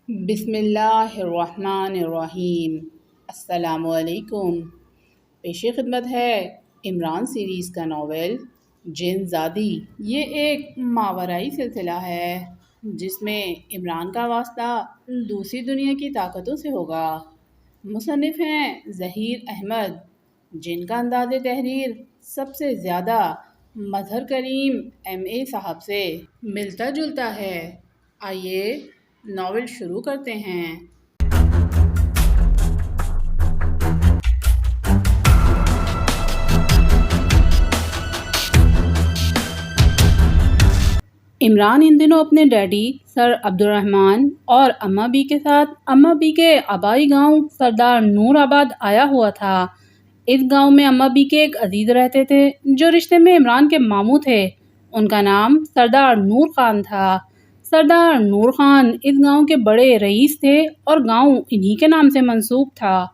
بسم اللہ الرحمن الرحیم۔ السلام علیکم۔ پیش خدمت ہے عمران سیریز کا ناول جن زادی۔ یہ ایک ماورائی سلسلہ ہے جس میں عمران کا واسطہ دوسری دنیا کی طاقتوں سے ہوگا۔ مصنف ہیں ظہیر احمد، جن کا انداز تحریر سب سے زیادہ مظہر کریم MA صاحب سے ملتا جلتا ہے۔ آئیے ناول شروع کرتے ہیں۔ عمران ان دنوں اپنے ڈیڈی سر عبدالرحمن اور اماں بی کے ساتھ اماں بی کے آبائی گاؤں سردار نور آباد آیا ہوا تھا۔ اس گاؤں میں اماں بی کے ایک عزیز رہتے تھے جو رشتے میں عمران کے ماموں تھے۔ ان کا نام سردار نور خان تھا۔ سردار نور خان اس گاؤں کے بڑے رئیس تھے اور گاؤں انہی کے نام سے منسوب تھا۔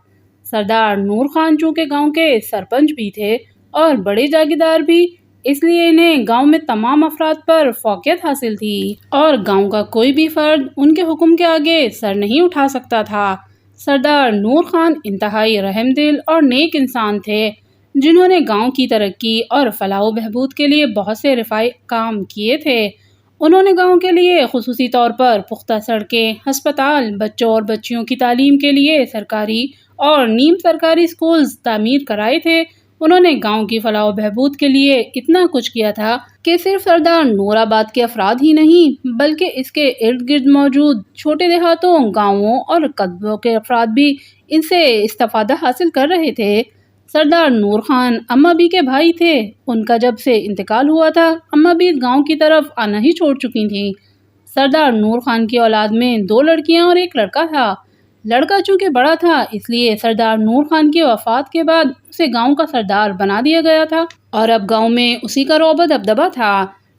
سردار نور خان چونکہ گاؤں کے سرپنچ بھی تھے اور بڑے جاگیردار بھی، اس لیے انہیں گاؤں میں تمام افراد پر فوقیت حاصل تھی اور گاؤں کا کوئی بھی فرد ان کے حکم کے آگے سر نہیں اٹھا سکتا تھا۔ سردار نور خان انتہائی رحم دل اور نیک انسان تھے جنہوں نے گاؤں کی ترقی اور فلاح و بہبود کے لیے بہت سے رفاہی کام کیے تھے۔ انہوں نے گاؤں کے لیے خصوصی طور پر پختہ سڑکیں، ہسپتال، بچوں اور بچیوں کی تعلیم کے لیے سرکاری اور نیم سرکاری اسکولز تعمیر کرائے تھے۔ انہوں نے گاؤں کی فلاح و بہبود کے لیے اتنا کچھ کیا تھا کہ صرف سردار نور آباد کے افراد ہی نہیں بلکہ اس کے ارد گرد موجود چھوٹے دیہاتوں، گاؤں اور قصبوں کے افراد بھی ان سے استفادہ حاصل کر رہے تھے۔ سردار نور خان اماں بی کے بھائی تھے۔ ان کا جب سے انتقال ہوا تھا اماں بی گاؤں کی طرف آنا ہی چھوڑ چکی تھیں۔ سردار نور خان کی اولاد میں 2 لڑکیاں اور 1 لڑکا تھا۔ لڑکا چونکہ بڑا تھا اس لیے سردار نور خان کی وفات کے بعد اسے گاؤں کا سردار بنا دیا گیا تھا اور اب گاؤں میں اسی کا رعب و دبدبہ تھا۔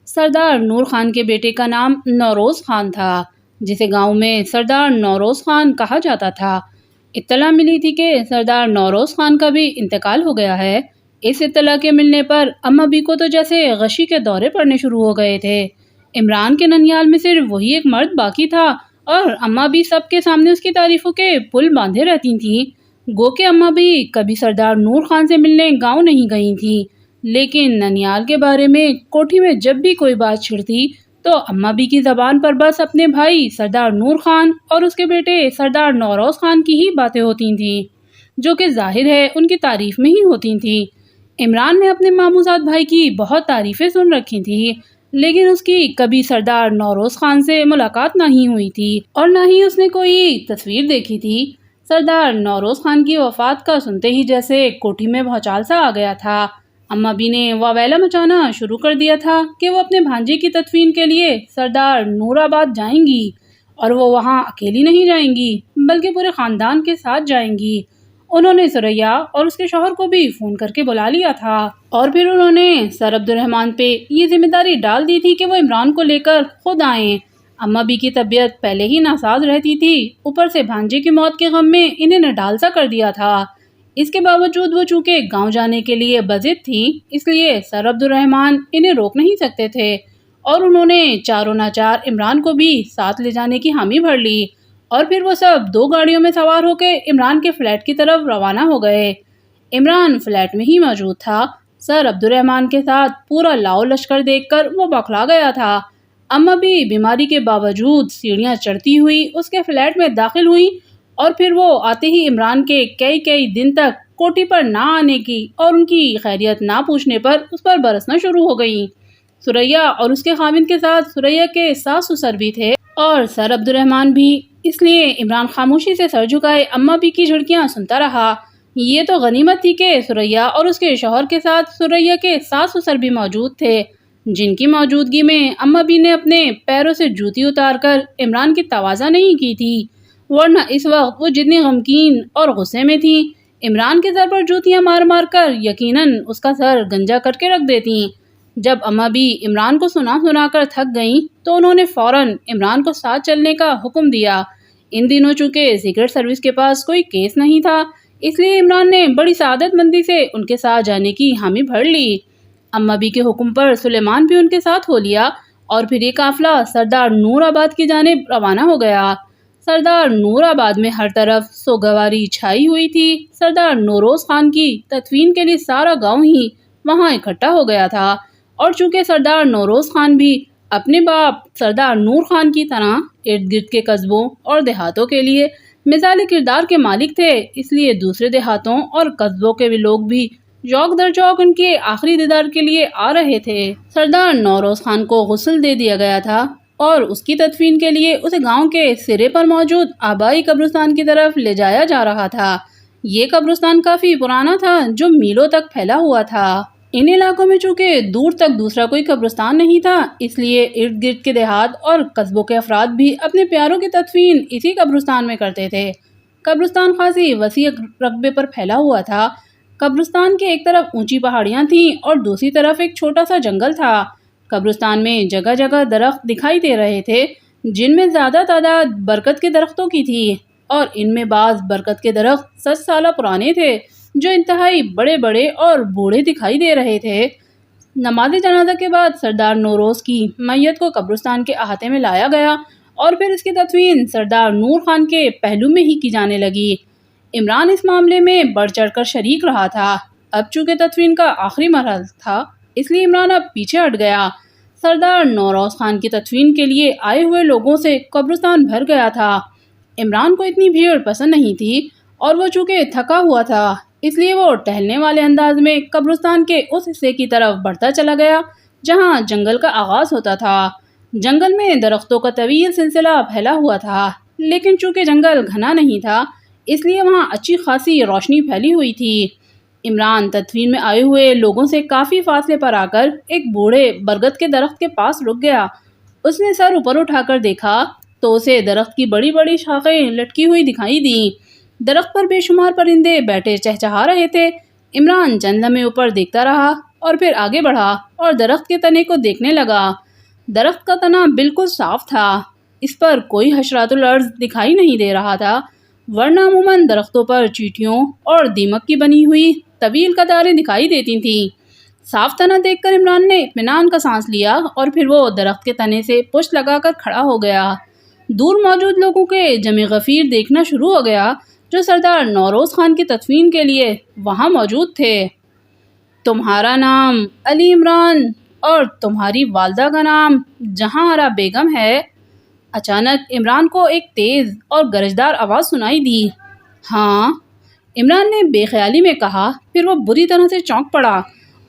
سردار نور خان کے بیٹے کا نام نوروز خان تھا جسے گاؤں میں سردار نوروز خان کہا جاتا تھا۔ اطلاع ملی تھی کہ سردار نوروز خان کا بھی انتقال ہو گیا ہے۔ اس اطلاع کے ملنے پر اماں بی کو تو جیسے غشی کے دورے پڑنے شروع ہو گئے تھے۔ عمران کے ننیال میں صرف وہی ایک مرد باقی تھا اور اماں بی سب کے سامنے اس کی تعریفوں کے پل باندھے رہتی تھیں۔ گو کہ اماں بی کبھی سردار نور خان سے ملنے گاؤں نہیں گئی تھیں، لیکن ننیال کے بارے میں کوٹھی میں جب بھی کوئی بات چھڑتی تو اماں بی کی زبان پر بس اپنے بھائی سردار نور خان اور اس کے بیٹے سردار نوروز خان کی ہی باتیں ہوتی تھیں، جو کہ ظاہر ہے ان کی تعریف میں ہی ہوتی تھیں۔ عمران نے اپنے ماموزاد بھائی کی بہت تعریفیں سن رکھی تھیں، لیکن اس کی کبھی سردار نوروز خان سے ملاقات نہ ہی ہوئی تھی اور نہ ہی اس نے کوئی تصویر دیکھی تھی۔ سردار نوروز خان کی وفات کا سنتے ہی جیسے کوٹھی میں بھونچال سا آ گیا تھا۔ اماں بی نے واویلا مچانا شروع کر دیا تھا کہ وہ اپنے بھانجے کی تدفین کے لیے سردار نور آباد جائیں گی اور وہ وہاں اکیلی نہیں جائیں گی بلکہ پورے خاندان کے ساتھ جائیں گی۔ انہوں نے ثریا اور اس کے شوہر کو بھی فون کر کے بلا لیا تھا اور پھر انہوں نے سر عبدالرحمن پہ یہ ذمہ داری ڈال دی تھی کہ وہ عمران کو لے کر خود آئیں۔ اماں بی کی طبیعت پہلے ہی ناساز رہتی تھی، اوپر سے بھانجے کی موت کے غم میں انہیں نڈال سا کر دیا تھا۔ اس کے باوجود وہ چونکہ گاؤں جانے کے لیے بضد تھی اس لیے سر عبدالرحمن انہیں روک نہیں سکتے تھے اور انہوں نے چاروں ناچار عمران کو بھی ساتھ لے جانے کی حامی بھر لی اور پھر وہ سب 2 گاڑیوں میں سوار ہو کے عمران کے فلیٹ کی طرف روانہ ہو گئے۔ عمران فلیٹ میں ہی موجود تھا۔ سر عبدالرحمن کے ساتھ پورا لاؤ لشکر دیکھ کر وہ بوکھلا گیا تھا۔ اماں بھی بیماری کے باوجود سیڑھیاں چڑھتی ہوئی اس کے فلیٹ میں داخل ہوئی اور پھر وہ آتے ہی عمران کے کئی دن تک کوٹھی پر نہ آنے کی اور ان کی خیریت نہ پوچھنے پر اس پر برسنا شروع ہو گئیں۔ ثریا اور اس کے خاوند کے ساتھ ثریا کے ساس سسر بھی تھے اور سر عبدالرحمن بھی، اس لیے عمران خاموشی سے سر جھکائے اماں بی کی جھڑکیاں سنتا رہا۔ یہ تو غنیمت تھی کہ ثریا اور اس کے شوہر کے ساتھ ثریا کے ساس سسر بھی موجود تھے، جن کی موجودگی میں اماں بی نے اپنے پیروں سے جوتی اتار کر عمران کی توازہ نہیں کی تھی، ورنہ اس وقت وہ جتنی غمگین اور غصے میں تھی عمران کے سر پر جوتیاں مار مار کر یقیناً اس کا سر گنجا کر کے رکھ دیتی۔ جب اماں بی عمران کو سنا کر تھک گئیں تو انہوں نے فوراً عمران کو ساتھ چلنے کا حکم دیا۔ ان دنوں چونکہ سیکرٹ سروس کے پاس کوئی کیس نہیں تھا اس لیے عمران نے بڑی سعادت مندی سے ان کے ساتھ جانے کی حامی بھر لی۔ اماں بی کے حکم پر سلیمان بھی ان کے ساتھ ہو لیا اور پھر یہ قافلہ سردار نور آباد کی جانب روانہ ہو گیا۔ سردار نور آباد میں ہر طرف سوگواری چھائی ہوئی تھی۔ سردار نوروز خان کی تدفین کے لیے سارا گاؤں ہی وہاں اکٹھا ہو گیا تھا، اور چونکہ سردار نوروز خان بھی اپنے باپ سردار نور خان کی طرح ارد گرد کے قصبوں اور دیہاتوں کے لیے مثالی کردار کے مالک تھے، اس لیے دوسرے دیہاتوں اور قصبوں کے لوگ بھی جوق در جوق ان کے آخری دیدار کے لیے آ رہے تھے۔ سردار نوروز خان کو غسل دے دیا گیا تھا اور اس کی تدفین کے لیے اسے گاؤں کے سرے پر موجود آبائی قبرستان کی طرف لے جایا جا رہا تھا۔ یہ قبرستان کافی پرانا تھا جو میلوں تک پھیلا ہوا تھا۔ ان علاقوں میں چونکہ دور تک دوسرا کوئی قبرستان نہیں تھا، اس لیے ارد گرد کے دیہات اور قصبوں کے افراد بھی اپنے پیاروں کی تدفین اسی قبرستان میں کرتے تھے۔ قبرستان خاصی وسیع رقبے پر پھیلا ہوا تھا۔ قبرستان کے ایک طرف اونچی پہاڑیاں تھیں اور دوسری طرف ایک چھوٹا سا جنگل تھا۔ قبرستان میں جگہ جگہ درخت دکھائی دے رہے تھے، جن میں زیادہ تعداد برکت کے درختوں کی تھی، اور ان میں بعض برکت کے درخت 100 سالہ پرانے تھے جو انتہائی بڑے بڑے اور بوڑھے دکھائی دے رہے تھے۔ نماز جنازہ کے بعد سردار نوروز کی میت کو قبرستان کے احاطے میں لایا گیا اور پھر اس کی تدفین سردار نور خان کے پہلو میں ہی کی جانے لگی۔ عمران اس معاملے میں بڑھ چڑھ کر شریک رہا تھا۔ اب چونکہ تدفین کا آخری مرحلہ تھا، اس لیے عمران اب پیچھے ہٹ گیا۔ سردار نوروز خان کی تدفین کے لیے آئے ہوئے لوگوں سے قبرستان بھر گیا تھا۔ عمران کو اتنی بھیڑ پسند نہیں تھی اور وہ چونکہ تھکا ہوا تھا، اس لیے وہ ٹہلنے والے انداز میں قبرستان کے اس حصے کی طرف بڑھتا چلا گیا جہاں جنگل کا آغاز ہوتا تھا۔ جنگل میں درختوں کا طویل سلسلہ پھیلا ہوا تھا، لیکن چونکہ جنگل گھنا نہیں تھا، اس لیے وہاں اچھی خاصی روشنی پھیلی ہوئی تھی۔ عمران تدفین میں آئے ہوئے لوگوں سے کافی فاصلے پر آ کر ایک بوڑھے برگد کے درخت کے پاس رک گیا۔ اس نے سر اوپر اٹھا کر دیکھا تو اسے درخت کی بڑی بڑی شاخیں لٹکی ہوئی دکھائی دیں۔ درخت پر بے شمار پرندے بیٹھے چہچہا رہے تھے۔ عمران چند لمحے اوپر دیکھتا رہا اور پھر آگے بڑھا اور درخت کے تنے کو دیکھنے لگا۔ درخت کا تنا بالکل صاف تھا، اس پر کوئی حشرات الارض دکھائی نہیں دے رہا تھا، ورنہ عموماً درختوں پر چیونٹیوں اور دیمک کی بنی ہوئی طویل قطاریں دکھائی دیتی تھیں۔ صاف تنا دیکھ کر عمران نے اطمینان کا سانس لیا اور پھر وہ درخت کے تنے سے پشت لگا کر کھڑا ہو گیا۔ دور موجود لوگوں کے جمع غفیر دیکھنا شروع ہو گیا جو سردار نوروز خان کی تدفین کے لیے وہاں موجود تھے۔ تمہارا نام علی عمران اور تمہاری والدہ کا نام جہاں آرا بیگم ہے؟ اچانک عمران کو ایک تیز اور گرجدار آواز سنائی دی۔ ہاں، عمران نے بے خیالی میں کہا، پھر وہ بری طرح سے چونک پڑا۔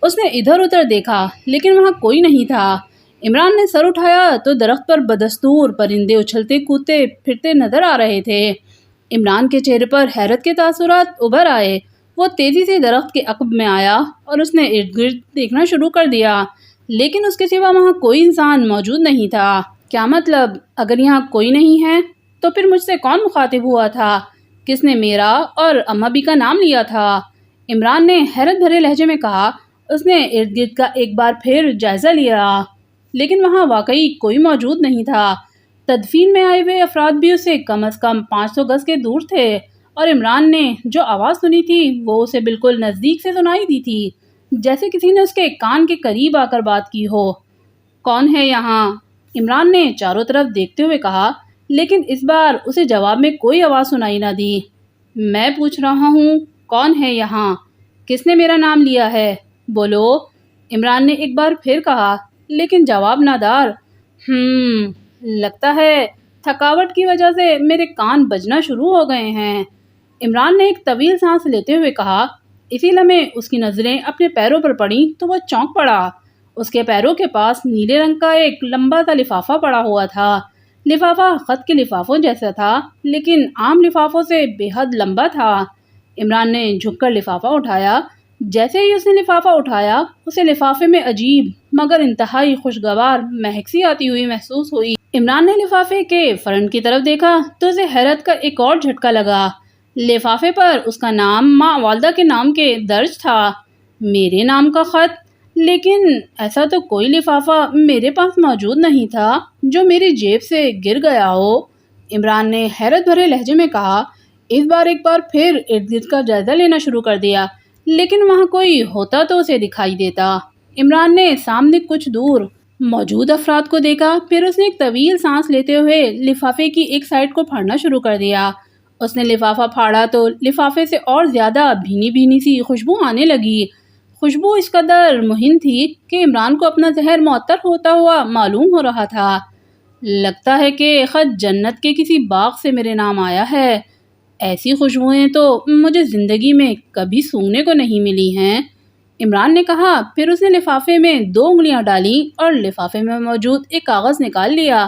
اس نے ادھر ادھر دیکھا لیکن وہاں کوئی نہیں تھا۔ عمران نے سر اٹھایا تو درخت پر بدستور پرندے اچھلتے کودتے پھرتے نظر آ رہے تھے۔ عمران کے چہرے پر حیرت کے تاثرات ابھر آئے۔ وہ تیزی سے درخت کے عقب میں آیا اور اس نے ارد گرد دیکھنا شروع کر دیا، لیکن اس کے سوا وہاں کوئی انسان موجود نہیں تھا۔ کیا مطلب؟ اگر یہاں کوئی نہیں ہے تو پھر مجھ سے کون مخاطب ہوا تھا؟ کس نے میرا اور اما بی کا نام لیا تھا؟ عمران نے حیرت بھرے لہجے میں کہا۔ اس نے ارد گرد کا ایک بار پھر جائزہ لیا، لیکن وہاں واقعی کوئی موجود نہیں تھا۔ تدفین میں آئے ہوئے افراد بھی اسے کم از کم 500 گز کے دور تھے، اور عمران نے جو آواز سنی تھی وہ اسے بالکل نزدیک سے سنائی دی تھی، جیسے کسی نے اس کے کان کے قریب آ کر بات کی ہو۔ کون ہے یہاں؟ عمران نے چاروں طرف دیکھتے ہوئے کہا، لیکن اس بار اسے جواب میں کوئی آواز سنائی نہ دی۔ میں پوچھ رہا ہوں، کون ہے یہاں؟ کس نے میرا نام لیا ہے؟ بولو، عمران نے ایک بار پھر کہا، لیکن جواب نادار۔ لگتا ہے تھکاوٹ کی وجہ سے میرے کان بجنا شروع ہو گئے ہیں، عمران نے ایک طویل سانس لیتے ہوئے کہا۔ اسی لمحے اس کی نظریں اپنے پیروں پر پڑیں تو وہ چونک پڑا۔ اس کے پیروں کے پاس نیلے رنگ کا ایک لمبا سا لفافہ پڑا ہوا تھا۔ لفافہ خط کے لفافوں جیسا تھا، لیکن عام لفافوں سے بے حد لمبا تھا۔ عمران نے جھک کر لفافہ اٹھایا۔ جیسے ہی اس نے لفافہ اٹھایا، اسے لفافے میں عجیب مگر انتہائی خوشگوار مہک سی آتی ہوئی محسوس ہوئی۔ عمران نے لفافے کے فرنٹ کی طرف دیکھا تو اسے حیرت کا ایک اور جھٹکا لگا۔ لفافے پر اس کا نام ماں والدہ کے نام کے درج تھا، میرے نام کا خط، لیکن ایسا تو کوئی لفافہ میرے پاس موجود نہیں تھا جو میری جیب سے گر گیا ہو، عمران نے حیرت بھرے لہجے میں کہا۔ اس بار ایک بار پھر ارد گرد کا جائزہ لینا شروع کر دیا، لیکن وہاں کوئی ہوتا تو اسے دکھائی دیتا۔ عمران نے سامنے کچھ دور موجود افراد کو دیکھا، پھر اس نے ایک طویل سانس لیتے ہوئے لفافے کی ایک سائڈ کو پھاڑنا شروع کر دیا۔ اس نے لفافہ پھاڑا تو لفافے سے اور زیادہ بھینی بھینی سی خوشبو آنے لگی۔ خوشبو اس قدر مہین تھی کہ عمران کو اپنا زہر معطر ہوتا ہوا معلوم ہو رہا تھا۔ لگتا ہے کہ خط جنت کے کسی باغ سے میرے نام آیا ہے۔ ایسی خوشبوئیں تو مجھے زندگی میں کبھی سونگنے کو نہیں ملی ہیں، عمران نے کہا۔ پھر اس نے لفافے میں 2 انگلیاں ڈالیں اور لفافے میں موجود ایک کاغذ نکال لیا۔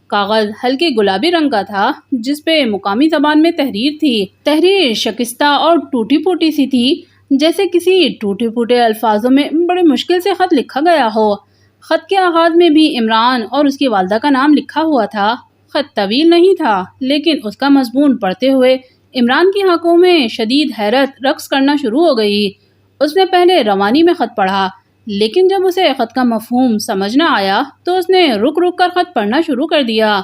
کاغذ ہلکے گلابی رنگ کا تھا، جس پہ مقامی زبان میں تحریر تھی۔ تحریر شکستہ اور ٹوٹی پھوٹی سی تھی، جیسے کسی ٹوٹے پھوٹے الفاظوں میں بڑی مشکل سے خط لکھا گیا ہو۔ خط کے آغاز میں بھی عمران اور اس کی والدہ کا نام لکھا ہوا تھا۔ خط طویل نہیں تھا، لیکن اس کا مضمون پڑھتے ہوئے عمران کی آنکھوں میں شدید حیرت رقص کرنا شروع ہو گئی۔ اس نے پہلے روانی میں خط پڑھا، لیکن جب اسے خط کا مفہوم سمجھ نہ آیا تو اس نے رک رک کر خط پڑھنا شروع کر دیا،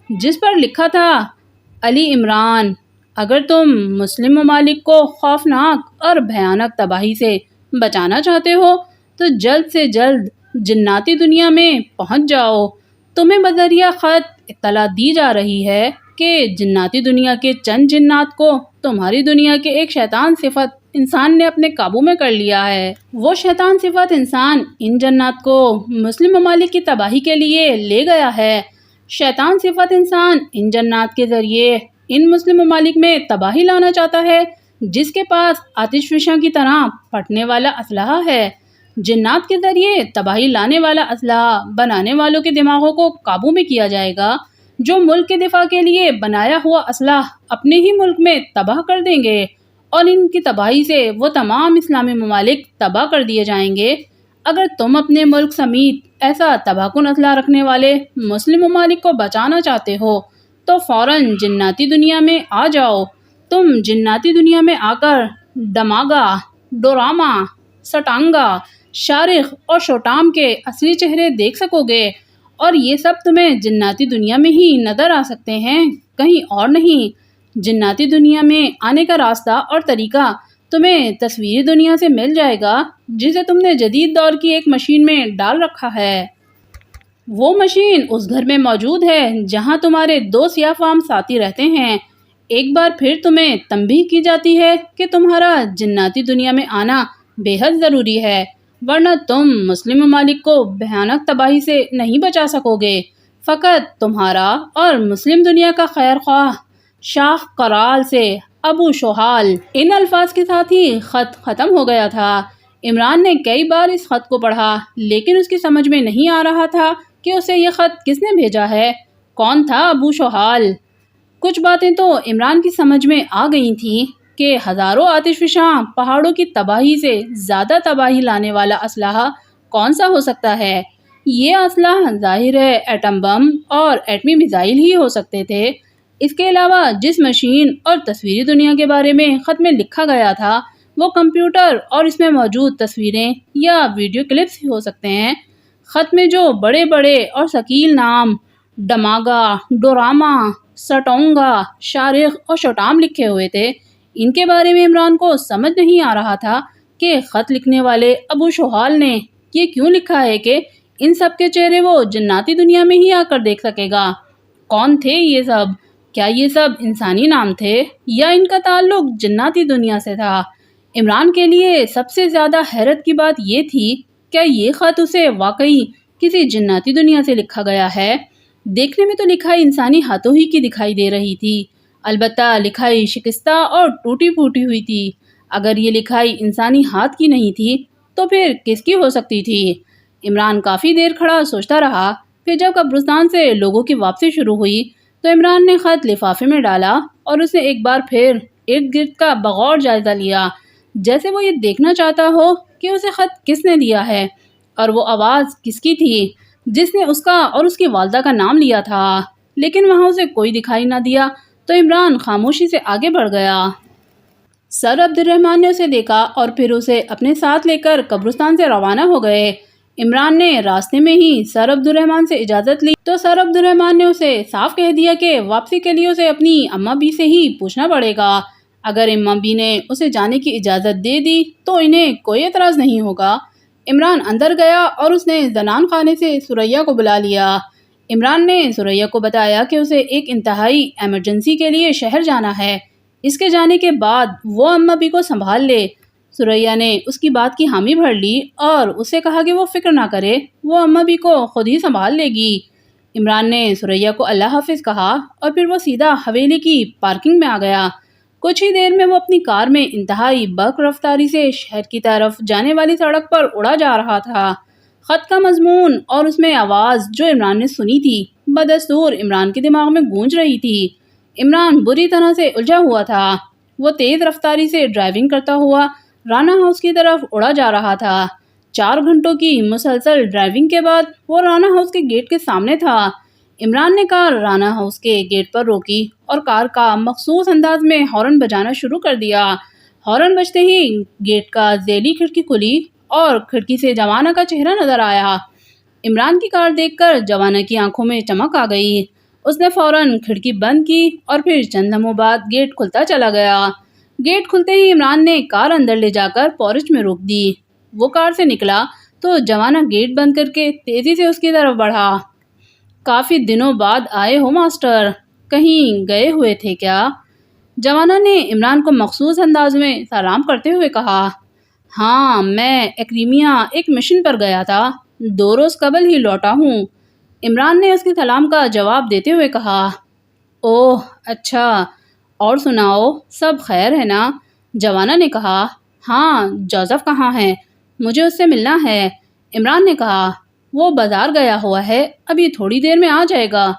جس پر لکھا تھا: علی عمران، اگر تم مسلم ممالک کو خوفناک اور بھیانک تباہی سے بچانا چاہتے ہو تو جلد سے جلد جناتی دنیا میں پہنچ جاؤ۔ تمہیں بذریعہ خط اطلاع دی جا رہی ہے کہ جناتی دنیا کے چند جنات کو تمہاری دنیا کے ایک شیطان صفت انسان نے اپنے قابو میں کر لیا ہے۔ وہ شیطان صفت انسان ان جنات کو مسلم ممالک کی تباہی کے لیے لے گیا ہے۔ شیطان صفت انسان ان جنات کے ذریعے ان مسلم ممالک میں تباہی لانا چاہتا ہے، جس کے پاس آتش فشاں کی طرح پھٹنے والا اسلحہ ہے۔ جنات کے ذریعے تباہی لانے والا اسلحہ بنانے والوں کے دماغوں کو قابو میں کیا جائے گا، جو ملک کے دفاع کے لیے بنایا ہوا اسلحہ اپنے ہی ملک میں تباہ کر دیں گے، اور ان کی تباہی سے وہ تمام اسلامی ممالک تباہ کر دیے جائیں گے۔ اگر تم اپنے ملک سمیت ایسا تباہ کن اسلحہ رکھنے والے مسلم ممالک کو بچانا چاہتے ہو تو فوراً جناتی دنیا میں آ جاؤ۔ تم جناتی دنیا میں آ کر ڈماگا، ڈوراما، سٹانگا، شارخ اور شوٹام کے اصلی چہرے دیکھ سکو گے، اور یہ سب تمہیں جناتی دنیا میں ہی نظر آ سکتے ہیں، کہیں اور نہیں۔ جناتی دنیا میں آنے کا راستہ اور طریقہ تمہیں تصویری دنیا سے مل جائے گا، جسے تم نے جدید دور کی ایک مشین میں ڈال رکھا ہے۔ وہ مشین اس گھر میں موجود ہے جہاں تمہارے 2 سیاہ فام ساتھی رہتے ہیں۔ ایک بار پھر تمہیں تنبیہ کی جاتی ہے کہ تمہارا جناتی دنیا میں آنا بے حد ضروری ہے، ورنہ تم مسلم ممالک کو بھیانک تباہی سے نہیں بچا سکو گے۔ فقط تمہارا اور مسلم دنیا کا خیر خواہ شاہ کرال سے ابو شوحال۔ ان الفاظ کے ساتھ ہی خط ختم ہو گیا تھا۔ عمران نے کئی بار اس خط کو پڑھا، لیکن اس کی سمجھ میں نہیں آ رہا تھا کہ اسے یہ خط کس نے بھیجا ہے، کون تھا ابو شوحال۔ کچھ باتیں تو عمران کی سمجھ میں آ گئی تھیں کہ ہزاروں آتش فشاں پہاڑوں کی تباہی سے زیادہ تباہی لانے والا اسلحہ کون سا ہو سکتا ہے۔ یہ اسلحہ ظاہر ہے ایٹم بم اور ایٹمی میزائل ہی ہو سکتے تھے۔ اس کے علاوہ جس مشین اور تصویری دنیا کے بارے میں خط میں لکھا گیا تھا، وہ کمپیوٹر اور اس میں موجود تصویریں یا ویڈیو کلپس ہی ہو سکتے ہیں۔ خط میں جو بڑے بڑے اور ثقیل نام ڈماگا، ڈوراما، سٹونگا، شارخ اور شوٹام لکھے ہوئے تھے، ان کے بارے میں عمران کو سمجھ نہیں آ رہا تھا کہ خط لکھنے والے ابو شوحال نے یہ کیوں لکھا ہے کہ ان سب کے چہرے وہ جناتی دنیا میں ہی آ کر دیکھ سکے گا۔ کون تھے یہ سب؟ کیا یہ سب انسانی نام تھے یا ان کا تعلق جناتی دنیا سے تھا؟ عمران کے لیے سب سے زیادہ حیرت کی بات یہ تھی، کیا یہ خط اسے واقعی کسی جناتی دنیا سے لکھا گیا ہے؟ دیکھنے میں تو لکھائی انسانی ہاتھوں ہی کی دکھائی دے رہی تھی، البتہ لکھائی شکستہ اور ٹوٹی پھوٹی ہوئی تھی۔ اگر یہ لکھائی انسانی ہاتھ کی نہیں تھی تو پھر کس کی ہو سکتی تھی؟ عمران کافی دیر کھڑا سوچتا رہا۔ پھر جب قبرستان سے لوگوں کی واپسی شروع ہوئی تو عمران نے خط لفافے میں ڈالا اور اسے ایک بار پھر ارد گرد کا بغور جائزہ لیا، جیسے وہ یہ دیکھنا چاہتا ہو کہ اسے خط کس نے دیا ہے اور وہ آواز کس کی تھی جس نے اس کا اور اس کی والدہ کا نام لیا تھا۔ لیکن وہاں اسے کوئی دکھائی نہ دیا تو عمران خاموشی سے آگے بڑھ گیا۔ سر عبد الرحمن نے اسے دیکھا اور پھر اسے اپنے ساتھ لے کر قبرستان سے روانہ ہو گئے۔ عمران نے راستے میں ہی سر عبد الرحمن سے اجازت لی تو سر عبد الرحمن نے اسے صاف کہہ دیا کہ واپسی کے لیے اسے اپنی اماں بی سے ہی پوچھنا پڑے گا۔ اگر اماں بی نے اسے جانے کی اجازت دے دی تو انہیں کوئی اعتراض نہیں ہوگا۔ عمران اندر گیا اور اس نے زنان خانے سے ثریا کو بلا لیا۔ عمران نے ثریا کو بتایا کہ اسے ایک انتہائی ایمرجنسی کے لیے شہر جانا ہے، اس کے جانے کے بعد وہ اما بی کو سنبھال لے۔ ثریا نے اس کی بات کی حامی بھر لی اور اسے کہا کہ وہ فکر نہ کرے، وہ اما بی کو خود ہی سنبھال لے گی۔ عمران نے ثریا کو اللہ حافظ کہا اور پھر وہ سیدھا حویلی کی پارکنگ میں آ گیا۔ کچھ ہی دیر میں وہ اپنی کار میں انتہائی برق رفتاری سے شہر کی طرف جانے والی سڑک پر اڑا جا رہا تھا۔ خط کا مضمون اور اس میں آواز جو عمران نے سنی تھی بدستور عمران کے دماغ میں گونج رہی تھی۔ عمران بری طرح سے الجھا ہوا تھا۔ وہ تیز رفتاری سے ڈرائیونگ کرتا ہوا رانا ہاؤس کی طرف اڑا جا رہا تھا۔ 4 گھنٹوں کی مسلسل ڈرائیونگ کے بعد وہ رانا ہاؤس کے گیٹ کے سامنے تھا۔ عمران نے کار رانا ہاؤس کے گیٹ پر روکی اور کار کا مخصوص انداز میں ہارن بجانا شروع کر دیا۔ ہارن بجتے ہی گیٹ کا ذیلی کھڑکی کھلی اور کھڑکی سے جوانہ کا چہرہ نظر آیا۔ عمران کی کار دیکھ کر جوانہ کی آنکھوں میں چمک آ گئی۔ اس نے فوراً کھڑکی بند کی اور پھر چند لمحوں بعد گیٹ کھلتا چلا گیا۔ گیٹ کھلتے ہی عمران نے کار اندر لے جا کر پورچ میں روک دی۔ وہ کار سے نکلا تو جوانہ گیٹ بند کر کے تیزی سے اس کی طرف بڑھا۔ کافی دنوں بعد آئے ہو ماسٹر، کہیں گئے ہوئے تھے کیا؟ جوانہ نے عمران کو مخصوص انداز میں سلام کرتے ہوئے کہا۔ ہاں، میں ایکریمیا ایک مشن پر گیا تھا، 2 روز قبل ہی لوٹا ہوں، عمران نے اس کے سلام کا جواب دیتے ہوئے کہا۔ اوہ اچھا، اور سناؤ، سب خیر ہے نا؟ جوانہ نے کہا۔ ہاں، جوزف کہاں ہے؟ مجھے اس سے ملنا ہے، عمران نے کہا۔ وہ بازار گیا ہوا ہے، ابھی تھوڑی دیر میں آ جائے گا۔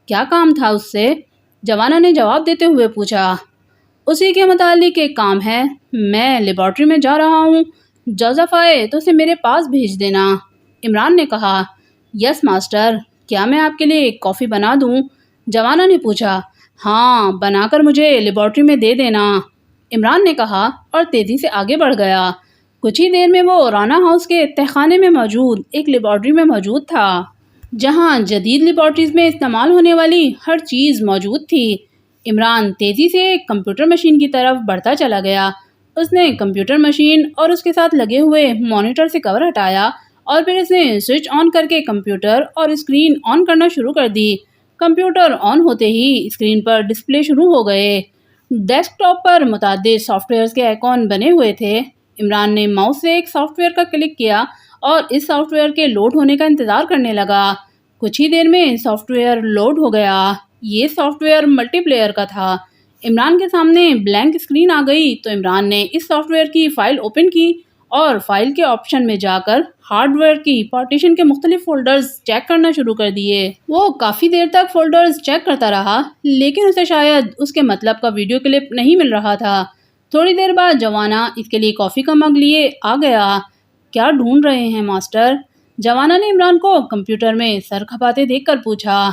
کیا کام تھا اس سے؟ جوانہ نے جواب دیتے ہوئے پوچھا۔ اسی کے متعلق ایک کام ہے، میں لیبارٹری میں جا رہا ہوں، جوزف آئے تو اسے میرے پاس بھیج دینا، عمران نے کہا۔ یس ماسٹر، کیا میں آپ کے لیے ایک کافی بنا دوں؟ جوانہ نے پوچھا۔ ہاں، بنا کر مجھے لیبارٹری میں دے دینا، عمران نے کہا اور تیزی سے آگے بڑھ گیا۔ کچھ ہی دیر میں وہ رانا ہاؤس کے تہخانے میں موجود ایک لیبارٹری میں موجود تھا، جہاں جدید لیبارٹریز میں استعمال ہونے والی ہر چیز موجود تھی۔ عمران تیزی سے ایک کمپیوٹر مشین کی طرف بڑھتا چلا گیا۔ اس نے کمپیوٹر مشین اور اس کے ساتھ لگے ہوئے مانیٹر سے کور ہٹایا اور پھر اس نے سوئچ آن کر کے کمپیوٹر اور اسکرین آن کرنا شروع کر دی۔ کمپیوٹر آن ہوتے ہی اسکرین پر ڈسپلے شروع ہو گئے۔ ڈیسک ٹاپ پر متعدد سافٹ ویئرز کے آئیکن بنے ہوئے تھے۔ عمران نے ماؤس سے ایک سافٹ ویئر کا کلک کیا اور اس سافٹ ویئر کے لوڈ ہونے کا انتظار کرنے لگا۔ کچھ ہی دیر میں سافٹ ویئر لوڈ ہو گیا۔ یہ سافٹ ویئر ملٹی پلیئر کا تھا۔ عمران کے سامنے بلینک اسکرین آ گئی تو عمران نے اس سافٹ ویئر کی فائل اوپن کی اور فائل کے آپشن میں جا کر ہارڈ ویئر کی پارٹیشن کے مختلف فولڈرز چیک کرنا شروع کر دیے۔ وہ کافی دیر تک فولڈرز چیک کرتا رہا، لیکن اسے شاید اس کے مطلب کا ویڈیو کلپ نہیں مل رہا تھا۔ تھوڑی دیر بعد جوانہ اس کے لیے کافی کا مگ لیے آ گیا۔ کیا ڈھونڈ رہے ہیں ماسٹر؟ جوانہ نے عمران کو کمپیوٹر میں سر کھپاتے دیکھ کر پوچھا۔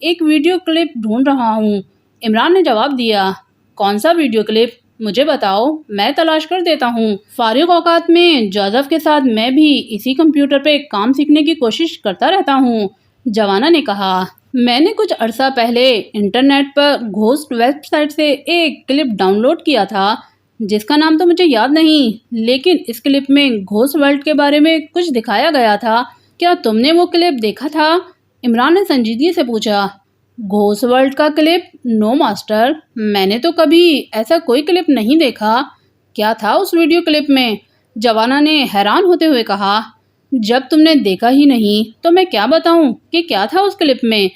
ایک ویڈیو کلپ ڈھونڈ رہا ہوں، عمران نے جواب دیا۔ کون سا ویڈیو کلپ؟ مجھے بتاؤ، میں تلاش کر دیتا ہوں۔ فارغ اوقات میں جوزف کے ساتھ میں بھی اسی کمپیوٹر پہ کام سیکھنے کی کوشش کرتا رہتا ہوں، جوانہ نے کہا۔ میں نے کچھ عرصہ پہلے انٹرنیٹ پر گھوسٹ ویب سائٹ سے ایک کلپ ڈاؤن لوڈ کیا تھا، جس کا نام تو مجھے یاد نہیں، لیکن اس کلپ میں گھوسٹ ورلڈ کے بارے میں کچھ دکھایا گیا تھا۔ کیا تم نے وہ کلپ دیکھا تھا؟ عمران نے سنجیدگی سے پوچھا۔ گھوسٹ ورلڈ کا کلپ؟ نو ماسٹر، میں نے تو کبھی ایسا کوئی کلپ نہیں دیکھا۔ کیا تھا اس ویڈیو کلپ میں؟ جوانہ نے حیران ہوتے ہوئے کہا۔ جب تم نے دیکھا ہی نہیں تو میں کیا بتاؤں کہ کیا تھا اس کلپ میں،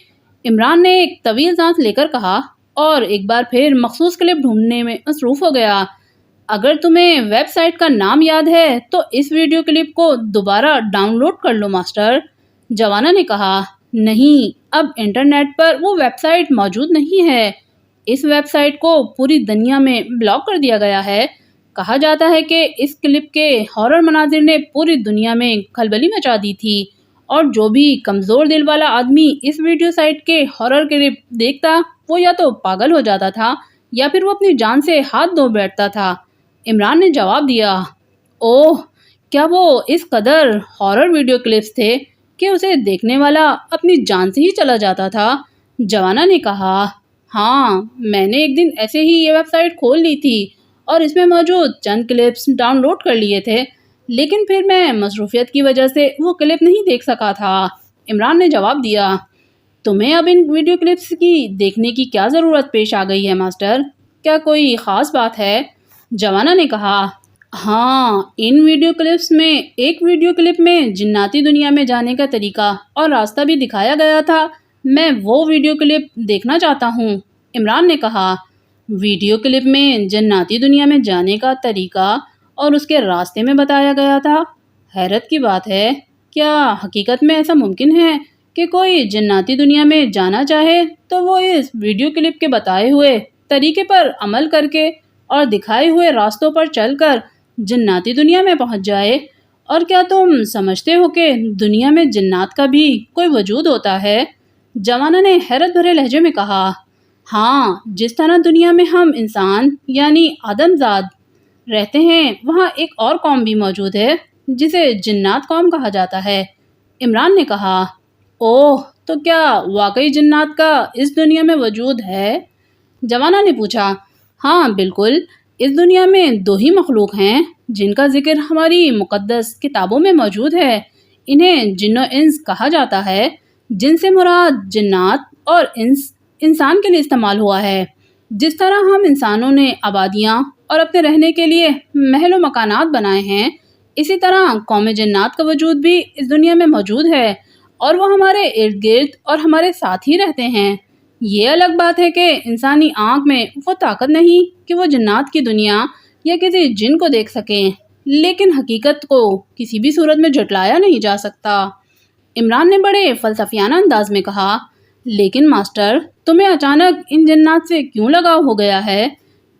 عمران نے ایک طویل سانس لے کر کہا اور ایک بار پھر مخصوص کلپ ڈھونڈنے میں مصروف ہو گیا۔ اگر تمہیں ویب سائٹ کا نام یاد ہے تو اس ویڈیو کلپ کو دوبارہ ڈاؤن لوڈ کر لو ماسٹر، جوانہ نے کہا۔ نہیں، اب انٹرنیٹ پر وہ ویب سائٹ موجود نہیں ہے، اس ویب سائٹ کو پوری دنیا میں بلاک کر دیا گیا ہے۔ کہا جاتا ہے کہ اس کلپ کے ہارر مناظر نے پوری دنیا میں کھلبلی مچا دی تھی اور جو بھی کمزور دل والا آدمی اس ویڈیو سائٹ کے ہارر کلپ دیکھتا وہ یا تو پاگل ہو جاتا تھا یا پھر وہ اپنی جان سے ہاتھ دھو بیٹھتا تھا، عمران نے جواب دیا۔ اوہ، کیا وہ اس قدر ہارر ویڈیو کلپس تھے کہ اسے دیکھنے والا اپنی جان سے ہی چلا جاتا تھا، جوانہ نے کہا۔ ہاں، میں نے ایک دن ایسے ہی یہ ویب سائٹ کھول لی تھی اور اس میں موجود چند کلپس ڈاؤن لوڈ کر لیے تھے۔ لیکن پھر میں مصروفیت کی وجہ سے وہ کلپ نہیں دیکھ سکا تھا۔ عمران نے جواب دیا، تمہیں اب ان ویڈیو کلپس کی دیکھنے کی کیا ضرورت پیش آ گئی ہے ماسٹر؟ کیا کوئی خاص بات ہے؟ جوانا نے کہا، ہاں، ان ویڈیو کلپس میں ایک ویڈیو کلپ میں جناتی دنیا میں جانے کا طریقہ اور راستہ بھی دکھایا گیا تھا، میں وہ ویڈیو کلپ دیکھنا چاہتا ہوں۔ عمران نے کہا، ویڈیو کلپ میں جناتی دنیا میں جانے کا طریقہ اور اس کے راستے میں بتایا گیا تھا؟ حیرت کی بات ہے، کیا حقیقت میں ایسا ممکن ہے کہ کوئی جناتی دنیا میں جانا چاہے تو وہ اس ویڈیو کلپ کے بتائے ہوئے طریقے پر عمل کر کے اور دکھائے ہوئے راستوں پر چل کر جناتی دنیا میں پہنچ جائے؟ اور کیا تم سمجھتے ہو کہ دنیا میں جنات کا بھی کوئی وجود ہوتا ہے؟ جوانا نے حیرت بھرے لہجے میں کہا، ہاں، جس طرح دنیا میں ہم انسان یعنی آدم زاد رہتے ہیں، وہاں ایک اور قوم بھی موجود ہے جسے جنات قوم کہا جاتا ہے۔ عمران نے کہا، اوہ، تو کیا واقعی جنات کا اس دنیا میں وجود ہے؟ جوانا نے پوچھا، ہاں بالکل، اس دنیا میں دو ہی مخلوق ہیں جن کا ذکر ہماری مقدس کتابوں میں موجود ہے، انہیں جن و انس کہا جاتا ہے۔ جن سے مراد جنات اور انس انسان کے لیے استعمال ہوا ہے۔ جس طرح ہم انسانوں نے آبادیاں اور اپنے رہنے کے لیے محل و مکانات بنائے ہیں، اسی طرح قوم جنات کا وجود بھی اس دنیا میں موجود ہے اور وہ ہمارے ارد گرد اور ہمارے ساتھ ہی رہتے ہیں۔ یہ الگ بات ہے کہ انسانی آنکھ میں وہ طاقت نہیں کہ وہ جنات کی دنیا یا کسی جن کو دیکھ سکیں، لیکن حقیقت کو کسی بھی صورت میں جھٹلایا نہیں جا سکتا۔ عمران نے بڑے فلسفیانہ انداز میں کہا، لیکن ماسٹر، تمہیں اچانک ان جنات سے کیوں لگاؤ ہو گیا ہے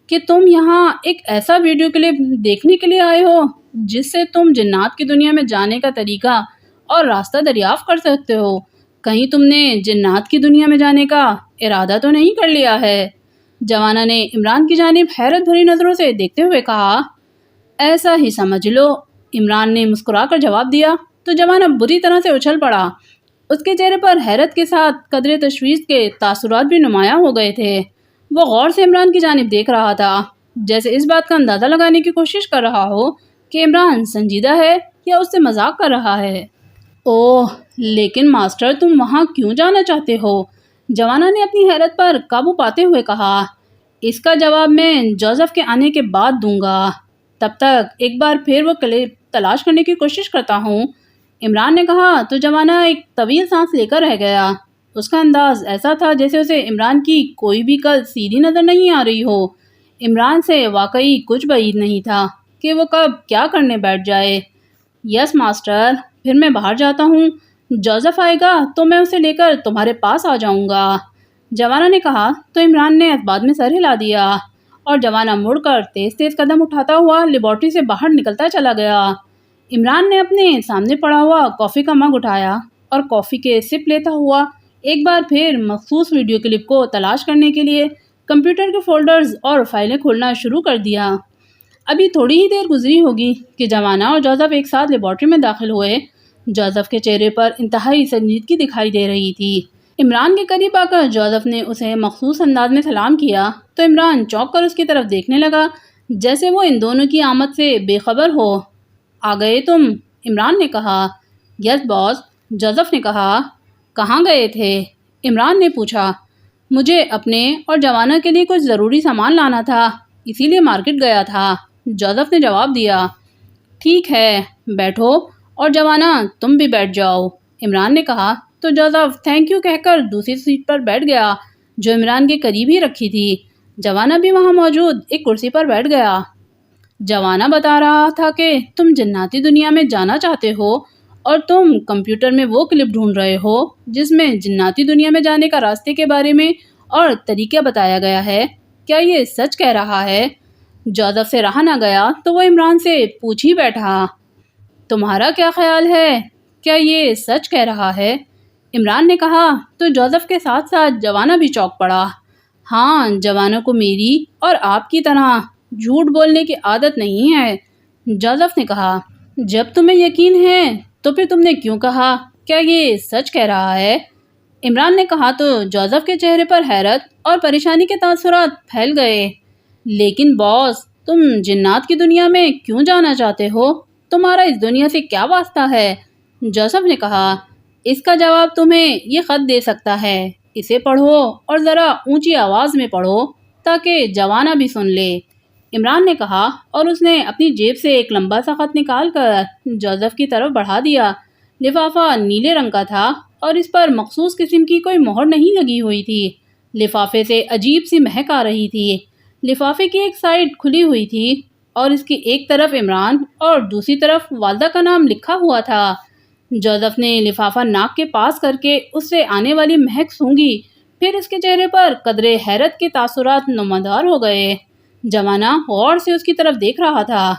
کہ تم یہاں ایک ایسا ویڈیو کلپ دیکھنے کے لیے آئے ہو جس سے تم جنات کی دنیا میں جانے کا طریقہ اور راستہ دریافت کر سکتے ہو؟ کہیں تم نے جنات کی دنیا میں جانے کا ارادہ تو نہیں کر لیا ہے؟ جوانا نے عمران کی جانب حیرت بھری نظروں سے دیکھتے ہوئے کہا، ایسا ہی سمجھ لو۔ عمران نے مسکرا کر جواب دیا تو جوانا بری طرح سے اچھل پڑا۔ اس کے چہرے پر حیرت کے ساتھ قدرے تشویش کے تاثرات بھی نمایاں ہو گئے تھے۔ وہ غور سے عمران کی جانب دیکھ رہا تھا، جیسے اس بات کا اندازہ لگانے کی کوشش کر رہا ہو کہ عمران سنجیدہ ہے یا اس سے مذاق کر رہا ہے۔ اوہ، لیکن ماسٹر، تم وہاں کیوں جانا چاہتے ہو؟ جوانا نے اپنی حیرت پر قابو پاتے ہوئے کہا، اس کا جواب میں جوزف کے آنے کے بعد دوں گا، تب تک ایک بار پھر وہ کلپ تلاش کرنے کی کوشش کرتا ہوں۔ عمران نے کہا تو جوانا ایک طویل سانس لے کر رہ گیا۔ اس کا انداز ایسا تھا جیسے اسے عمران کی کوئی بھی کل سیدھی نظر نہیں آ رہی ہو۔ عمران سے واقعی کچھ بعید نہیں تھا کہ وہ کب کیا کرنے بیٹھ جائے۔ یس ماسٹر، پھر میں باہر جاتا ہوں، جوزف آئے گا تو میں اسے لے کر تمہارے پاس آ جاؤں گا۔ جوانا نے کہا تو عمران نے بعد میں سر ہلا دیا اور جوانا مڑ کر تیز تیز قدم اٹھاتا ہوا لیبارٹری سے باہر نکلتا چلا گیا۔ عمران نے اپنے سامنے پڑا ہوا کافی کا مگ اٹھایا اور کافی کے سپ لیتا ہوا ایک بار پھر مخصوص ویڈیو کلپ کو تلاش کرنے کے لیے کمپیوٹر کے فولڈرز اور فائلیں کھولنا شروع کر دیا۔ ابھی تھوڑی ہی دیر گزری ہوگی کہ جوانا اور جوزف ایک ساتھ لیبارٹری میں داخل ہوئے۔ جوزف کے چہرے پر انتہائی سنجیدگی دکھائی دے رہی تھی۔ عمران کے قریب آ کر جوزف نے اسے مخصوص انداز میں سلام کیا تو عمران چونک کر اس کی طرف دیکھنے لگا جیسے وہ ان دونوں کی آمد سے بے خبر ہو۔ آ گئے تم؟ عمران نے کہا۔ یس باس، جوزف نے کہا۔ کہاں گئے تھے؟ عمران نے پوچھا۔ مجھے اپنے اور جوانا کے لیے کچھ ضروری سامان لانا تھا، اسی لیے مارکیٹ گیا تھا، جوزف نے جواب دیا۔ ٹھیک ہے، بیٹھو، اور جوانا تم بھی بیٹھ جاؤ، عمران نے کہا تو جوزف تھینک یو کہہ کر دوسری سیٹ پر بیٹھ گیا جو عمران کے قریب ہی رکھی تھی۔ جوانا بھی وہاں موجود ایک کرسی پر بیٹھ گیا۔ جوانا بتا رہا تھا کہ تم جناتی دنیا میں جانا چاہتے ہو اور تم کمپیوٹر میں وہ کلپ ڈھونڈ رہے ہو جس میں جناتی دنیا میں جانے کا راستے کے بارے میں اور طریقہ بتایا گیا ہے۔ کیا یہ سچ کہہ رہا ہے؟ جوزف سے رہا نہ گیا تو وہ عمران سے پوچھ ہی بیٹھا، تمہارا کیا خیال ہے؟ کیا یہ سچ کہہ رہا ہے؟ عمران نے کہا تو جوزف کے ساتھ ساتھ جوانا بھی چونک پڑا۔ ہاں، جوانا کو میری اور آپ کی طرح جھوٹ بولنے کی عادت نہیں ہے، جوزف نے کہا۔ جب تمہیں یقین ہے تو پھر تم نے کیوں کہا کیا یہ سچ کہہ رہا ہے؟ عمران نے کہا تو جوزف کے چہرے پر حیرت اور پریشانی کے تاثرات پھیل گئے۔ لیکن باس، تم جنات کی دنیا میں کیوں جانا چاہتے ہو؟ تمہارا اس دنیا سے کیا واسطہ ہے؟ جوزف نے کہا، اس کا جواب تمہیں یہ خط دے سکتا ہے، اسے پڑھو اور ذرا اونچی آواز میں پڑھو تاکہ جوانہ بھی سن لے۔ عمران نے کہا اور اس نے اپنی جیب سے ایک لمبا سا خط نکال کر جوزف کی طرف بڑھا دیا۔ لفافہ نیلے رنگ کا تھا اور اس پر مخصوص قسم کی کوئی مہر نہیں لگی ہوئی تھی۔ لفافے سے عجیب سی مہک آ رہی تھی۔ لفافے کی ایک سائیڈ کھلی ہوئی تھی اور اس کی ایک طرف عمران اور دوسری طرف والدہ کا نام لکھا ہوا تھا۔ جوزف نے لفافہ ناک کے پاس کر کے اس سے آنے والی مہک سونگھی، پھر اس کے چہرے پر قدرے حیرت کے تاثرات نمودار ہو گئے۔ جوانہ غور سے اس کی طرف دیکھ رہا تھا۔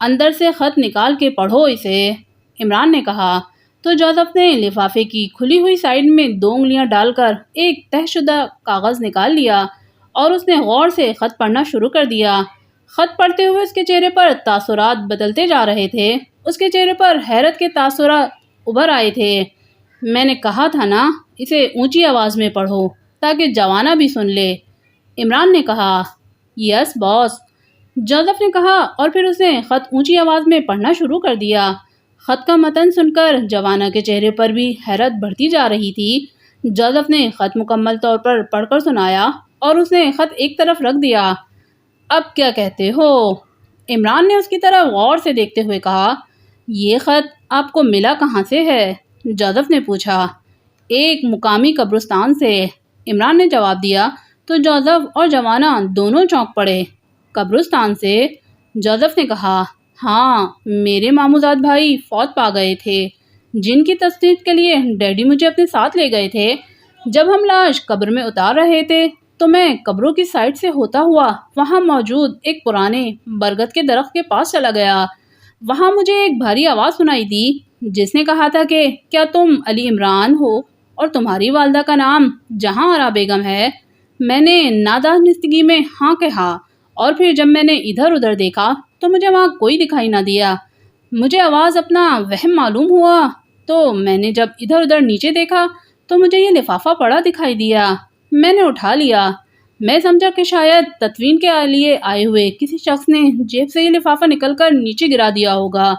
اندر سے خط نکال کے پڑھو اسے، عمران نے کہا، تو جوزف نے لفافے کی کھلی ہوئی سائیڈ میں 2 انگلیاں ڈال کر ایک تہہ شدہ کاغذ نکال لیا اور اس نے غور سے خط پڑھنا شروع کر دیا۔ خط پڑھتے ہوئے اس کے چہرے پر تاثرات بدلتے جا رہے تھے۔ اس کے چہرے پر حیرت کے تاثرات ابھر آئے تھے۔ میں نے کہا تھا نا، اسے اونچی آواز میں پڑھو تاکہ جوانہ بھی سن لے، عمران نے کہا۔ یس باس، جوزف نے کہا اور پھر اس نے خط اونچی آواز میں پڑھنا شروع کر دیا۔ خط کا متن سن کر جوانہ کے چہرے پر بھی حیرت بڑھتی جا رہی تھی۔ جوزف نے خط مکمل طور پر پڑھ کر سنایا اور اس نے خط ایک طرف رکھ دیا۔ اب کیا کہتے ہو؟ عمران نے اس کی طرف غور سے دیکھتے ہوئے کہا۔ یہ خط آپ کو ملا کہاں سے ہے؟ جوزف نے پوچھا۔ ایک مقامی قبرستان سے، عمران نے جواب دیا تو جوزف اور جوانہ دونوں چونک پڑے۔ قبرستان سے؟ جوزف نے کہا، ہاں، میرے ماموزاد بھائی فوت پا گئے تھے جن کی تصدیق کے لیے ڈیڈی مجھے اپنے ساتھ لے گئے تھے۔ جب ہم لاش قبر میں اتار رہے تھے تو میں قبروں کی سائڈ سے ہوتا ہوا وہاں موجود ایک پرانے برگد کے درخت کے پاس چلا گیا۔ وہاں مجھے ایک بھاری آواز سنائی دی جس نے کہا تھا کہ کیا تم علی عمران ہو اور تمہاری والدہ کا نام جہاں آرا بیگم ہے؟ میں نے نادانستگی میں ہاں کہا اور پھر جب میں نے ادھر ادھر دیکھا تو مجھے وہاں کوئی دکھائی نہ دیا۔ مجھے آواز اپنا وہم معلوم ہوا تو میں نے جب ادھر ادھر نیچے دیکھا تو مجھے یہ لفافہ پڑا دکھائی دیا۔ میں نے اٹھا لیا۔ میں سمجھا کہ شاید تدفین کے لیے آئے ہوئے کسی شخص نے جیب سے یہ لفافہ نکل کر نیچے گرا دیا ہوگا،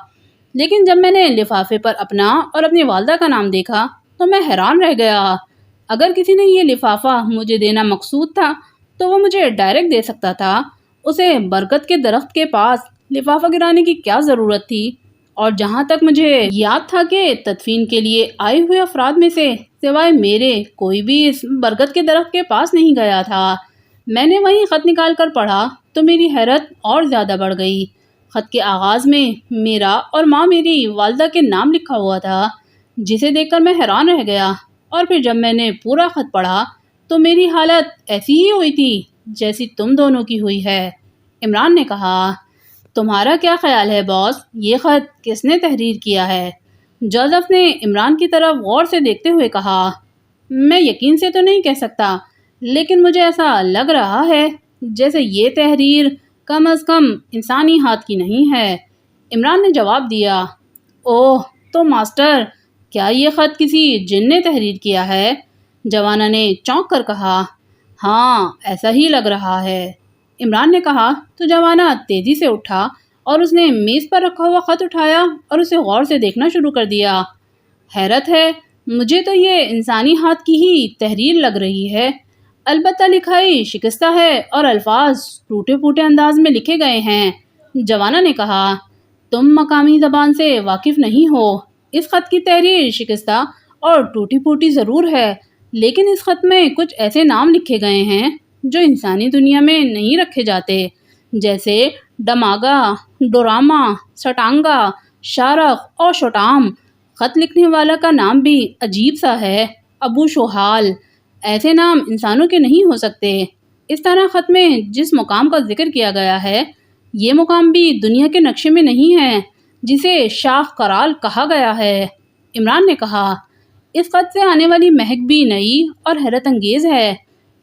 لیکن جب میں نے لفافے پر اپنا اور اپنی والدہ کا نام دیکھا تو میں حیران رہ گیا۔ اگر کسی نے یہ لفافہ مجھے دینا مقصود تھا تو وہ مجھے ڈائریکٹ دے سکتا تھا۔ اسے برگد کے درخت کے پاس لفافہ گرانے کی کیا ضرورت تھی؟ اور جہاں تک مجھے یاد تھا کہ تدفین کے لیے آئے ہوئے افراد میں سے سوائے میرے کوئی بھی اس برگد کے درخت کے پاس نہیں گیا تھا۔ میں نے وہیں خط نکال کر پڑھا تو میری حیرت اور زیادہ بڑھ گئی۔ خط کے آغاز میں میرا اور ماں میری والدہ کے نام لکھا ہوا تھا، جسے دیکھ کر میں حیران رہ گیا۔ اور پھر جب میں نے پورا خط پڑھا تو میری حالت ایسی ہی ہوئی تھی جیسی تم دونوں کی ہوئی ہے، عمران نے کہا۔ تمہارا کیا خیال ہے باس، یہ خط کس نے تحریر کیا ہے؟ جوزف نے عمران کی طرف غور سے دیکھتے ہوئے کہا۔ میں یقین سے تو نہیں کہہ سکتا، لیکن مجھے ایسا لگ رہا ہے جیسے یہ تحریر کم از کم انسانی ہاتھ کی نہیں ہے، عمران نے جواب دیا۔ اوہ، تو ماسٹر، کیا یہ خط کسی جن نے تحریر کیا ہے؟ جوانہ نے چونک کر کہا۔ ہاں، ایسا ہی لگ رہا ہے، عمران نے کہا تو جوانہ تیزی سے اٹھا اور اس نے میز پر رکھا ہوا خط اٹھایا اور اسے غور سے دیکھنا شروع کر دیا۔ حیرت ہے، مجھے تو یہ انسانی ہاتھ کی ہی تحریر لگ رہی ہے، البتہ لکھائی شکستہ ہے اور الفاظ ٹوٹے پھوٹے انداز میں لکھے گئے ہیں، جوانہ نے کہا۔ تم مقامی زبان سے واقف نہیں ہو، اس خط کی تحریر شکستہ اور ٹوٹی پھوٹی ضرور ہے، لیکن اس خط میں کچھ ایسے نام لکھے گئے ہیں جو انسانی دنیا میں نہیں رکھے جاتے، جیسے ڈماگا، ڈوراما، سٹانگا، شارخ اور شوٹام۔ خط لکھنے والا کا نام بھی عجیب سا ہے، ابو شوحال۔ ایسے نام انسانوں کے نہیں ہو سکتے۔ اس طرح خط میں جس مقام کا ذکر کیا گیا ہے یہ مقام بھی دنیا کے نقشے میں نہیں ہے جسے شاہ کرال کہا گیا ہے، عمران نے کہا۔ اس خط سے آنے والی مہک بھی نئی اور حیرت انگیز ہے،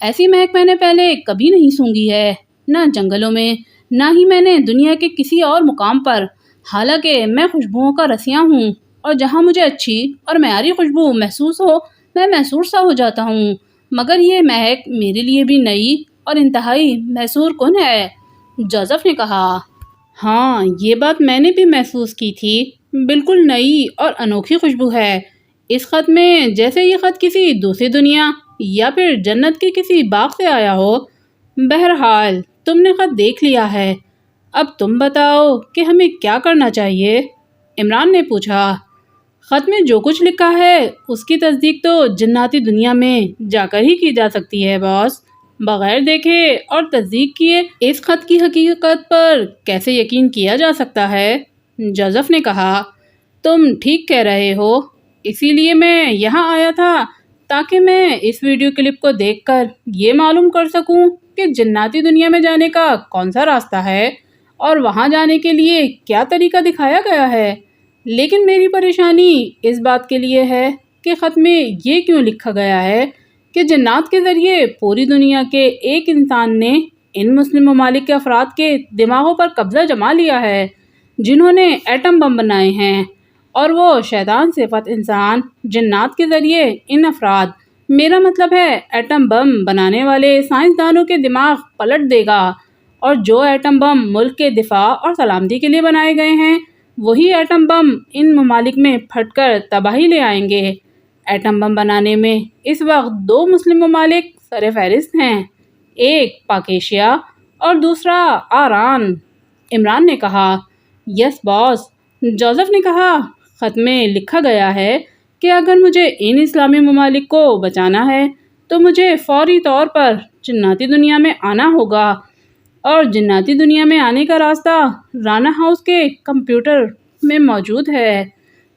ایسی مہک میں نے پہلے کبھی نہیں سونگھی ہے، نہ جنگلوں میں، نہ ہی میں نے دنیا کے کسی اور مقام پر۔ حالانکہ میں خوشبوؤں کا رسیاں ہوں اور جہاں مجھے اچھی اور معیاری خوشبو محسوس ہو میں محسور سا ہو جاتا ہوں، مگر یہ مہک میرے لیے بھی نئی اور انتہائی محصور کن ہے، جوزف نے کہا۔ ہاں، یہ بات میں نے بھی محسوس کی تھی، بالکل نئی اور انوکھی خوشبو ہے اس خط میں، جیسے یہ خط کسی دوسری دنیا یا پھر جنت کے کسی باغ سے آیا ہو۔ بہرحال تم نے خط دیکھ لیا ہے، اب تم بتاؤ کہ ہمیں کیا کرنا چاہیے؟ عمران نے پوچھا۔ خط میں جو کچھ لکھا ہے اس کی تصدیق تو جناتی دنیا میں جا کر ہی کی جا سکتی ہے باس، بغیر دیکھے اور تصدیق کیے اس خط کی حقیقت پر کیسے یقین کیا جا سکتا ہے؟ جوزف نے کہا۔ تم ٹھیک کہہ رہے ہو، اسی لیے میں یہاں آیا تھا تاکہ میں اس ویڈیو کلپ کو دیکھ کر یہ معلوم کر سکوں کہ جناتی دنیا میں جانے کا کون سا راستہ ہے اور وہاں جانے کے لیے کیا طریقہ دکھایا گیا ہے۔ لیکن میری پریشانی اس بات کے لیے ہے کہ خط میں یہ کیوں لکھا گیا ہے کہ جنات کے ذریعے پوری دنیا کے ایک انسان نے ان مسلم ممالک کے افراد کے دماغوں پر قبضہ جما لیا ہے جنہوں نے ایٹم بم بنائے ہیں، اور وہ شیطان صفت انسان جنات کے ذریعے ان افراد، میرا مطلب ہے ایٹم بم بنانے والے سائنسدانوں کے دماغ پلٹ دے گا، اور جو ایٹم بم ملک کے دفاع اور سلامتی کے لیے بنائے گئے ہیں وہی ایٹم بم ان ممالک میں پھٹ کر تباہی لے آئیں گے۔ ایٹم بم بنانے میں اس وقت دو مسلم ممالک سر فہرست ہیں، ایک پاک ایشیا اور دوسرا آران۔ عمران نے کہا۔ یس باس، جوزف نے کہا۔ خط میں لکھا گیا ہے کہ اگر مجھے ان اسلامی ممالک کو بچانا ہے تو مجھے فوری طور پر جناتی دنیا میں آنا ہوگا، اور جناتی دنیا میں آنے کا راستہ رانا ہاؤس کے کمپیوٹر میں موجود ہے،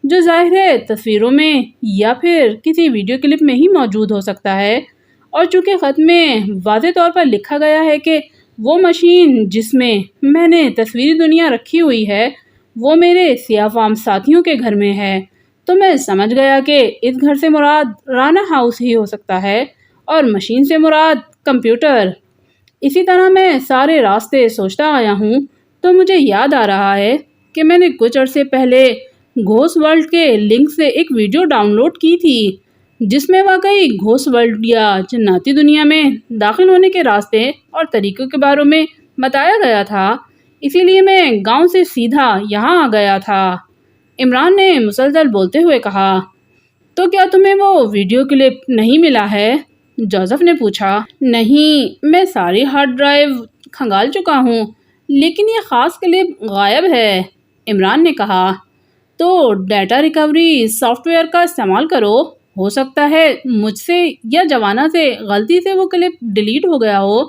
جو ظاہر ہے تصویروں میں یا پھر کسی ویڈیو کلپ میں ہی موجود ہو سکتا ہے، اور چونکہ خط میں واضح طور پر لکھا گیا ہے کہ وہ مشین جس میں میں نے تصویری دنیا رکھی ہوئی ہے وہ میرے سیاہ فام ساتھیوں کے گھر میں ہے، تو میں سمجھ گیا کہ اس گھر سے مراد رانا ہاؤس ہی ہو سکتا ہے اور مشین سے مراد کمپیوٹر۔ اسی طرح میں سارے راستے سوچتا آیا ہوں تو مجھے یاد آ رہا ہے کہ میں نے کچھ عرصے پہلے گھوسٹ ورلڈ کے لنک سے ایک ویڈیو ڈاؤن لوڈ کی تھی جس میں واقعی گھوسٹ ورلڈ یا جناتی دنیا میں داخل ہونے کے راستے اور طریقوں کے بارے میں بتایا گیا تھا، اسی لیے میں گاؤں سے سیدھا یہاں آ گیا تھا۔ عمران نے مسلسل بولتے ہوئے کہا۔ تو کیا تمہیں وہ ویڈیو کلپ نہیں ملا ہے؟ جوزف نے پوچھا۔ نہیں، میں ساری ہارڈ ڈرائیو کھنگال چکا ہوں، لیکن یہ خاص کلپ غائب ہے، عمران نے کہا۔ تو ڈیٹا ریکوری سافٹ ویئر کا استعمال کرو، ہو سکتا ہے مجھ سے یا جوانا سے غلطی سے وہ کلپ ڈیلیٹ ہو گیا ہو،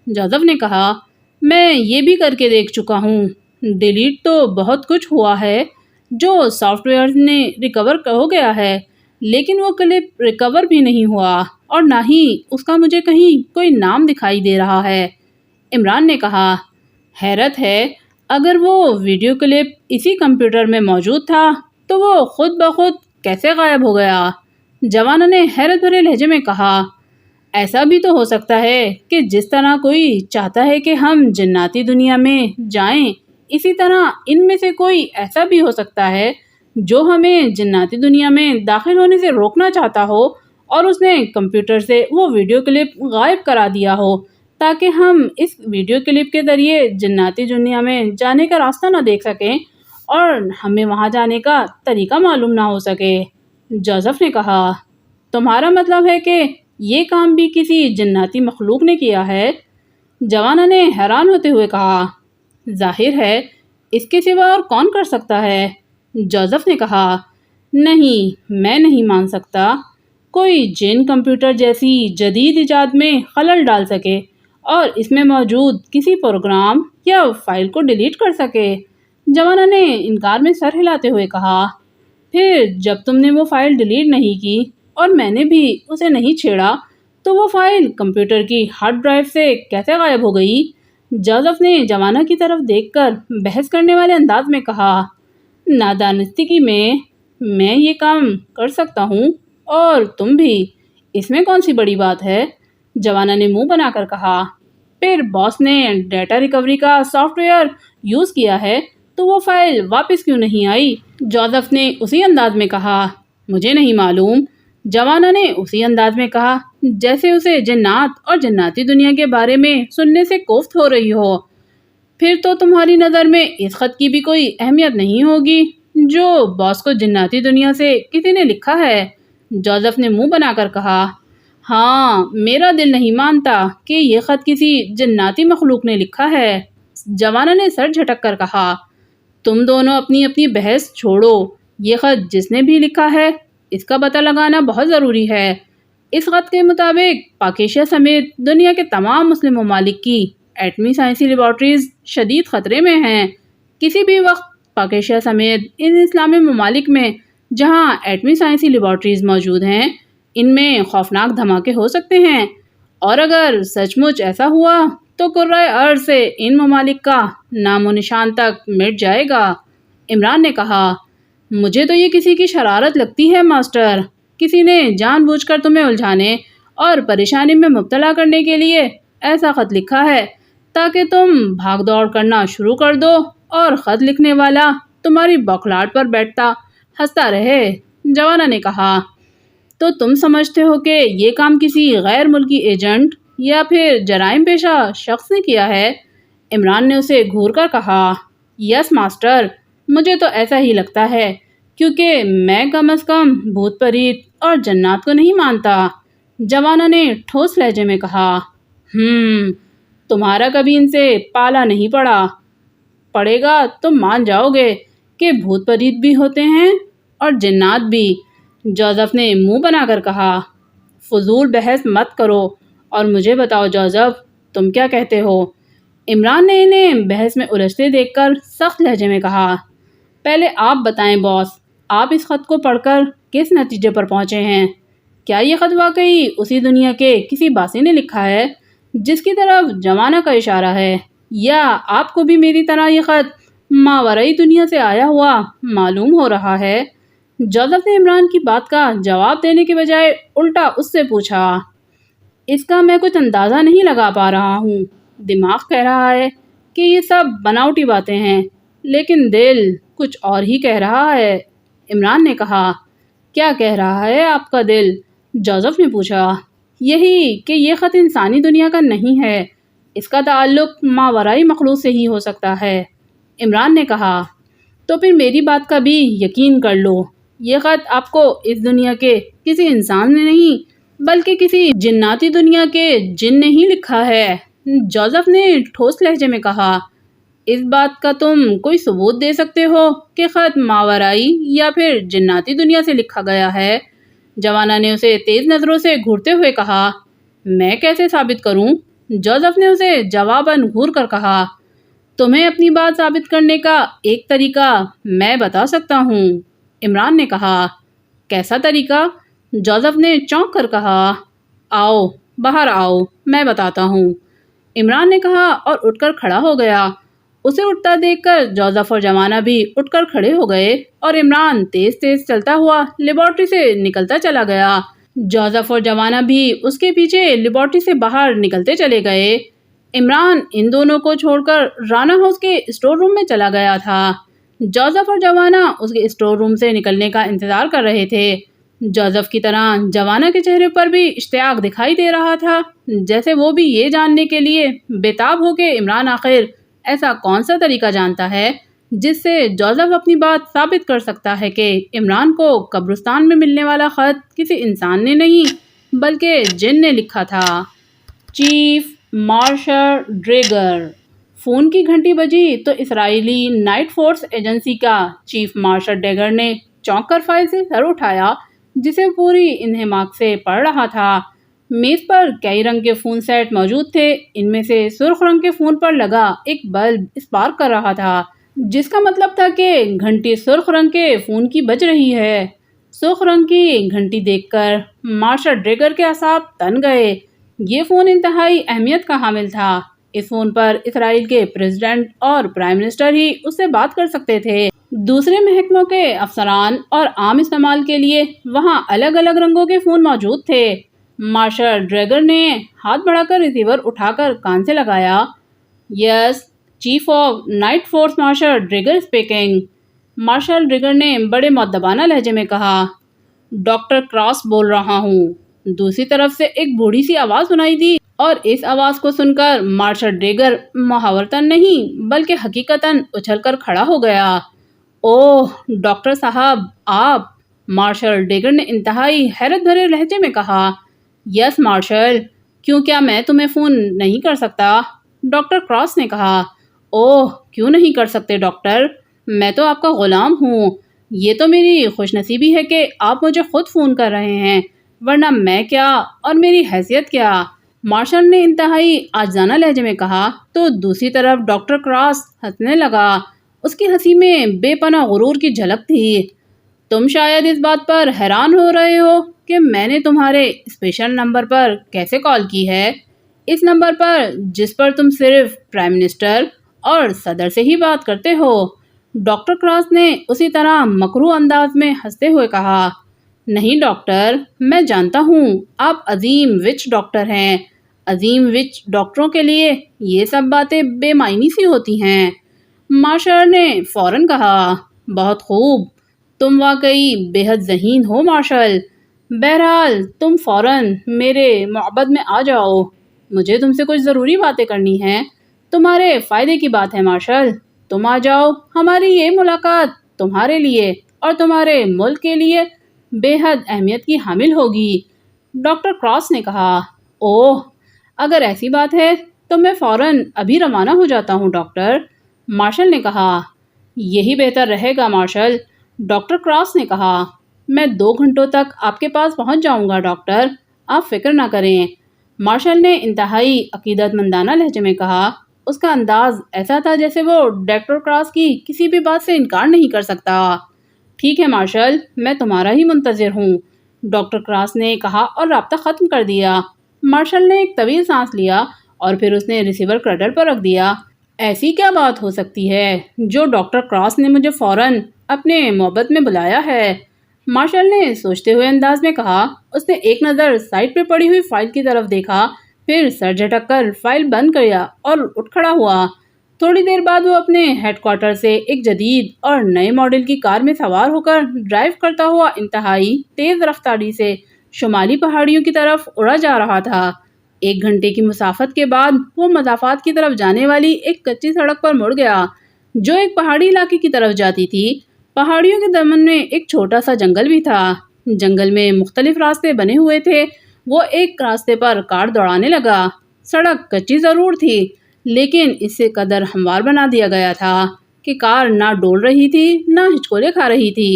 جوزف نے کہا۔ میں یہ بھی کر کے دیکھ چکا ہوں، ڈیلیٹ تو بہت کچھ ہوا ہے جو سافٹ ویئر نے ریکور ہو گیا ہے، لیکن وہ کلپ ریکور بھی نہیں ہوا اور نہ ہی اس کا مجھے کہیں کوئی نام دکھائی دے رہا ہے، عمران نے کہا۔ حیرت ہے، اگر وہ ویڈیو کلپ اسی کمپیوٹر میں موجود تھا تو وہ خود بخود کیسے غائب ہو گیا؟ جوانا نے حیرت بھرے لہجے میں کہا۔ ایسا بھی تو ہو سکتا ہے کہ جس طرح کوئی چاہتا ہے کہ ہم جناتی دنیا میں جائیں، اسی طرح ان میں سے کوئی ایسا بھی ہو سکتا ہے جو ہمیں جناتی دنیا میں داخل ہونے سے روکنا چاہتا ہو، اور اس نے کمپیوٹر سے وہ ویڈیو کلپ غائب کرا دیا ہو تاکہ ہم اس ویڈیو کلپ کے ذریعے جناتی دنیا میں جانے کا راستہ نہ دیکھ سکیں اور ہمیں وہاں جانے کا طریقہ معلوم نہ ہو سکے، جوزف نے کہا۔ تمہارا مطلب ہے کہ یہ کام بھی کسی جناتی مخلوق نے کیا ہے؟ جوانا نے حیران ہوتے ہوئے کہا۔ ظاہر ہے، اس کے سوا اور کون کر سکتا ہے، جوزف نے کہا۔ نہیں، میں نہیں مان سکتا کوئی جن کمپیوٹر جیسی جدید ایجاد میں خلل ڈال سکے اور اس میں موجود کسی پروگرام یا فائل کو ڈیلیٹ کر سکے، جوانا نے انکار میں سر ہلاتے ہوئے کہا۔ پھر جب تم نے وہ فائل ڈیلیٹ نہیں کی اور میں نے بھی اسے نہیں چھیڑا تو وہ فائل کمپیوٹر کی ہارڈ ڈرائیو سے کیسے غائب ہو گئی؟ جوزف نے جوانا کی طرف دیکھ کر بحث کرنے والے انداز میں کہا۔ نادانستگی میں یہ کام کر سکتا ہوں اور تم بھی، اس میں کون سی بڑی بات ہے، جوانا نے منہ بنا کر کہا۔ پھر باس نے ڈیٹا ریکوری کا سافٹ ویئر یوز کیا ہے تو وہ فائل واپس کیوں نہیں آئی، جوزف نے اسی انداز میں کہا۔ مجھے نہیں معلوم، جوانا نے اسی انداز میں کہا جیسے اسے جنات اور جناتی دنیا کے بارے میں سننے سے کوفت ہو رہی ہو۔ پھر تو تمہاری نظر میں اس خط کی بھی کوئی اہمیت نہیں ہوگی جو باس کو جناتی دنیا سے کسی نے لکھا ہے۔ جوزف نے منہ بنا کر کہا، ہاں، میرا دل نہیں مانتا کہ یہ خط کسی جناتی مخلوق نے لکھا ہے۔ جوانا نے سر جھٹک کر کہا، تم دونوں اپنی اپنی بحث چھوڑو، یہ خط جس نے بھی لکھا ہے اس کا پتہ لگانا بہت ضروری ہے۔ اس خط کے مطابق پاک ایشیا سمیت دنیا کے تمام مسلم ممالک کی ایٹمی سائنسی لیبارٹریز شدید خطرے میں ہیں۔ کسی بھی وقت پاک ایشیا سمیت ان اسلامی ممالک میں جہاں ایٹمی سائنسی لیبارٹریز موجود ہیں ان میں خوفناک دھماکے ہو سکتے ہیں، اور اگر سچ مچ ایسا ہوا تو کرۂ ارض سے ان ممالک کا نام و نشان تک مٹ جائے گا۔ عمران نے کہا، مجھے تو یہ کسی کی شرارت لگتی ہے ماسٹر، کسی نے جان بوجھ کر تمہیں الجھانے اور پریشانی میں مبتلا کرنے کے لیے ایسا خط لکھا ہے تاکہ تم بھاگ دوڑ کرنا شروع کر دو اور خط لکھنے والا تمہاری بوکھلاہٹ پر بیٹھتا ہنستا رہے۔ جوانا نے کہا، تو تم سمجھتے ہو کہ یہ کام کسی غیر ملکی ایجنٹ یا پھر جرائم پیشہ شخص نے کیا ہے؟ عمران نے اسے گھور کر کہا، یس ماسٹر، مجھے تو ایسا ہی لگتا ہے، کیونکہ میں کم از کم بھوت پریت اور جنات کو نہیں مانتا۔ جوانا نے ٹھوس لہجے میں کہا، تمہارا کبھی ان سے پالا نہیں پڑے گا، تم مان جاؤ گے کہ بھوت پریت بھی ہوتے ہیں اور جنات بھی۔ جوزف نے منہ بنا کر کہا، فضول بحث مت کرو اور مجھے بتاؤ جوزف، تم کیا کہتے ہو؟ عمران نے انہیں بحث میں الجھتے دیکھ کر سخت لہجے میں کہا، پہلے آپ بتائیں باس، آپ اس خط کو پڑھ کر کس نتیجے پر پہنچے ہیں؟ کیا یہ خط واقعی اسی دنیا کے کسی باسی نے لکھا ہے جس کی طرف جوانا کا اشارہ ہے، یا آپ کو بھی میری طرح یہ خط ماورائی دنیا سے آیا ہوا معلوم ہو رہا ہے؟ جوزف نے عمران کی بات کا جواب دینے کے بجائے الٹا اس سے پوچھا، اس کا میں کچھ اندازہ نہیں لگا پا رہا ہوں۔ دماغ کہہ رہا ہے کہ یہ سب بناوٹی باتیں ہیں، لیکن دل کچھ اور ہی کہہ رہا ہے۔ عمران نے کہا، کیا کہہ رہا ہے آپ کا دل؟ جوزف نے پوچھا، یہی کہ یہ خط انسانی دنیا کا نہیں ہے، اس کا تعلق ماورائی مخلوق سے ہی ہو سکتا ہے۔ عمران نے کہا، تو پھر میری بات کا بھی یقین کر لو، یہ خط آپ کو اس دنیا کے کسی انسان نے نہیں بلکہ کسی جناتی دنیا کے جن نے ہی لکھا ہے۔ جوزف نے ٹھوس لہجے میں کہا، اس بات کا تم کوئی ثبوت دے سکتے ہو کہ خط ماورائی یا پھر جناتی دنیا سے لکھا گیا ہے؟ جوانا نے اسے تیز نظروں سے گھورتے ہوئے کہا، میں کیسے ثابت کروں؟ جوزف نے اسے جواباً گھور کر کہا، تمہیں اپنی بات ثابت کرنے کا ایک طریقہ میں بتا سکتا ہوں۔ عمران نے کہا، کیسا طریقہ؟ جوزف نے چونک کر کہا، آؤ باہر آؤ، میں بتاتا ہوں۔ عمران نے کہا اور اٹھ کر کھڑا ہو گیا۔ اسے اٹھتا دیکھ کر جوزف اور جوانا بھی اٹھ کر کھڑے ہو گئے اور عمران تیز تیز چلتا ہوا لیبارٹری سے نکلتا چلا گیا۔ جوزف اور جوانا بھی اس کے پیچھے لیبارٹری سے باہر نکلتے چلے گئے۔ عمران ان دونوں کو چھوڑ کر رانا ہاؤس کے اسٹور روم میں چلا گیا تھا۔ جوزف اور جوانا اس کے اسٹور روم سے نکلنے کا انتظار کر رہے تھے۔ جوزف کی طرح جوانا کے چہرے پر بھی اشتیاق دکھائی دے رہا تھا، جیسے وہ بھی یہ جاننے کے لیے بےتاب ہو کہ عمران آخر ایسا کون سا طریقہ جانتا ہے جس سے جوزف اپنی بات ثابت کر سکتا ہے کہ عمران کو قبرستان میں ملنے والا خط کسی انسان نے نہیں بلکہ جن نے لکھا تھا۔ Chief marshal ڈریگر۔ فون کی گھنٹی بجی تو اسرائیلی نائٹ فورس ایجنسی کا چیف مارشل ڈریگر نے چونک کر فائل سے سر اٹھایا جسے پوری انہماک سے پڑھ رہا تھا۔ میز پر کئی رنگ کے فون سیٹ موجود تھے، ان میں سے سرخ رنگ کے فون پر لگا ایک بلب اسپارک کر رہا تھا، جس کا مطلب تھا کہ گھنٹی سرخ رنگ کے فون کی بج رہی ہے۔ سرخ رنگ کی گھنٹی دیکھ کر مارشل ڈریگر کے اعصاب تن گئے۔ یہ فون انتہائی اہمیت کا حامل تھا۔ اس فون پر اسرائیل کے پریزیڈنٹ اور پرائم منسٹر ہی اس سے بات کر سکتے تھے۔ دوسرے محکموں کے افسران اور عام استعمال کے لیے وہاں الگ الگ رنگوں کے فون موجود تھے۔ مارشل ڈریگر نے ہاتھ بڑھا کر ریسیور اٹھا کر کان سے لگایا۔ Yes, chief of night force marshal Dragger speaking. Marshal Dragger نے بڑے مؤدبانہ لہجے میں کہا، ڈاکٹر کراس بول رہا ہوں۔ دوسری طرف سے ایک بوڑھی سی آواز سنائی دی، اور اس آواز کو سن کر مارشل ڈیگر محاورتاً نہیں بلکہ حقیقتاً اچھل کر کھڑا ہو گیا۔ اوہ ڈاکٹر صاحب آپ! مارشل ڈیگر نے انتہائی حیرت بھرے لہجے میں کہا۔ یس مارشل، کیوں کیا میں تمہیں فون نہیں کر سکتا؟ ڈاکٹر کراس نے کہا۔ اوہ کیوں نہیں کر سکتے ڈاکٹر، میں تو آپ کا غلام ہوں۔ یہ تو میری خوش نصیبی ہے کہ آپ مجھے خود فون کر رہے ہیں، ورنہ میں کیا اور میری حیثیت کیا؟ مارشل نے انتہائی عاجزانہ لہجے میں کہا تو دوسری طرف ڈاکٹر کراس ہنسنے لگا۔ اس کی ہنسی میں بے پناہ غرور کی جھلک تھی۔ تم شاید اس بات پر حیران ہو رہے ہو کہ میں نے تمہارے اسپیشل نمبر پر کیسے کال کی ہے، اس نمبر پر جس پر تم صرف پرائم منسٹر اور صدر سے ہی بات کرتے ہو۔ ڈاکٹر کراس نے اسی طرح مکروہ انداز میں ہنستے ہوئے کہا۔ نہیں ڈاکٹر، میں جانتا ہوں آپ عظیم وچ ڈاکٹر ہیں۔ عظیم وچ ڈاکٹروں کے لیے یہ سب باتیں بے معنی سی ہوتی ہیں۔ مارشل نے فوراً کہا۔ بہت خوب، تم واقعی بے حد ذہین ہو مارشل۔ بہرحال تم فوراً میرے معبد میں آ جاؤ، مجھے تم سے کچھ ضروری باتیں کرنی ہیں۔ تمہارے فائدے کی بات ہے مارشل، تم آ جاؤ۔ ہماری یہ ملاقات تمہارے لیے اور تمہارے ملک کے لیے بے حد اہمیت کی حامل ہوگی۔ ڈاکٹر کراس نے کہا۔ اوہ اگر ایسی بات ہے تو میں فوراً ابھی روانہ ہو جاتا ہوں ڈاکٹر، مارشل نے کہا۔ یہی بہتر رہے گا مارشل، ڈاکٹر کراس نے کہا۔ میں 2 گھنٹوں تک آپ کے پاس پہنچ جاؤں گا ڈاکٹر، آپ فکر نہ کریں، مارشل نے انتہائی عقیدت مندانہ لہجے میں کہا۔ اس کا انداز ایسا تھا جیسے وہ ڈاکٹر کراس کی کسی بھی بات سے انکار نہیں کر سکتا۔ ٹھیک ہے مارشل، میں تمہارا ہی منتظر ہوں، ڈاکٹر کراس نے کہا اور رابطہ ختم کر دیا۔ مارشل نے ایک طویل سانس لیا اور پھر اس نے ریسیور کردل پر رکھ دیا۔ ایسی کیا بات ہو سکتی ہے جو ڈاکٹر کراس نے مجھے فوراً اپنے معبد میں بلایا ہے، مارشل نے سوچتے ہوئے انداز میں کہا۔ اس نے ایک نظر سائٹ پہ پڑی ہوئی فائل کی طرف دیکھا، پھر سر جھٹک کر فائل بند کیا اور اٹھ کھڑا ہوا۔ تھوڑی دیر بعد وہ اپنے ہیڈ کوارٹر سے ایک جدید اور نئے ماڈل کی کار میں سوار ہو کر ڈرائیو کرتا ہوا انتہائی تیز رفتاری سے شمالی پہاڑیوں کی طرف اڑا جا رہا تھا۔ 1 گھنٹے کی مسافت کے بعد وہ مضافات کی طرف جانے والی ایک کچی سڑک پر مڑ گیا جو ایک پہاڑی علاقے کی طرف جاتی تھی۔ پہاڑیوں کے دامن میں ایک چھوٹا سا جنگل بھی تھا، جنگل میں مختلف راستے بنے ہوئے تھے۔ وہ ایک راستے پر کار دوڑانے لگا۔ سڑک کچی ضرور تھی لیکن اس سے قدر ہموار بنا دیا گیا تھا کہ کار نہ ڈول رہی تھی نہ ہچکولے کھا رہی تھی۔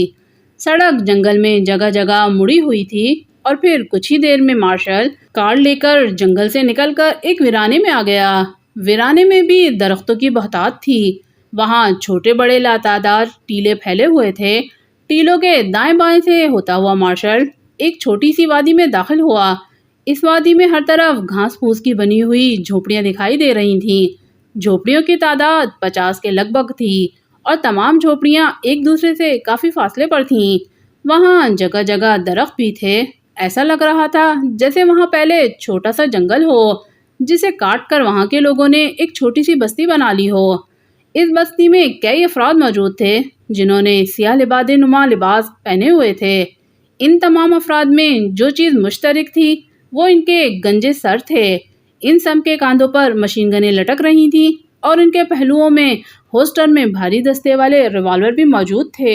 سڑک جنگل میں جگہ جگہ مڑی ہوئی تھی اور پھر کچھ ہی دیر میں مارشل کار لے کر جنگل سے نکل کر ایک ویرانے میں آ گیا۔ ویرانے میں بھی درختوں کی بہتات تھی، وہاں چھوٹے بڑے لاتعداد ٹیلے پھیلے ہوئے تھے۔ ٹیلوں کے دائیں بائیں سے ہوتا ہوا مارشل ایک چھوٹی سی وادی میں داخل ہوا۔ اس وادی میں ہر طرف گھاس پھوس کی بنی ہوئی جھونپڑیاں دکھائی دے رہی تھیں۔ جھونپڑیوں کی تعداد 50 کے لگ بھگ تھی اور تمام جھونپڑیاں ایک دوسرے سے کافی فاصلے پر تھیں۔ وہاں جگہ جگہ درخت بھی تھے، ایسا لگ رہا تھا جیسے وہاں پہلے چھوٹا سا جنگل ہو جسے کاٹ کر وہاں کے لوگوں نے ایک چھوٹی سی بستی بنا لی ہو۔ اس بستی میں کئی افراد موجود تھے جنہوں نے سیاہ لبادے نما لباس پہنے ہوئے تھے۔ ان تمام افراد میں جو چیز مشترک تھی وہ ان کے گنجے سر تھے۔ ان سب کے کاندھوں پر مشین گنیں لٹک رہی تھیں اور ان کے پہلوؤں میں ہولسٹر میں بھاری دستے والے ریوالور بھی موجود تھے۔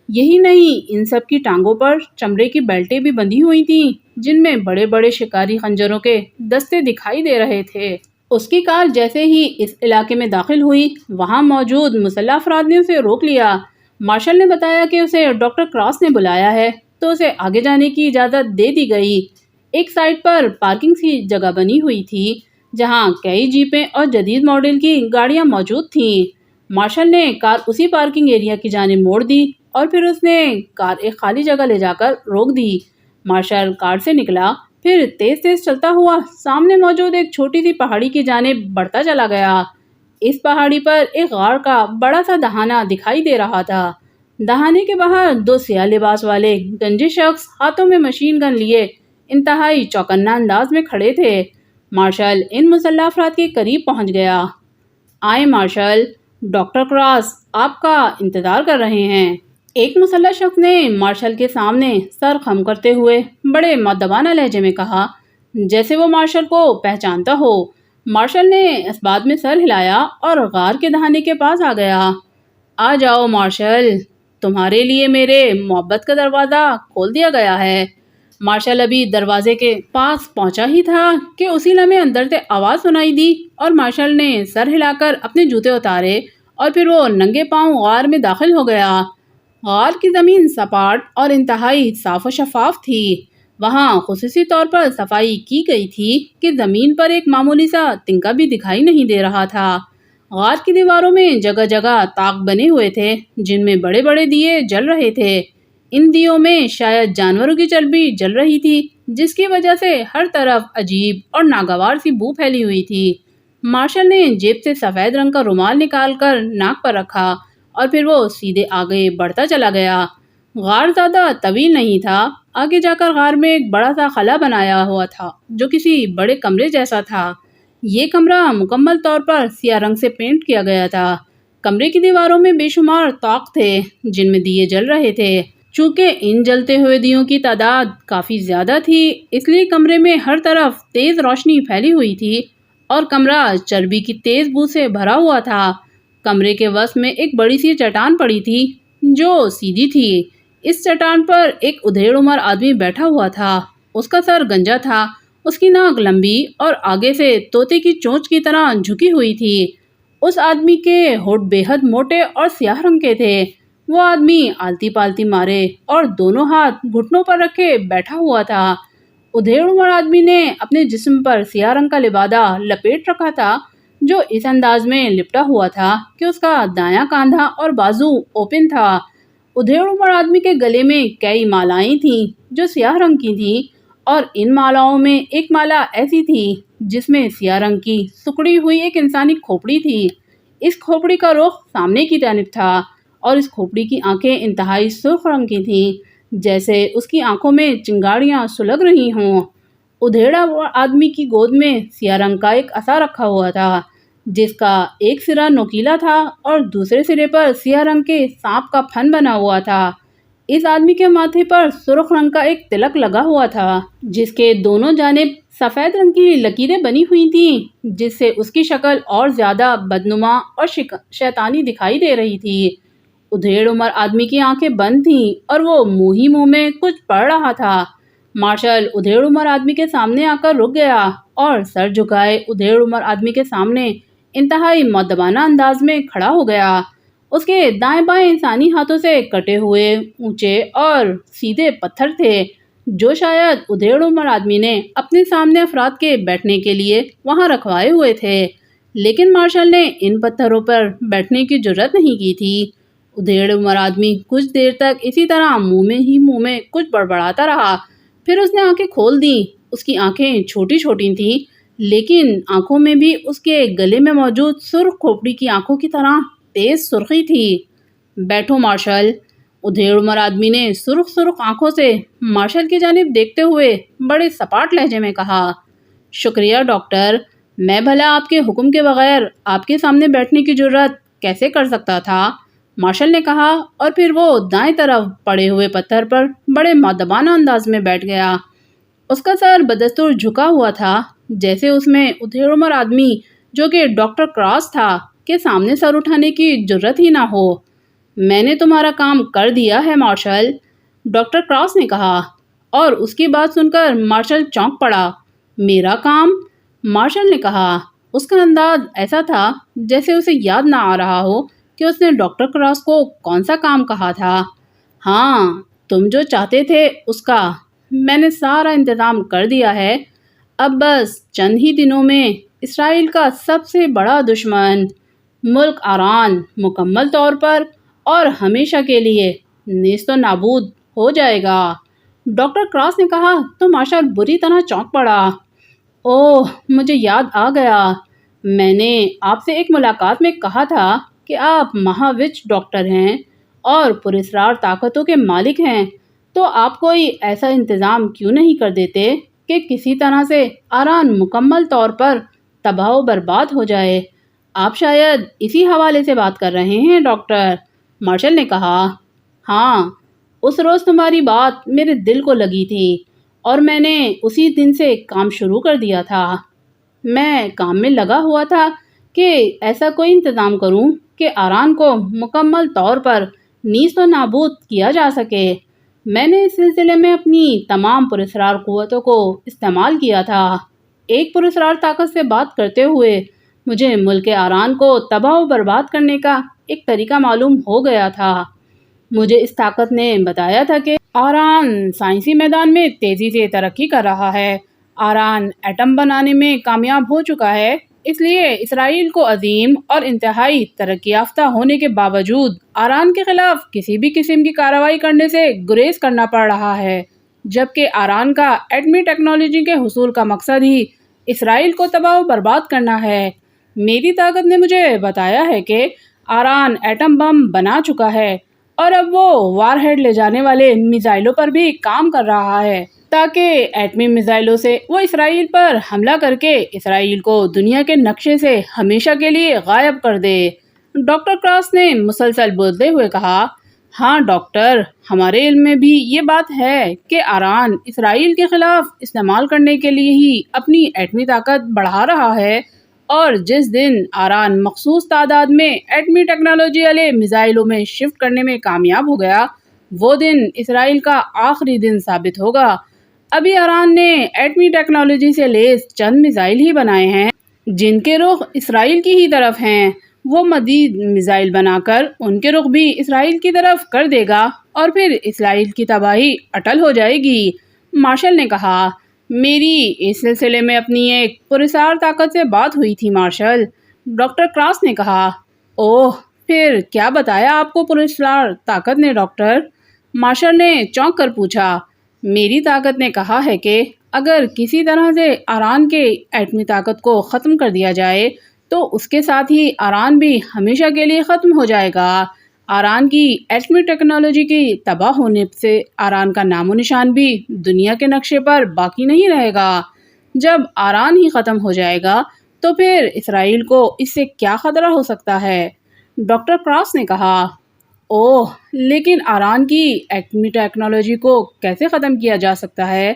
یہی نہیں، ان سب کی ٹانگوں پر چمڑے کی بیلٹیں بھی بندھی ہوئی تھیں جن میں بڑے بڑے شکاری خنجروں کے دستے دکھائی دے رہے تھے۔ اس کی کار جیسے ہی اس علاقے میں داخل ہوئی وہاں موجود مسلح افراد نے اسے روک لیا۔ مارشل نے بتایا کہ اسے ڈاکٹر کراس نے بلایا ہے تو اسے آگے جانے کی اجازت دے دی گئی۔ ایک سائٹ پر پارکنگ کی جگہ بنی ہوئی تھی جہاں کئی جیپیں اور جدید ماڈل کی گاڑیاں موجود تھیں۔ مارشل نے کار اسی پارکنگ ایریا کی جانب موڑ دی اور پھر اس نے کار ایک خالی جگہ لے جا کر روک دی۔ مارشل کار سے نکلا، پھر تیز تیز چلتا ہوا سامنے موجود ایک چھوٹی سی پہاڑی کی جانب بڑھتا چلا گیا۔ اس پہاڑی پر ایک غار کا بڑا سا دہانہ دکھائی دے رہا تھا۔ دہانے کے باہر 2 سیاہ لباس والے گنجے شخص ہاتھوں میں مشین گن لیے انتہائی چوکنا انداز میں کھڑے تھے۔ مارشل ان مسلح افراد کے قریب پہنچ گیا۔ آئیں مارشل، ڈاکٹر کراس آپ کا انتظار کر رہے ہیں، ایک مسلح شخص نے مارشل کے سامنے سر خم کرتے ہوئے بڑے مؤدبانہ لہجے میں کہا۔ جیسے وہ مارشل کو پہچانتا ہو۔ مارشل نے اس بات میں سر ہلایا اور غار کے دہانے کے پاس آ گیا۔ آ جاؤ مارشل، تمہارے لیے میرے محبت کا دروازہ کھول دیا گیا ہے۔ مارشل ابھی دروازے کے پاس پہنچا ہی تھا کہ اسی لمحے اندر سے آواز سنائی دی اور مارشل نے سر ہلا کر اپنے جوتے اتارے اور پھر وہ ننگے پاؤں غار میں داخل ہو گیا۔ غار کی زمین سپاٹ اور انتہائی صاف و شفاف تھی۔ وہاں خصوصی طور پر صفائی کی گئی تھی کہ زمین پر ایک معمولی سا تنکا بھی دکھائی نہیں دے رہا تھا۔ غار کی دیواروں میں جگہ جگہ طاق بنے ہوئے تھے جن میں بڑے بڑے دیے جل رہے تھے۔ ان دیوں میں شاید جانوروں کی چربی جل رہی تھی جس کی وجہ سے ہر طرف عجیب اور ناگوار سی بو پھیلی ہوئی تھی۔ مارشل نے جیب سے سفید رنگ کا رومال نکال کر ناک پر رکھا اور پھر وہ سیدھے آگے بڑھتا چلا گیا۔ غار زیادہ طویل نہیں تھا۔ آگے جا کر غار میں ایک بڑا سا خلا بنایا ہوا تھا جو کسی بڑے کمرے جیسا تھا۔ یہ کمرہ مکمل طور پر سیاہ رنگ سے پینٹ کیا گیا تھا۔ کمرے کی دیواروں میں بے شمار طاق تھے جن میں دیے جل رہے تھے۔ چونکہ ان جلتے ہوئے دیوں کی تعداد کافی زیادہ تھی اس لیے کمرے میں ہر طرف تیز روشنی پھیلی ہوئی تھی اور کمرہ چربی کی تیز بو سے بھرا ہوا تھا۔ کمرے کے وسط میں ایک بڑی سی چٹان پڑی تھی جو سیدھی تھی۔ اس چٹان پر ایک ادھیڑ عمر آدمی بیٹھا ہوا تھا۔ اس کا سر گنجا تھا، اس کی ناک لمبی اور آگے سے طوطے کی چونچ کی طرح جھکی ہوئی تھی۔ اس آدمی کے ہونٹ بے حد موٹے اور سیاہ رنگ کے تھے۔ وہ آدمی آلتی پالتی مارے اور دونوں ہاتھ گھٹنوں پر رکھے بیٹھا ہوا تھا۔ ادھیڑ عمر آدمی نے اپنے جسم پر سیاہ رنگ کا لبادہ لپیٹ رکھا تھا جو اس انداز میں لپٹا ہوا تھا کہ اس کا دایاں کاندھا اور بازو اوپن تھا۔ ادھیڑ عمر آدمی کے گلے میں کئی مالائیں تھیں جو سیاہ رنگ کی تھیں اور ان مالاؤں میں ایک مالا ایسی تھی جس میں سیاہ رنگ کی سکڑی ہوئی ایک انسانی کھوپڑی تھی۔ اس کھوپڑی کا رخ سامنے کی جانب تھا اور اس کھوپڑی کی آنکھیں انتہائی سرخ رنگ کی تھیں جیسے اس کی آنکھوں میں چنگاریاں سلگ رہی ہوں۔ ادھیڑا آدمی کی گود میں سیاہ رنگ کا ایک عصا رکھا ہوا تھا جس کا ایک سرا نوکیلا تھا اور دوسرے سرے پر سیاہ رنگ کے سانپ کا پھن بنا ہوا تھا۔ اس آدمی کے ماتھے پر سرخ رنگ کا ایک تلک لگا ہوا تھا جس کے دونوں جانب سفید رنگ کی لکیریں بنی ہوئی تھیں جس سے اس کی شکل اور زیادہ بدنما اور شیطانی دکھائی دے رہی تھی۔ ادھیڑ عمر آدمی کی آنکھیں بند تھیں اور وہ منہ ہی منہ میں کچھ پڑھ رہا تھا۔ مارشل ادھیڑ عمر آدمی کے سامنے آ کر رک گیا اور سر جھکائے ادھیڑ عمر آدمی کے سامنے انتہائی مؤدبانہ انداز میں کھڑا ہو گیا۔ اس کے دائیں بائیں انسانی ہاتھوں سے کٹے ہوئے اونچے اور سیدھے پتھر تھے جو شاید ادھیڑ عمر آدمی نے اپنے سامنے افراد کے بیٹھنے کے لیے وہاں رکھوائے ہوئے تھے، لیکن مارشل نے ان پتھروں پر بیٹھنے کی جرات نہیں کی تھی۔ ادھیڑ عمر آدمی کچھ دیر تک اسی طرح منہ میں کچھ بڑبڑاتا رہا، پھر اس نے آنکھیں کھول دیں۔ اس کی آنکھیں چھوٹی چھوٹی تھیں لیکن آنکھوں میں بھی اس کے گلے میں موجود سرخ کھوپڑی کی آنکھوں کی طرح تیز سرخی تھی۔ بیٹھو مارشل، ادھیڑ عمر آدمی نے سرخ آنکھوں سے مارشل کی جانب دیکھتے ہوئے بڑے سپاٹ لہجے میں کہا۔ شکریہ ڈاکٹر، میں بھلا آپ کے حکم کے بغیر آپ کے سامنے بیٹھنے کی جرات کیسے کر سکتا تھا؟ مارشل نے کہا اور پھر وہ دائیں طرف پڑے ہوئے پتھر پر بڑے مؤدبانہ انداز میں بیٹھ گیا۔ اس کا سر بدستور جھکا ہوا تھا جیسے اس میں ادھیڑ عمر آدمی جو کہ ڈاکٹر کراس تھا کے سامنے سر اٹھانے کی جرات ہی نہ ہو۔ میں نے تمہارا کام کر دیا ہے مارشل، ڈاکٹر کراس نے کہا، اور اس کی بات سن کر مارشل چونک پڑا۔ میرا کام؟ مارشل نے کہا۔ اس کا انداز ایسا تھا جیسے اسے یاد نہ آ رہا ہو کہ اس نے ڈاکٹر کراس کو کون سا کام کہا تھا۔ ہاں، تم جو چاہتے تھے اس کا میں نے سارا انتظام کر دیا ہے۔ اب بس چند ہی دنوں میں اسرائیل کا سب سے بڑا دشمن ملک ایران مکمل طور پر اور ہمیشہ کے لیے نیست و نابود ہو جائے گا۔ ڈاکٹر کراس نے کہا تو مارشل بری طرح چونک پڑا۔ اوہ، مجھے یاد آ گیا، میں نے آپ سے ایک ملاقات میں کہا تھا کہ آپ مہاوچ ڈاکٹر ہیں اور پراسرار طاقتوں کے مالک ہیں، تو آپ کوئی ایسا انتظام کیوں نہیں کر دیتے کہ کسی طرح سے ایران مکمل طور پر تباہ و برباد ہو جائے؟ آپ شاید اسی حوالے سے بات کر رہے ہیں ڈاکٹر، مارشل نے کہا۔ ہاں، اس روز تمہاری بات میرے دل کو لگی تھی اور میں نے اسی دن سے کام شروع کر دیا تھا۔ میں کام میں لگا ہوا تھا کہ ایسا کوئی انتظام کروں کہ آران کو مکمل طور پر نیست و نابود کیا جا سکے۔ میں نے اس سلسلے میں اپنی تمام پراسرار قوتوں کو استعمال کیا تھا۔ ایک پراسرار طاقت سے بات کرتے ہوئے مجھے ملک آران کو تباہ و برباد کرنے کا ایک طریقہ معلوم ہو گیا تھا۔ مجھے اس طاقت نے بتایا تھا کہ آران سائنسی میدان میں تیزی سے ترقی کر رہا ہے۔ آران ایٹم بنانے میں کامیاب ہو چکا ہے، اس لیے اسرائیل کو عظیم اور انتہائی ترقی یافتہ ہونے کے باوجود آران کے خلاف کسی بھی قسم کی کارروائی کرنے سے گریز کرنا پڑ رہا ہے، جبکہ آران کا ایٹمی ٹیکنالوجی کے حصول کا مقصد ہی اسرائیل کو تباہ و برباد کرنا ہے۔ میری طاقت نے مجھے بتایا ہے کہ آران ایٹم بم بنا چکا ہے اور اب وہ وار ہیڈ لے جانے والے میزائلوں پر بھی کام کر رہا ہے تاکہ ایٹمی میزائلوں سے وہ اسرائیل پر حملہ کر کے اسرائیل کو دنیا کے نقشے سے ہمیشہ کے لیے غائب کر دے۔ ڈاکٹر کراس نے مسلسل بولتے ہوئے کہا، ہاں ڈاکٹر، ہمارے علم میں بھی یہ بات ہے کہ آران اسرائیل کے خلاف استعمال کرنے کے لیے ہی اپنی ایٹمی طاقت بڑھا رہا ہے، اور جس دن آران مخصوص تعداد میں ایٹمی ٹیکنالوجی والے میزائلوں میں شفٹ کرنے میں کامیاب ہو گیا، وہ دن اسرائیل کا آخری دن ثابت ہوگا۔ ابھی آران نے ایٹمی ٹیکنالوجی سے لیس چند میزائل ہی بنائے ہیں جن کے رخ اسرائیل کی ہی طرف ہیں۔ وہ مزید میزائل بنا کر ان کے رخ بھی اسرائیل کی طرف کر دے گا اور پھر اسرائیل کی تباہی اٹل ہو جائے گی۔ مارشل نے کہا، میری اس سلسلے میں اپنی ایک پراسرار طاقت سے بات ہوئی تھی مارشل۔ ڈاکٹر کراس نے کہا، اوہ، پھر کیا بتایا آپ کو پراسرار طاقت نے ڈاکٹر؟ مارشل نے چونک کر پوچھا۔ میری طاقت نے کہا ہے کہ اگر کسی طرح سے آران کے ایٹمی طاقت کو ختم کر دیا جائے تو اس کے ساتھ ہی آران بھی ہمیشہ کے لیے ختم ہو جائے گا۔ آران کی ایٹمی ٹیکنالوجی کی تباہ ہونے سے آران کا نام و نشان بھی دنیا کے نقشے پر باقی نہیں رہے گا۔ جب آران ہی ختم ہو جائے گا تو پھر اسرائیل کو اس سے کیا خطرہ ہو سکتا ہے؟ ڈاکٹر کراس نے کہا، اوہ، لیکن آران کی ایٹمی ٹیکنالوجی کو کیسے ختم کیا جا سکتا ہے؟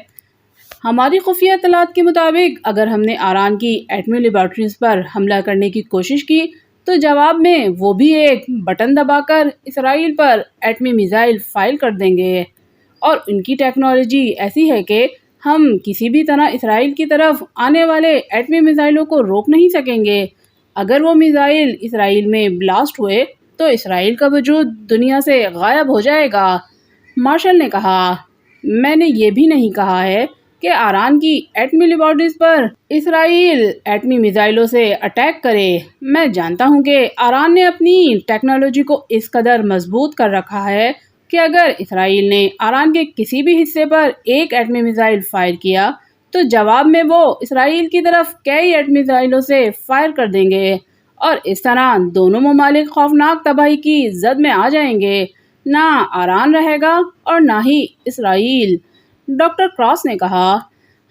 ہماری خفیہ اطلاعات کے مطابق اگر ہم نے آران کی ایٹمی لیبارٹریز پر حملہ کرنے کی کوشش کی تو جواب میں وہ بھی ایک بٹن دبا کر اسرائیل پر ایٹمی میزائل فائر کر دیں گے، اور ان کی ٹیکنالوجی ایسی ہے کہ ہم کسی بھی طرح اسرائیل کی طرف آنے والے ایٹمی میزائلوں کو روک نہیں سکیں گے۔ اگر وہ میزائل اسرائیل میں بلاسٹ ہوئے تو اسرائیل کا وجود دنیا سے غائب ہو جائے گا۔ مارشل نے کہا، میں نے یہ بھی نہیں کہا ہے کہ آران کی ایٹمی لیبارٹریز پر اسرائیل ایٹمی میزائلوں سے اٹیک کرے۔ میں جانتا ہوں کہ آران نے اپنی ٹیکنالوجی کو اس قدر مضبوط کر رکھا ہے کہ اگر اسرائیل نے آران کے کسی بھی حصے پر ایک ایٹمی میزائل فائر کیا تو جواب میں وہ اسرائیل کی طرف کئی ایٹمی میزائلوں سے فائر کر دیں گے، اور اس طرح دونوں ممالک خوفناک تباہی کی زد میں آ جائیں گے۔ نہ آران رہے گا اور نہ ہی اسرائیل۔ ڈاکٹر کراس نے کہا،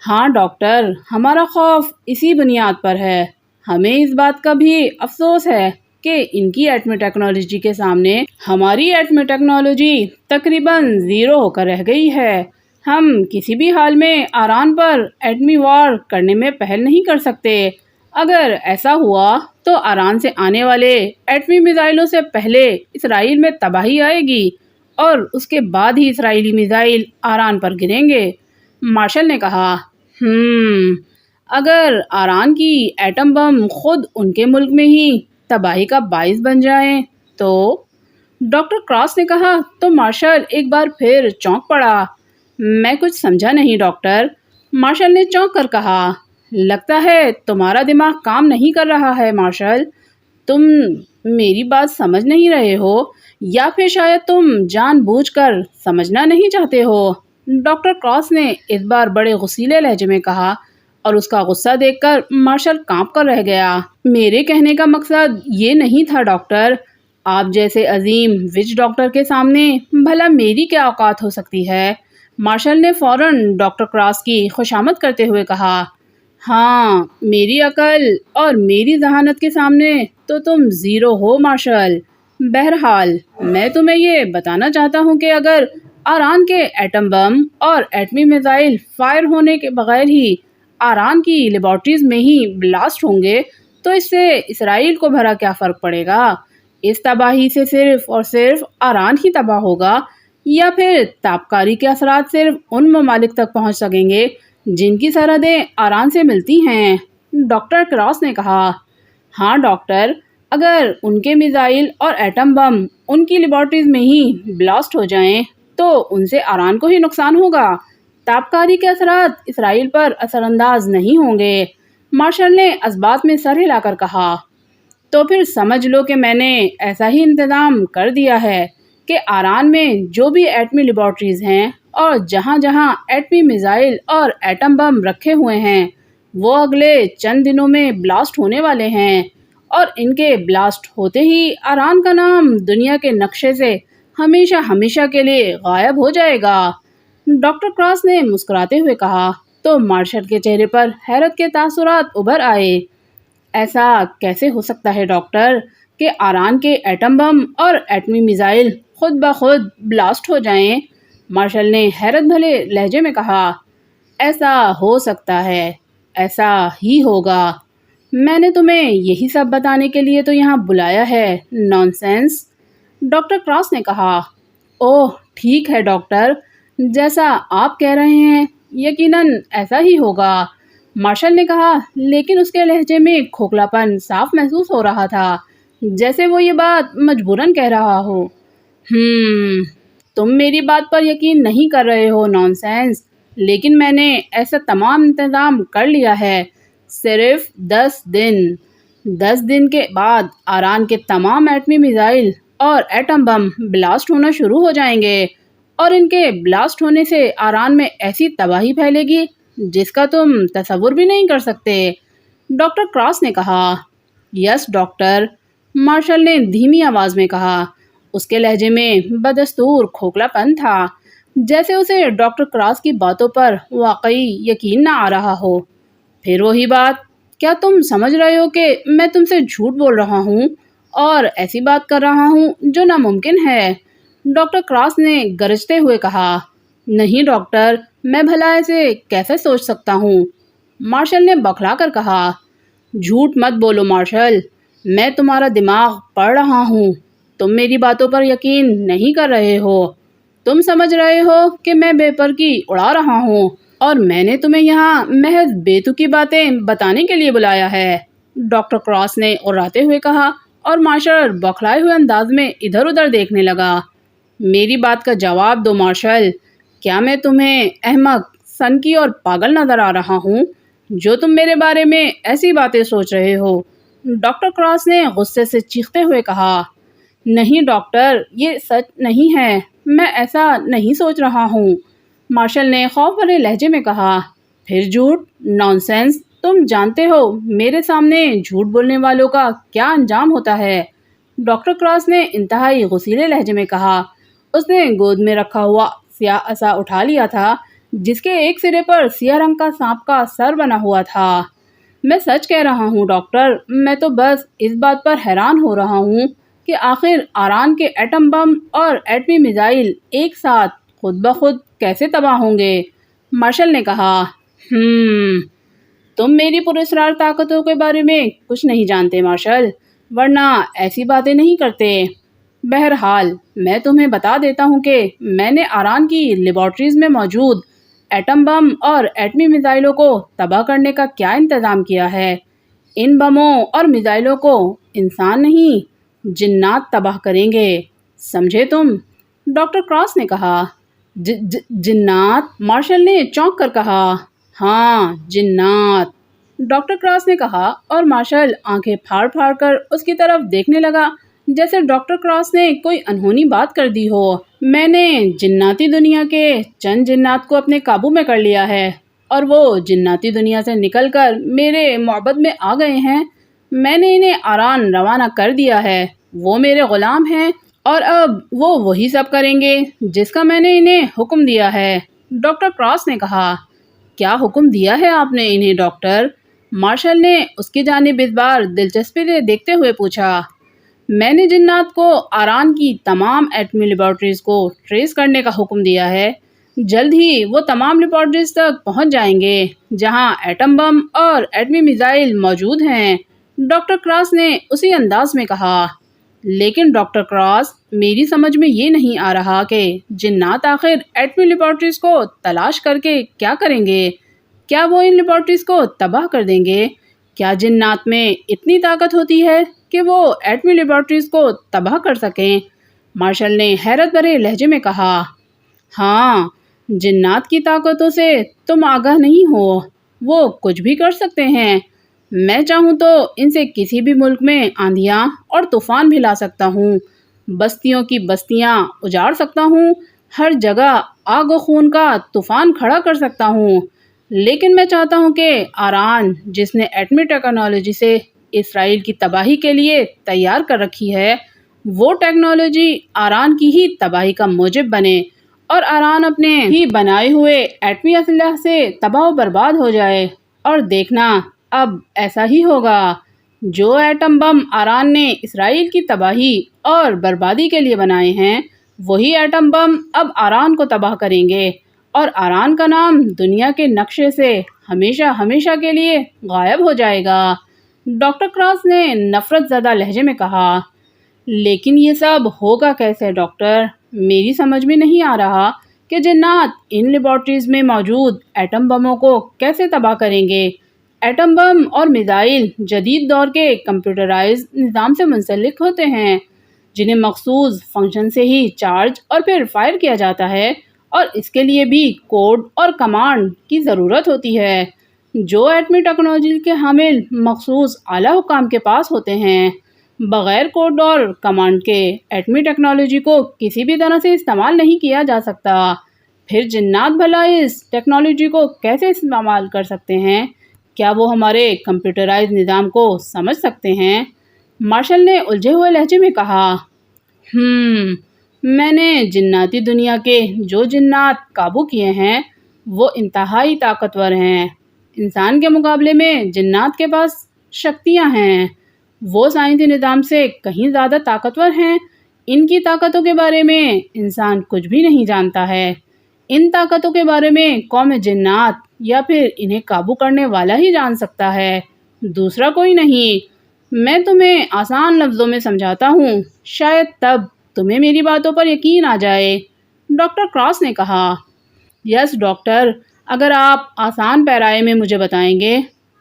ہاں ڈاکٹر، ہمارا خوف اسی بنیاد پر ہے۔ ہمیں اس بات کا بھی افسوس ہے کہ ان کی ایٹمی ٹیکنالوجی کے سامنے ہماری ایٹمی ٹیکنالوجی تقریباً زیرو ہو کر رہ گئی ہے۔ ہم کسی بھی حال میں آران پر ایٹمی وار کرنے میں پہل نہیں کر سکتے۔ اگر ایسا ہوا تو آران سے آنے والے ایٹمی میزائلوں سے پہلے اسرائیل میں تباہی آئے گی اور اس کے بعد ہی اسرائیلی میزائل آران پر گریں گے۔ مارشل نے کہا، اگر آران کی ایٹم بم خود ان کے ملک میں ہی تباہی کا باعث بن جائیں تو؟ ڈاکٹر کراس نے کہا تو مارشل ایک بار پھر چونک پڑا۔ میں کچھ سمجھا نہیں ڈاکٹر۔ مارشل نے چونک کر کہا، لگتا ہے تمہارا دماغ کام نہیں کر رہا ہے مارشل، تم میری بات سمجھ نہیں رہے ہو، یا پھر شاید تم جان بوجھ کر سمجھنا نہیں چاہتے ہو۔ ڈاکٹر کراس نے اس بار بڑے غصیلے لہجے میں کہا، اور اس کا غصہ دیکھ کر مارشل کانپ کر رہ گیا۔ میرے کہنے کا مقصد یہ نہیں تھا ڈاکٹر، آپ جیسے عظیم وچ ڈاکٹر کے سامنے بھلا میری کیا اوقات ہو سکتی ہے؟ مارشل نے فوراً ڈاکٹر کراس کی خوشامد کرتے ہوئے کہا، ہاں، میری عقل اور میری ذہانت کے سامنے تو تم زیرو ہو مارشل۔ بہرحال میں تمہیں یہ بتانا چاہتا ہوں کہ اگر ایران کے ایٹم بم اور ایٹمی میزائل فائر ہونے کے بغیر ہی ایران کی لیبارٹریز میں ہی بلاسٹ ہوں گے تو اس سے اسرائیل کو بھلا کیا فرق پڑے گا؟ اس تباہی سے صرف اور صرف ایران ہی تباہ ہوگا یا پھر تابکاری کے اثرات صرف ان ممالک تک پہنچ سکیں گے جن کی سرحدیں ایران سے ملتی ہیں؟ ڈاکٹر کراس نے کہا۔ ہاں ڈاکٹر، اگر ان کے میزائل اور ایٹم بم ان کی لیبارٹریز میں ہی بلاسٹ ہو جائیں تو ان سے ایران کو ہی نقصان ہوگا، تابکاری کے اثرات اسرائیل پر اثر انداز نہیں ہوں گے۔ مارشل نے اسبات میں سر ہلا کر کہا، تو پھر سمجھ لو کہ میں نے ایسا ہی انتظام کر دیا ہے کہ ایران میں جو بھی ایٹمی لیبارٹریز ہیں اور جہاں جہاں ایٹمی میزائل اور ایٹم بم رکھے ہوئے ہیں وہ اگلے چند دنوں میں بلاسٹ ہونے والے ہیں، اور ان کے بلاسٹ ہوتے ہی ایران کا نام دنیا کے نقشے سے ہمیشہ ہمیشہ کے لیے غائب ہو جائے گا۔ ڈاکٹر کراس نے مسکراتے ہوئے کہا تو مارشل کے چہرے پر حیرت کے تاثرات ابھر آئے۔ ایسا کیسے ہو سکتا ہے ڈاکٹر کہ ایران کے ایٹم بم اور ایٹمی میزائل خود بخود بلاسٹ ہو جائیں؟ مارشل نے حیرت بھرے لہجے میں کہا، ایسا ہو سکتا ہے، ایسا ہی ہوگا۔ میں نے تمہیں یہی سب بتانے کے لیے تو یہاں بلایا ہے، نان سینس۔ ڈاکٹر کراس نے کہا، اوہ ٹھیک ہے ڈاکٹر، جیسا آپ کہہ رہے ہیں یقیناً ایسا ہی ہوگا، مارشل نے کہا، لیکن اس کے لہجے میں کھوکھلا پن صاف محسوس ہو رہا تھا، جیسے وہ یہ بات مجبوراً کہہ رہا ہو۔ تم میری بات پر یقین نہیں کر رہے ہو نان سینس، لیکن میں نے ایسا تمام انتظام کر لیا ہے۔ صرف 10 دن کے بعد ایران کے تمام ایٹمی میزائل اور ایٹم بم بلاسٹ ہونا شروع ہو جائیں گے، اور ان کے بلاسٹ ہونے سے ایران میں ایسی تباہی پھیلے گی جس کا تم تصور بھی نہیں کر سکتے۔ ڈاکٹر کراس نے کہا، یس ڈاکٹر، مارشل نے دھیمی آواز میں کہا۔ اس کے لہجے میں بدستور کھوکھلا پن تھا، جیسے اسے ڈاکٹر کراس کی باتوں پر واقعی یقین نہ آ رہا ہو۔ پھر وہی بات، کیا تم سمجھ رہے ہو کہ میں تم سے جھوٹ بول رہا ہوں اور ایسی بات کر رہا ہوں جو ناممکن ہے؟ ڈاکٹر کراس نے گرجتے ہوئے کہا، نہیں ڈاکٹر، میں بھلا ایسے کیسے سوچ سکتا ہوں؟ مارشل نے بوکھلا کر کہا، جھوٹ مت بولو مارشل، میں تمہارا دماغ پڑھ رہا ہوں، تم میری باتوں پر یقین نہیں کر رہے ہو، تم سمجھ رہے ہو کہ میں بے پر کی اڑا رہا ہوں اور میں نے تمہیں یہاں محض بیتوکی باتیں بتانے کے لیے بلایا ہے، ڈاکٹر کراس نے اڑاتے ہوئے کہا، اور مارشل بوکھلائے ہوئے انداز میں ادھر ادھر دیکھنے لگا۔ میری بات کا جواب دو مارشل، کیا میں تمہیں احمق، سنکی اور پاگل نظر آ رہا ہوں جو تم میرے بارے میں ایسی باتیں سوچ رہے ہو؟ ڈاکٹر کراس نے غصے سے چیختے ہوئے کہا، نہیں ڈاکٹر، یہ سچ نہیں ہے، میں ایسا نہیں سوچ رہا ہوں، مارشل نے خوف بھرے لہجے میں کہا۔ پھر جھوٹ؟ نان سینس، تم جانتے ہو میرے سامنے جھوٹ بولنے والوں کا کیا انجام ہوتا ہے، ڈاکٹر کراس نے انتہائی غصیلے لہجے میں کہا۔ اس نے گود میں رکھا ہوا سیاہ عصا اٹھا لیا تھا جس کے ایک سرے پر سیاہ رنگ کا سانپ کا سر بنا ہوا تھا۔ میں سچ کہہ رہا ہوں ڈاکٹر، میں تو بس اس بات پر حیران ہو رہا ہوں کہ آخر ایران کے ایٹم بم اور ایٹمی میزائل ایک ساتھ خود بخود کیسے تباہ ہوں گے، مارشل نے کہا۔ تم میری پراسرار طاقتوں کے بارے میں کچھ نہیں جانتے مارشل، ورنہ ایسی باتیں نہیں کرتے۔ بہرحال میں تمہیں بتا دیتا ہوں کہ میں نے ایران کی لیبارٹریز میں موجود ایٹم بم اور ایٹمی میزائلوں کو تباہ کرنے کا کیا انتظام کیا ہے۔ ان بموں اور میزائلوں کو انسان نہیں، جنات تباہ کریں گے، سمجھے تم؟ ڈاکٹر کراس نے کہا۔ جنات؟ مارشل نے چونک کر کہا۔ ہاں جنات، ڈاکٹر کراس نے کہا، اور مارشل آنکھیں پھاڑ پھاڑ کر اس کی طرف دیکھنے لگا جیسے ڈاکٹر کراس نے کوئی انہونی بات کر دی ہو۔ میں نے جناتی دنیا کے چند جنات کو اپنے قابو میں کر لیا ہے اور وہ جناتی دنیا سے نکل کر میرے معبد میں آ گئے ہیں، میں نے انہیں ایران روانہ کر دیا ہے، وہ میرے غلام ہیں اور اب وہ وہی سب کریں گے جس کا میں نے انہیں حکم دیا ہے، ڈاکٹر کراس نے کہا۔ کیا حکم دیا ہے آپ نے انہیں ڈاکٹر؟ مارشل نے اس کی جانب اس بار دلچسپی سے دیکھتے ہوئے پوچھا۔ میں نے جنات کو آران کی تمام ایٹمی لیبارٹریز کو ٹریس کرنے کا حکم دیا ہے۔ جلد ہی وہ تمام لیبارٹریز تک پہنچ جائیں گے جہاں ایٹم بم اور ایٹمی میزائل موجود ہیں، ڈاکٹر کراس نے اسی انداز میں کہا۔ لیکن ڈاکٹر کراس، میری سمجھ میں یہ نہیں آ رہا کہ جنات آخر ایٹمی لیبارٹریز کو تلاش کر کے کیا کریں گے؟ کیا وہ ان لیبارٹریز کو تباہ کر دیں گے؟ کیا جنات میں اتنی طاقت ہوتی ہے کہ وہ ایٹمی لیبارٹریز کو تباہ کر سکیں؟ مارشل نے حیرت بھرے لہجے میں کہا۔ ہاں، جنات کی طاقتوں سے تم آگاہ نہیں ہو، وہ کچھ بھی کر سکتے ہیں۔ میں چاہوں تو ان سے کسی بھی ملک میں آندھیاں اور طوفان بھی لا سکتا ہوں، بستیوں کی بستیاں اجاڑ سکتا ہوں، ہر جگہ آگ و خون کا طوفان کھڑا کر سکتا ہوں۔ لیکن میں چاہتا ہوں کہ آران، جس نے ایٹمی ٹیکنالوجی سے اسرائیل کی تباہی کے لیے تیار کر رکھی ہے، وہ ٹیکنالوجی آران کی ہی تباہی کا موجب بنے اور آران اپنے ہی بنائے ہوئے ایٹمی اسلحہ سے تباہ و برباد ہو جائے۔ اور دیکھنا، اب ایسا ہی ہوگا۔ جو ایٹم بم آران نے اسرائیل کی تباہی اور بربادی کے لیے بنائے ہیں، وہی ایٹم بم اب آران کو تباہ کریں گے اور آران کا نام دنیا کے نقشے سے ہمیشہ ہمیشہ کے لیے غائب ہو جائے گا، ڈاکٹر کراس نے نفرت زدہ لہجے میں کہا۔ لیکن یہ سب ہوگا کیسے ڈاکٹر؟ میری سمجھ میں نہیں آ رہا کہ جنات ان لیبارٹریز میں موجود ایٹم بموں کو کیسے تباہ کریں گے۔ ایٹم بم اور میزائل جدید دور کے کمپیوٹرائز نظام سے منسلک ہوتے ہیں، جنہیں مخصوص فنکشن سے ہی چارج اور پھر فائر کیا جاتا ہے، اور اس کے لیے بھی کوڈ اور کمانڈ کی ضرورت ہوتی ہے، جو ایٹمی ٹیکنالوجی کے حامل مخصوص اعلیٰ حکام کے پاس ہوتے ہیں۔ بغیر کوڈ اور کمانڈ کے ایٹمی ٹیکنالوجی کو کسی بھی طرح سے استعمال نہیں کیا جا سکتا۔ پھر جنات بھلا اس ٹیکنالوجی کو کیسے استعمال کر سکتے ہیں؟ کیا وہ ہمارے کمپیوٹرائز نظام کو سمجھ سکتے ہیں؟ مارشل نے الجھے ہوئے لہجے میں کہا۔ میں نے جناتی دنیا کے جو جنات قابو کیے ہیں وہ انتہائی طاقتور ہیں۔ انسان کے مقابلے میں جنات کے پاس شکتیاں ہیں، وہ سائنسی نظام سے کہیں زیادہ طاقتور ہیں۔ ان کی طاقتوں کے بارے میں انسان کچھ بھی نہیں جانتا ہے۔ ان طاقتوں کے بارے میں قوم جنات یا پھر انہیں قابو کرنے والا ہی جان سکتا ہے، دوسرا کوئی نہیں۔ میں تمہیں آسان لفظوں میں سمجھاتا ہوں، شاید تب تمہیں میری باتوں پر یقین آ جائے، ڈاکٹر کراس نے کہا۔ یس ڈاکٹر، اگر آپ آسان پیرائے میں مجھے بتائیں گے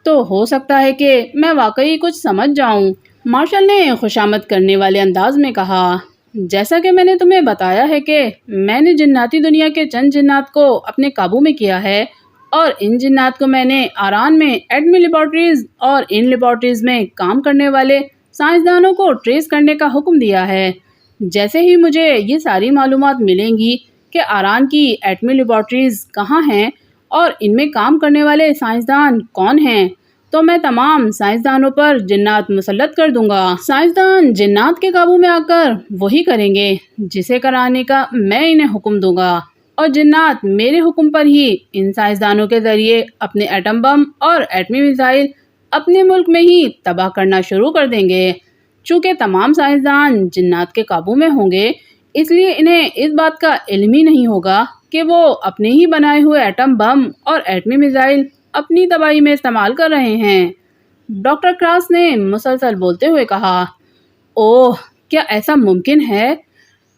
تو ہو سکتا ہے کہ میں واقعی کچھ سمجھ جاؤں، مارشل نے خوشامد کرنے والے انداز میں کہا۔ جیسا کہ میں نے تمہیں بتایا ہے کہ میں نے جناتی دنیا کے چند جنات کو اپنے قابو میں کیا ہے، اور ان جنات کو میں نے آران میں ایٹمی لیبارٹریز اور ان لیبارٹریز میں کام کرنے والے سائنسدانوں کو ٹریس کرنے کا حکم دیا ہے۔ جیسے ہی مجھے یہ ساری معلومات ملیں گی کہ آران کی ایٹمی لیبارٹریز کہاں ہیں اور ان میں کام کرنے والے سائنسدان کون ہیں، تو میں تمام سائنسدانوں پر جنات مسلط کر دوں گا۔ سائنسدان جنات کے قابو میں آ کر وہی کریں گے جسے کرانے کا میں انہیں حکم دوں گا، اور جنات میرے حکم پر ہی ان سائنسدانوں کے ذریعے اپنے ایٹم بم اور ایٹمی میزائل اپنے ملک میں ہی تباہ کرنا شروع کر دیں گے۔ چونکہ تمام سائنسدان جنات کے قابو میں ہوں گے، اس لیے انہیں اس بات کا علم ہی نہیں ہوگا کہ وہ اپنے ہی بنائے ہوئے ایٹم بم اور ایٹمی میزائل اپنی تباہی میں استعمال کر رہے ہیں، ڈاکٹر کراس نے مسلسل بولتے ہوئے کہا۔ اوہ، کیا ایسا ممکن ہے؟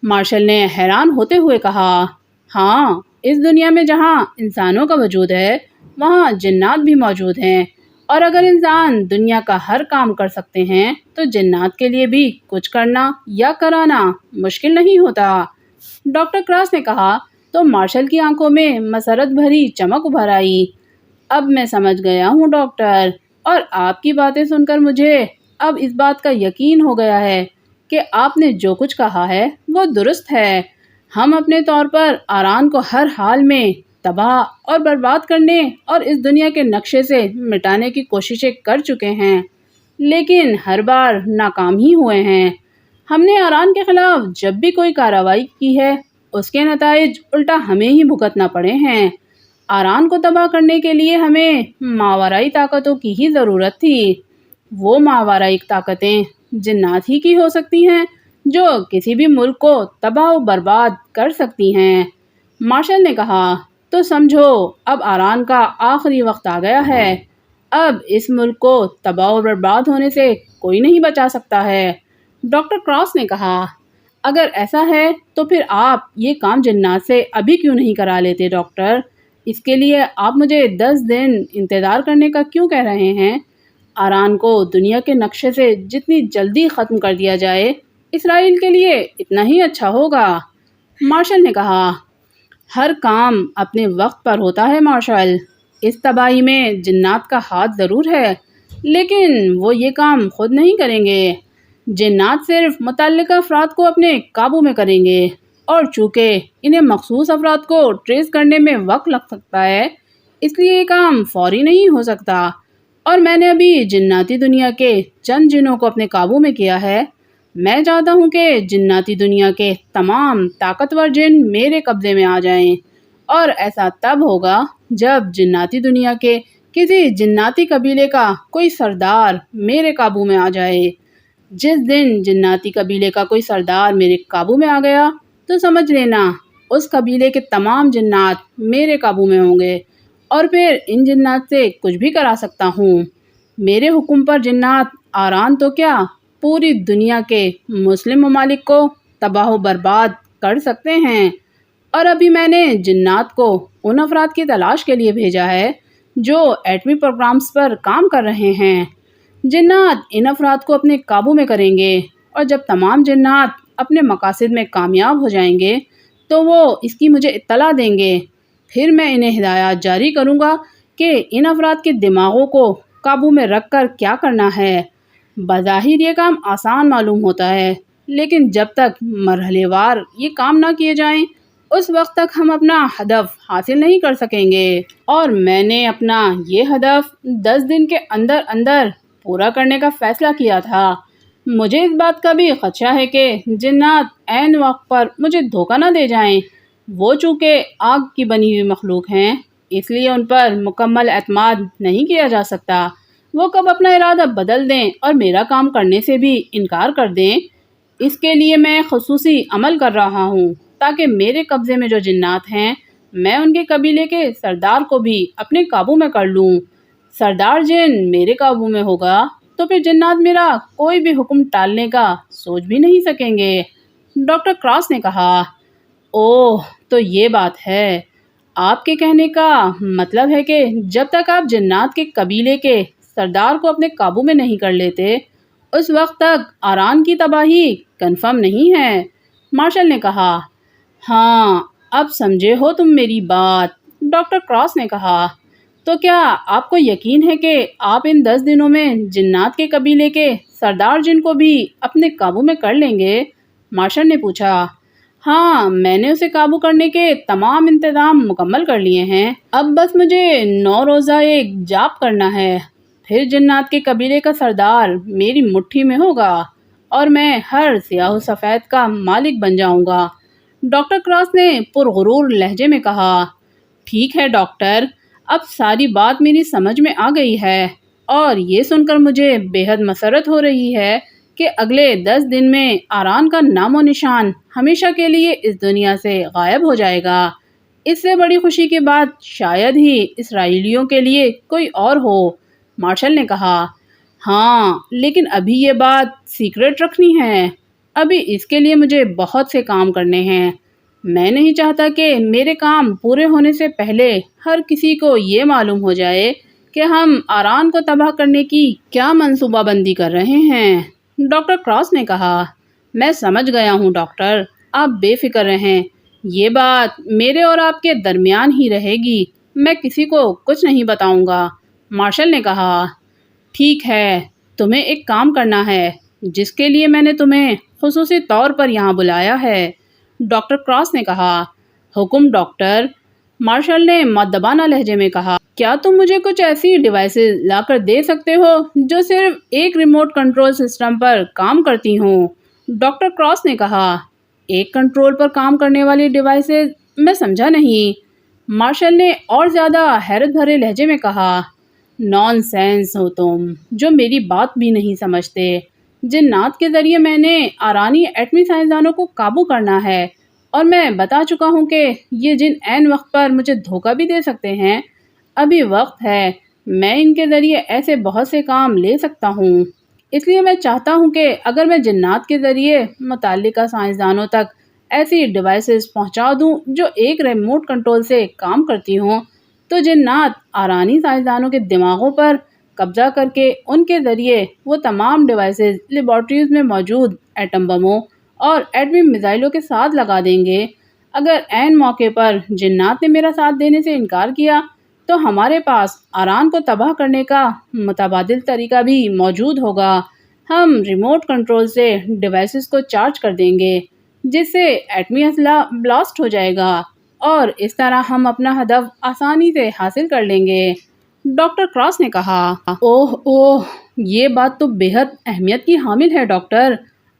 مارشل نے حیران ہوتے ہوئے کہا۔ ہاں، اس دنیا میں جہاں انسانوں کا وجود ہے وہاں جنات بھی موجود ہیں، اور اگر انسان دنیا کا ہر کام کر سکتے ہیں تو جنات کے لیے بھی کچھ کرنا یا کرانا مشکل نہیں ہوتا، ڈاکٹر کراس نے کہا۔ تو مارشل کی آنکھوں میں مسرت بھری چمک ابھر آئی۔ اب میں سمجھ گیا ہوں ڈاکٹر، اور آپ کی باتیں سن کر مجھے اب اس بات کا یقین ہو گیا ہے کہ آپ نے جو کچھ کہا ہے وہ درست ہے۔ ہم اپنے طور پر آران کو ہر حال میں تباہ اور برباد کرنے اور اس دنیا کے نقشے سے مٹانے کی کوششیں کر چکے ہیں، لیکن ہر بار ناکام ہی ہوئے ہیں۔ ہم نے آران کے خلاف جب بھی کوئی کارروائی کی ہے، اس کے نتائج الٹا ہمیں ہی بھگتنا پڑے ہیں۔ آران کو تباہ کرنے کے لیے ہمیں ماورائی طاقتوں کی ہی ضرورت تھی۔ وہ ماورائی طاقتیں جنات ہی کی ہو سکتی ہیں جو کسی بھی ملک کو تباہ و برباد کر سکتی ہیں۔ مارشل نے کہا، تو سمجھو اب آران کا آخری وقت آ گیا ہے۔ اب اس ملک کو تباہ و برباد ہونے سے کوئی نہیں بچا سکتا ہے۔ ڈاکٹر کراس نے کہا، اگر ایسا ہے تو پھر آپ یہ کام جنات سے ابھی کیوں نہیں کرا لیتے ڈاکٹر؟ اس کے لیے آپ مجھے 10 دن انتظار کرنے کا کیوں کہہ رہے ہیں؟ آران کو دنیا کے نقشے سے جتنی جلدی ختم کر دیا جائے، اسرائیل کے لیے اتنا ہی اچھا ہوگا۔ مارشل نے کہا، ہر کام اپنے وقت پر ہوتا ہے مارشل۔ اس تباہی میں جنات کا ہاتھ ضرور ہے، لیکن وہ یہ کام خود نہیں کریں گے۔ جنات صرف متعلقہ افراد کو اپنے قابو میں کریں گے، اور چونکہ انہیں مخصوص افراد کو ٹریس کرنے میں وقت لگ سکتا ہے، اس لیے یہ کام فوری نہیں ہو سکتا۔ اور میں نے ابھی جناتی دنیا کے چند جنوں کو اپنے قابو میں کیا ہے۔ میں چاہتا ہوں کہ جناتی دنیا کے تمام طاقتور جن میرے قبضے میں آ جائیں، اور ایسا تب ہوگا جب جناتی دنیا کے کسی جناتی قبیلے کا کوئی سردار میرے قابو میں آ جائے۔ جس دن جناتی قبیلے کا کوئی سردار میرے قابو میں آ گیا تو سمجھ لینا اس قبیلے کے تمام جنات میرے قابو میں ہوں گے، اور پھر ان جنات سے کچھ بھی کرا سکتا ہوں۔ میرے حکم پر جنات آران تو کیا، پوری دنیا کے مسلم ممالک کو تباہ و برباد کر سکتے ہیں۔ اور ابھی میں نے جنات کو ان افراد کی تلاش کے لیے بھیجا ہے جو ایٹمی پروگرامز پر کام کر رہے ہیں۔ جنات ان افراد کو اپنے قابو میں کریں گے، اور جب تمام جنات اپنے مقاصد میں کامیاب ہو جائیں گے تو وہ اس کی مجھے اطلاع دیں گے۔ پھر میں انہیں ہدایات جاری کروں گا کہ ان افراد کے دماغوں کو قابو میں رکھ کر کیا کرنا ہے۔ بظاہر یہ کام آسان معلوم ہوتا ہے، لیکن جب تک مرحلے وار یہ کام نہ کیے جائیں اس وقت تک ہم اپنا ہدف حاصل نہیں کر سکیں گے۔ اور میں نے اپنا یہ ہدف 10 دن کے اندر اندر پورا کرنے کا فیصلہ کیا تھا۔ مجھے اس بات کا بھی خدشہ ہے کہ جنات عین وقت پر مجھے دھوکہ نہ دے جائیں۔ وہ چونکہ آگ کی بنی ہوئی مخلوق ہیں، اس لیے ان پر مکمل اعتماد نہیں کیا جا سکتا۔ وہ کب اپنا ارادہ بدل دیں اور میرا کام کرنے سے بھی انکار کر دیں، اس کے لیے میں خصوصی عمل کر رہا ہوں تاکہ میرے قبضے میں جو جنات ہیں میں ان کے قبیلے کے سردار کو بھی اپنے قابو میں کر لوں۔ سردار جن میرے قابو میں ہوگا تو پھر جنات میرا کوئی بھی حکم ٹالنے کا سوچ بھی نہیں سکیں گے۔ ڈاکٹر کراس نے کہا، اوہ تو یہ بات ہے۔ آپ کے کہنے کا مطلب ہے کہ جب تک آپ جنات کے قبیلے کے سردار کو اپنے قابو میں نہیں کر لیتے اس وقت تک آران کی تباہی کنفرم نہیں ہے۔ مارشل نے کہا، ہاں اب سمجھے ہو تم میری بات۔ ڈاکٹر کراس نے کہا، تو کیا آپ کو یقین ہے کہ آپ ان 10 دنوں میں جنات کے قبیلے کے سردار جن کو بھی اپنے قابو میں کر لیں گے؟ مارشل نے پوچھا۔ ہاں، میں نے اسے قابو کرنے کے تمام انتظام مکمل کر لیے ہیں۔ اب بس مجھے 9 روزہ ایک جاپ کرنا ہے، پھر جنات کے قبیلے کا سردار میری مٹھی میں ہوگا اور میں ہر سیاہ و سفید کا مالک بن جاؤں گا۔ ڈاکٹر کراس نے پرغرور لہجے میں کہا، ٹھیک ہے ڈاکٹر، اب ساری بات میری سمجھ میں آ گئی ہے، اور یہ سن کر مجھے بے حد مسرت ہو رہی ہے کہ اگلے 10 دن میں آران کا نام و نشان ہمیشہ کے لیے اس دنیا سے غائب ہو جائے گا۔ اس سے بڑی خوشی کی بات شاید ہی اسرائیلیوں کے لیے کوئی اور ہو۔ مارشل نے کہا، ہاں لیکن ابھی یہ بات سیکرٹ رکھنی ہے۔ ابھی اس کے لیے مجھے بہت سے کام کرنے ہیں۔ میں نہیں چاہتا کہ میرے کام پورے ہونے سے پہلے ہر کسی کو یہ معلوم ہو جائے کہ ہم آران کو تباہ کرنے کی کیا منصوبہ بندی کر رہے ہیں۔ ڈاکٹر کراس نے کہا، میں سمجھ گیا ہوں ڈاکٹر، آپ بے فکر رہیں، یہ بات میرے اور آپ کے درمیان ہی رہے گی، میں کسی کو کچھ نہیں بتاؤں گا۔ مارشل نے کہا، ٹھیک ہے، تمہیں ایک کام کرنا ہے جس کے لیے میں نے تمہیں خصوصی طور پر یہاں بلایا ہے۔ ڈاکٹر کراس نے کہا، حکم ڈاکٹر۔ مارشل نے مؤدبانہ لہجے میں کہا، کیا تم مجھے کچھ ایسی ڈیوائسز لا کر دے سکتے ہو جو صرف ایک ریموٹ کنٹرول سسٹم پر کام کرتی ہوں؟ ڈاکٹر کراس نے کہا، ایک کنٹرول پر کام کرنے والی ڈیوائسز؟ میں سمجھا نہیں۔ مارشل نے اور زیادہ حیرت بھرے لہجے میں کہا، نان سینس ہو تم، جو میری بات بھی نہیں سمجھتے۔ جنات کے ذریعے میں نے آرانی ایٹمی سائنسدانوں کو قابو کرنا ہے، اور میں بتا چکا ہوں کہ یہ جن عین وقت پر مجھے دھوکہ بھی دے سکتے ہیں۔ ابھی وقت ہے، میں ان کے ذریعے ایسے بہت سے کام لے سکتا ہوں۔ اس لیے میں چاہتا ہوں کہ اگر میں جنات کے ذریعے متعلقہ سائنسدانوں تک ایسی ڈیوائسز پہنچا دوں جو ایک ریموٹ کنٹرول سے کام کرتی ہوں، تو جنات آرانی سائنسدانوں کے دماغوں پر قبضہ کر کے ان کے ذریعے وہ تمام ڈیوائسز لیبارٹریز میں موجود ایٹم بموں اور ایٹمی میزائلوں کے ساتھ لگا دیں گے۔ اگر عین موقع پر جنات نے میرا ساتھ دینے سے انکار کیا تو ہمارے پاس آران کو تباہ کرنے کا متبادل طریقہ بھی موجود ہوگا۔ ہم ریموٹ کنٹرول سے ڈیوائسز کو چارج کر دیں گے جس سے ایٹمی اسلحہ بلاسٹ ہو جائے گا، اور اس طرح ہم اپنا ہدف آسانی سے حاصل کر لیں گے۔ ڈاکٹر کراس نے کہا، اوہ، یہ بات تو بے حد اہمیت کی حامل ہے ڈاکٹر۔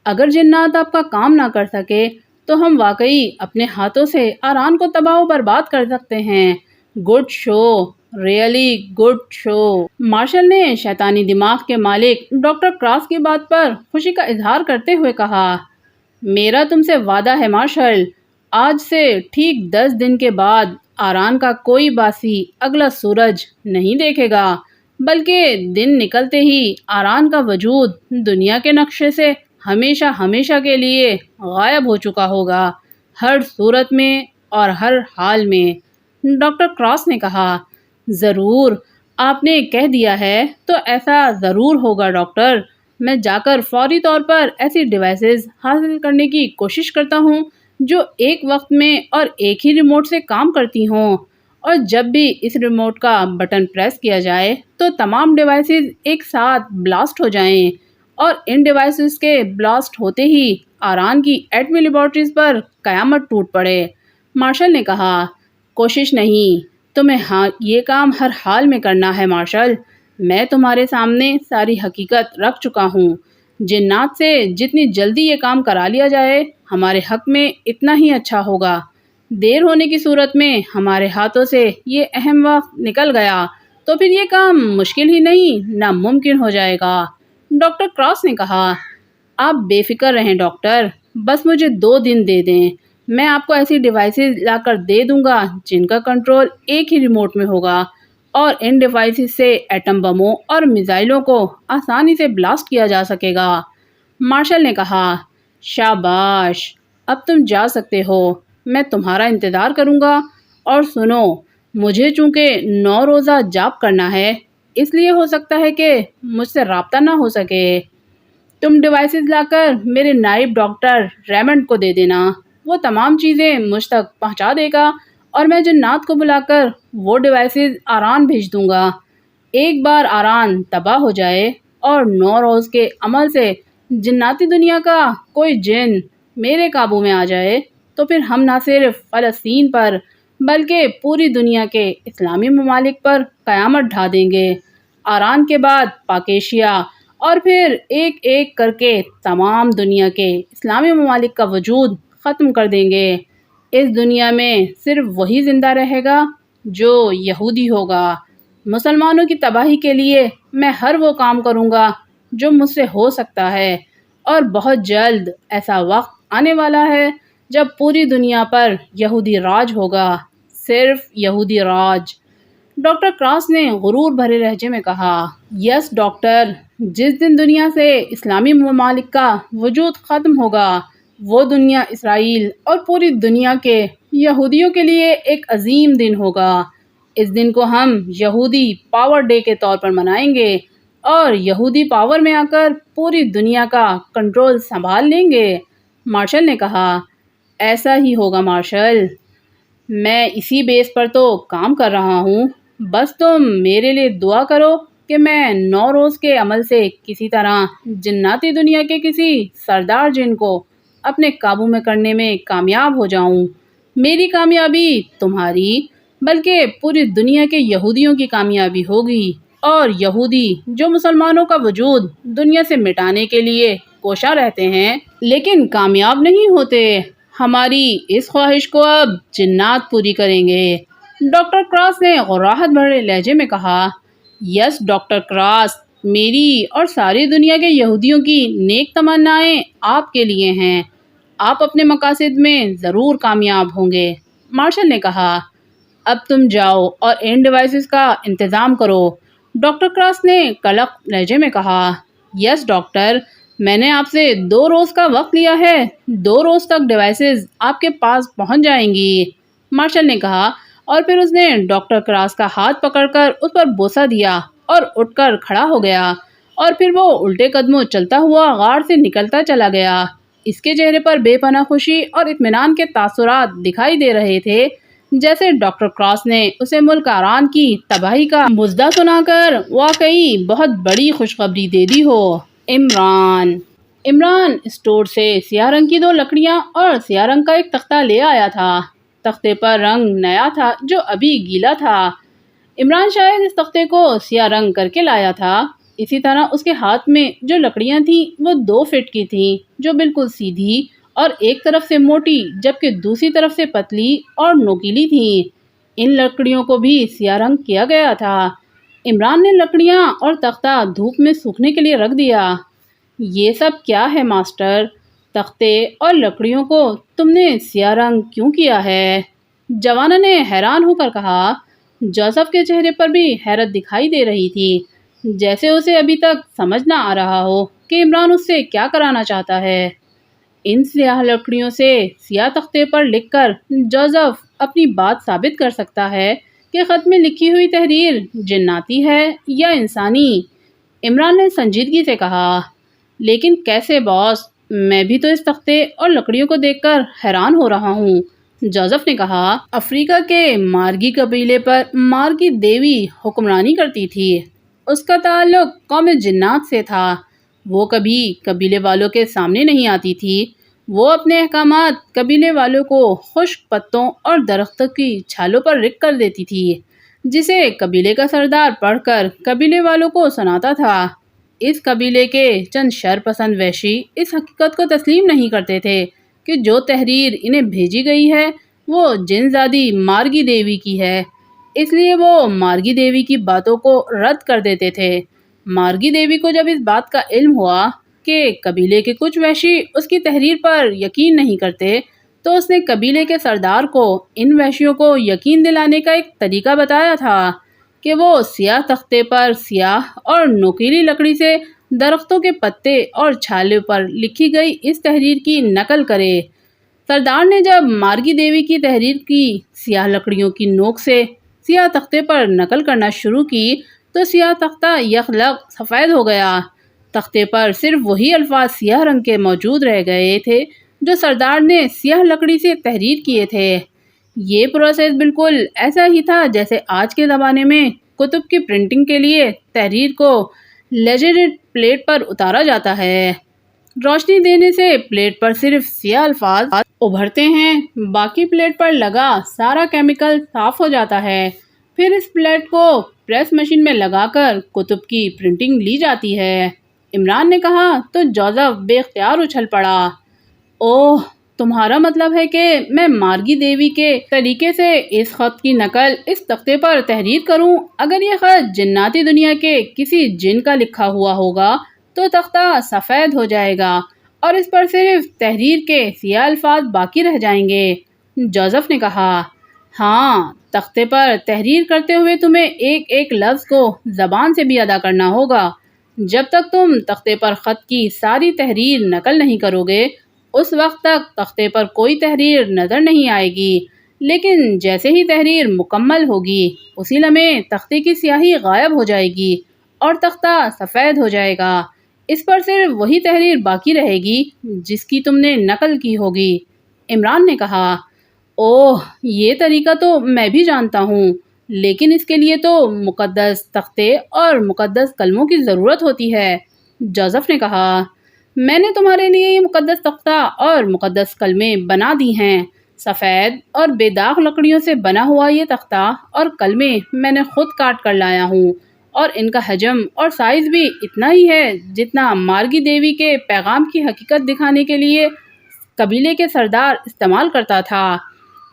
اگر جنات آپ کا کام نہ کر سکے تو ہم واقعی اپنے ہاتھوں سے آران کو تباہ و برباد کر سکتے ہیں۔ Good show, really good show. Martial نے شیطانی دماغ کے مالک ڈاکٹر کراس کی بات پر خوشی کا اظہار کرتے ہوئے کہا، میرا تم سے وعدہ ہے مارشل، آج سے ٹھیک 10 دن کے بعد آران کا کوئی باسی اگلا سورج نہیں دیکھے گا، بلکہ دن نکلتے ہی آران کا وجود دنیا کے نقشے سے ہمیشہ ہمیشہ کے لیے غائب ہو چکا ہوگا، ہر صورت میں اور ہر حال میں۔ ڈاکٹر کراس نے کہا، ضرور، آپ نے کہہ دیا ہے تو ایسا ضرور ہوگا ڈاکٹر۔ میں جا کر فوری طور پر ایسی ڈیوائسز حاصل کرنے کی کوشش کرتا ہوں جو ایک وقت میں اور ایک ہی ریموٹ سے کام کرتی ہوں، اور جب بھی اس ریموٹ کا بٹن پریس کیا جائے تو تمام ڈیوائسز ایک ساتھ بلاسٹ ہو جائیں، اور ان ڈیوائسز کے بلاسٹ ہوتے ہی آران کی ایٹمی لیبارٹریز پر قیامت ٹوٹ پڑے۔ مارشل نے کہا، کوشش نہیں، تمہیں یہ کام ہر حال میں کرنا ہے مارشل۔ میں تمہارے سامنے ساری حقیقت رکھ چکا ہوں۔ جنات سے جتنی جلدی یہ کام کرا لیا جائے ہمارے حق میں اتنا ہی اچھا ہوگا۔ دیر ہونے کی صورت میں ہمارے ہاتھوں سے یہ اہم وقت نکل گیا تو پھر یہ کام مشکل ہی نہیں ناممکن ہو جائے گا۔ ڈاکٹر کراس نے کہا، آپ بے فکر رہیں ڈاکٹر، بس مجھے 2 دن دے دیں، میں آپ کو ایسی ڈیوائسز لا کر دے دوں گا جن کا کنٹرول ایک ہی ریموٹ میں ہوگا، اور ان ڈیوائسز سے ایٹم بموں اور میزائلوں کو آسانی سے بلاسٹ کیا جا سکے گا۔ مارشل نے کہا، شاباش، اب تم جا سکتے ہو، میں تمہارا انتظار کروں گا۔ اور سنو، مجھے چونکہ 9 روزہ جاب کرنا ہے، اس لیے ہو سکتا ہے کہ مجھ سے رابطہ نہ ہو سکے۔ تم ڈیوائسز لا کر میرے نائب ڈاکٹر ریمنڈ کو دے دینا، وہ تمام چیزیں مجھ تک پہنچا دے گا، اور میں جنات کو بلا کر وہ ڈیوائسز آران بھیج دوں گا۔ ایک بار آران تباہ ہو جائے اور 9 روز کے عمل سے جناتی دنیا کا کوئی جن میرے قابو میں آ جائے تو پھر ہم نہ صرف فلسطین پر بلکہ پوری دنیا کے اسلامی ممالک پر قیامت ڈھا دیں گے۔ آران کے بعد پاک ایشیا، اور پھر ایک ایک کر کے تمام دنیا کے اسلامی ممالک کا وجود ختم کر دیں گے۔ اس دنیا میں صرف وہی زندہ رہے گا جو یہودی ہوگا۔ مسلمانوں کی تباہی کے لیے میں ہر وہ کام کروں گا جو مجھ سے ہو سکتا ہے، اور بہت جلد ایسا وقت آنے والا ہے جب پوری دنیا پر یہودی راج ہوگا، صرف یہودی راج۔ ڈاکٹر کراس نے غرور بھرے لہجے میں کہا، یس ڈاکٹر، جس دن دنیا سے اسلامی ممالک کا وجود ختم ہوگا وہ دنیا اسرائیل اور پوری دنیا کے یہودیوں کے لیے ایک عظیم دن ہوگا۔ اس دن کو ہم یہودی پاور ڈے کے طور پر منائیں گے، اور یہودی پاور میں آ کر پوری دنیا کا کنٹرول سنبھال لیں گے۔ مارشل نے کہا، ایسا ہی ہوگا مارشل، میں اسی بیس پر تو کام کر رہا ہوں، بس تم میرے لیے دعا کرو کہ میں 9 روز کے عمل سے کسی طرح جناتی دنیا کے کسی سردار جن کو اپنے قابو میں کرنے میں کامیاب ہو جاؤں۔ میری کامیابی تمہاری بلکہ پوری دنیا کے یہودیوں کی کامیابی ہوگی، اور یہودی جو مسلمانوں کا وجود دنیا سے مٹانے کے لیے کوشاں رہتے ہیں لیکن کامیاب نہیں ہوتے، ہماری اس خواہش کو اب جنات پوری کریں گے۔ ڈاکٹر کراس نے راحت بھرے لہجے میں کہا، یس ڈاکٹر کراس، میری اور ساری دنیا کے یہودیوں کی نیک تمنائیں آپ کے لیے ہیں۔ آپ اپنے مقاصد میں ضرور کامیاب ہوں گے۔ مارشل نے کہا، اب تم جاؤ اور ان ڈیوائسز کا انتظام کرو۔ ڈاکٹر کراس نے قلق لہجے میں کہا، یس ڈاکٹر، میں نے آپ سے 2 روز کا وقت لیا ہے، 2 روز تک ڈیوائسز آپ کے پاس پہنچ جائیں گی۔ مارشل نے کہا، اور پھر اس نے ڈاکٹر کراس کا ہاتھ پکڑ کر اس پر بوسہ دیا اور اٹھ کر کھڑا ہو گیا، اور پھر وہ الٹے قدموں چلتا ہوا غار سے نکلتا چلا گیا۔ اس کے چہرے پر بے پناہ خوشی اور اطمینان کے تاثرات دکھائی دے رہے تھے، جیسے ڈاکٹر کراس نے اسے ملک آران کی تباہی کا مژدہ سنا کر واقعی بہت بڑی خوشخبری دے دی ہو۔ عمران اسٹور سے سیاہ رنگ کی 2 لکڑیاں اور سیاہ رنگ کا ایک تختہ لے آیا تھا۔ تختے پر رنگ نیا تھا جو ابھی گیلا تھا۔ عمران شاید اس تختے کو سیاہ رنگ کر کے لایا تھا۔ اسی طرح اس کے ہاتھ میں جو لکڑیاں تھیں وہ 2 فٹ کی تھیں، جو بالکل سیدھی اور ایک طرف سے موٹی جبکہ دوسری طرف سے پتلی اور نوکیلی تھیں۔ ان لکڑیوں کو بھی سیاہ رنگ کیا گیا تھا۔ عمران نے لکڑیاں اور تختہ دھوپ میں سوکھنے کے لیے رکھ دیا۔ یہ سب کیا ہے ماسٹر؟ تختے اور لکڑیوں کو تم نے سیاہ رنگ کیوں کیا ہے؟ جوانا نے حیران ہو کر کہا۔ جوزف کے چہرے پر بھی حیرت دکھائی دے رہی تھی، جیسے اسے ابھی تک سمجھ نہ آ رہا ہو کہ عمران اس سے کیا کرانا چاہتا ہے۔ ان سیاہ لکڑیوں سے سیاہ تختے پر لکھ کر جوزف اپنی بات ثابت کر سکتا ہے کہ خط میں لکھی ہوئی تحریر جناتی ہے یا انسانی۔ عمران نے سنجیدگی سے کہا، لیکن کیسے باس؟ میں بھی تو اس تختے اور لکڑیوں کو دیکھ کر حیران ہو رہا ہوں۔ جوزف نے کہا، افریقہ کے مارگی قبیلے پر مارگی دیوی حکمرانی کرتی تھی۔ اس کا تعلق قوم جنات سے تھا۔ وہ کبھی قبیلے والوں کے سامنے نہیں آتی تھی۔ وہ اپنے احکامات قبیلے والوں کو خشک پتوں اور درختوں کی چھالوں پر لکھ کر دیتی تھی، جسے قبیلے کا سردار پڑھ کر قبیلے والوں کو سناتا تھا۔ اس قبیلے کے چند شر پسند وحشی اس حقیقت کو تسلیم نہیں کرتے تھے کہ جو تحریر انہیں بھیجی گئی ہے وہ جن زادی مارگی دیوی کی ہے، اس لیے وہ مارگی دیوی کی باتوں کو رد کر دیتے تھے۔ مارگی دیوی کو جب اس بات کا علم ہوا کہ قبیلے کے کچھ وحشی اس کی تحریر پر یقین نہیں کرتے، تو اس نے قبیلے کے سردار کو ان وحشیوں کو یقین دلانے کا ایک طریقہ بتایا تھا کہ وہ سیاہ تختے پر سیاہ اور نوکیلی لکڑی سے درختوں کے پتے اور چھالے پر لکھی گئی اس تحریر کی نقل کرے۔ سردار نے جب مارگی دیوی کی تحریر کی سیاہ لکڑیوں کی نوک سے سیاہ تختے پر نقل کرنا شروع کی تو سیاہ تختہ یکلخت سفید ہو گیا۔ تختے پر صرف وہی الفاظ سیاہ رنگ کے موجود رہ گئے تھے جو سردار نے سیاہ لکڑی سے تحریر کیے تھے۔ یہ پروسیس بالکل ایسا ہی تھا جیسے آج کے زمانے میں کتب کی پرنٹنگ کے لیے تحریر کو لیجیریٹ پلیٹ پر اتارا جاتا ہے۔ روشنی دینے سے پلیٹ پر صرف سیاہ الفاظ ابھرتے ہیں، باقی پلیٹ پر لگا سارا کیمیکل صاف ہو جاتا ہے۔ پھر اس پلیٹ کو پریس مشین میں لگا کر کتب کی پرنٹنگ لی جاتی ہے۔ عمران نے کہا تو جوزف بے اختیار اچھل پڑا۔ اوہ، تمہارا مطلب ہے کہ میں مارگی دیوی کے طریقے سے اس خط کی نقل اس تختے پر تحریر کروں؟ اگر یہ خط جناتی دنیا کے کسی جن کا لکھا ہوا ہوگا تو تختہ سفید ہو جائے گا اور اس پر صرف تحریر کے سیاہ الفاظ باقی رہ جائیں گے۔ جوزف نے کہا، ہاں، تختے پر تحریر کرتے ہوئے تمہیں ایک ایک لفظ کو زبان سے بھی ادا کرنا ہوگا۔ جب تک تم تختے پر خط کی ساری تحریر نقل نہیں کرو گے اس وقت تک تختے پر کوئی تحریر نظر نہیں آئے گی، لیکن جیسے ہی تحریر مکمل ہوگی اسی لمحے تختے کی سیاہی غائب ہو جائے گی اور تختہ سفید ہو جائے گا۔ اس پر صرف وہی تحریر باقی رہے گی جس کی تم نے نقل کی ہوگی۔ عمران نے کہا، اوہ، یہ طریقہ تو میں بھی جانتا ہوں، لیکن اس کے لیے تو مقدس تختے اور مقدس قلموں کی ضرورت ہوتی ہے۔ جوزف نے کہا، میں نے تمہارے لیے یہ مقدس تختہ اور مقدس قلمیں بنا دی ہیں۔ سفید اور بے داغ لکڑیوں سے بنا ہوا یہ تختہ اور قلمیں میں نے خود کاٹ کر لایا ہوں، اور ان کا حجم اور سائز بھی اتنا ہی ہے جتنا مارگی دیوی کے پیغام کی حقیقت دکھانے کے لیے قبیلے کے سردار استعمال کرتا تھا۔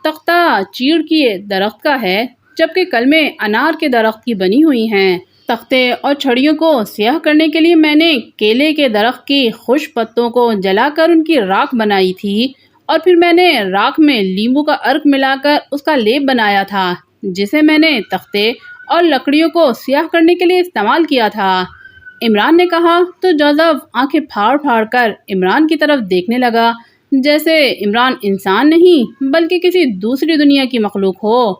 تختہ چیڑ کی درخت کا ہے جبکہ قلمیں انار کے درخت کی بنی ہوئی ہیں۔ تختے اور چھڑیوں کو سیاہ کرنے کے لیے میں نے کیلے کے درخت کی خشک پتوں کو جلا کر ان کی راکھ بنائی تھی، اور پھر میں نے راکھ میں لیمبو کا عرق ملا کر اس کا لیپ بنایا تھا، جسے میں نے تختے اور لکڑیوں کو سیاہ کرنے کے لیے استعمال کیا تھا۔ عمران نے کہا تو جوزف آنکھیں پھاڑ پھاڑ کر عمران کی طرف دیکھنے لگا، جیسے عمران انسان نہیں بلکہ کسی دوسری دنیا کی مخلوق ہو۔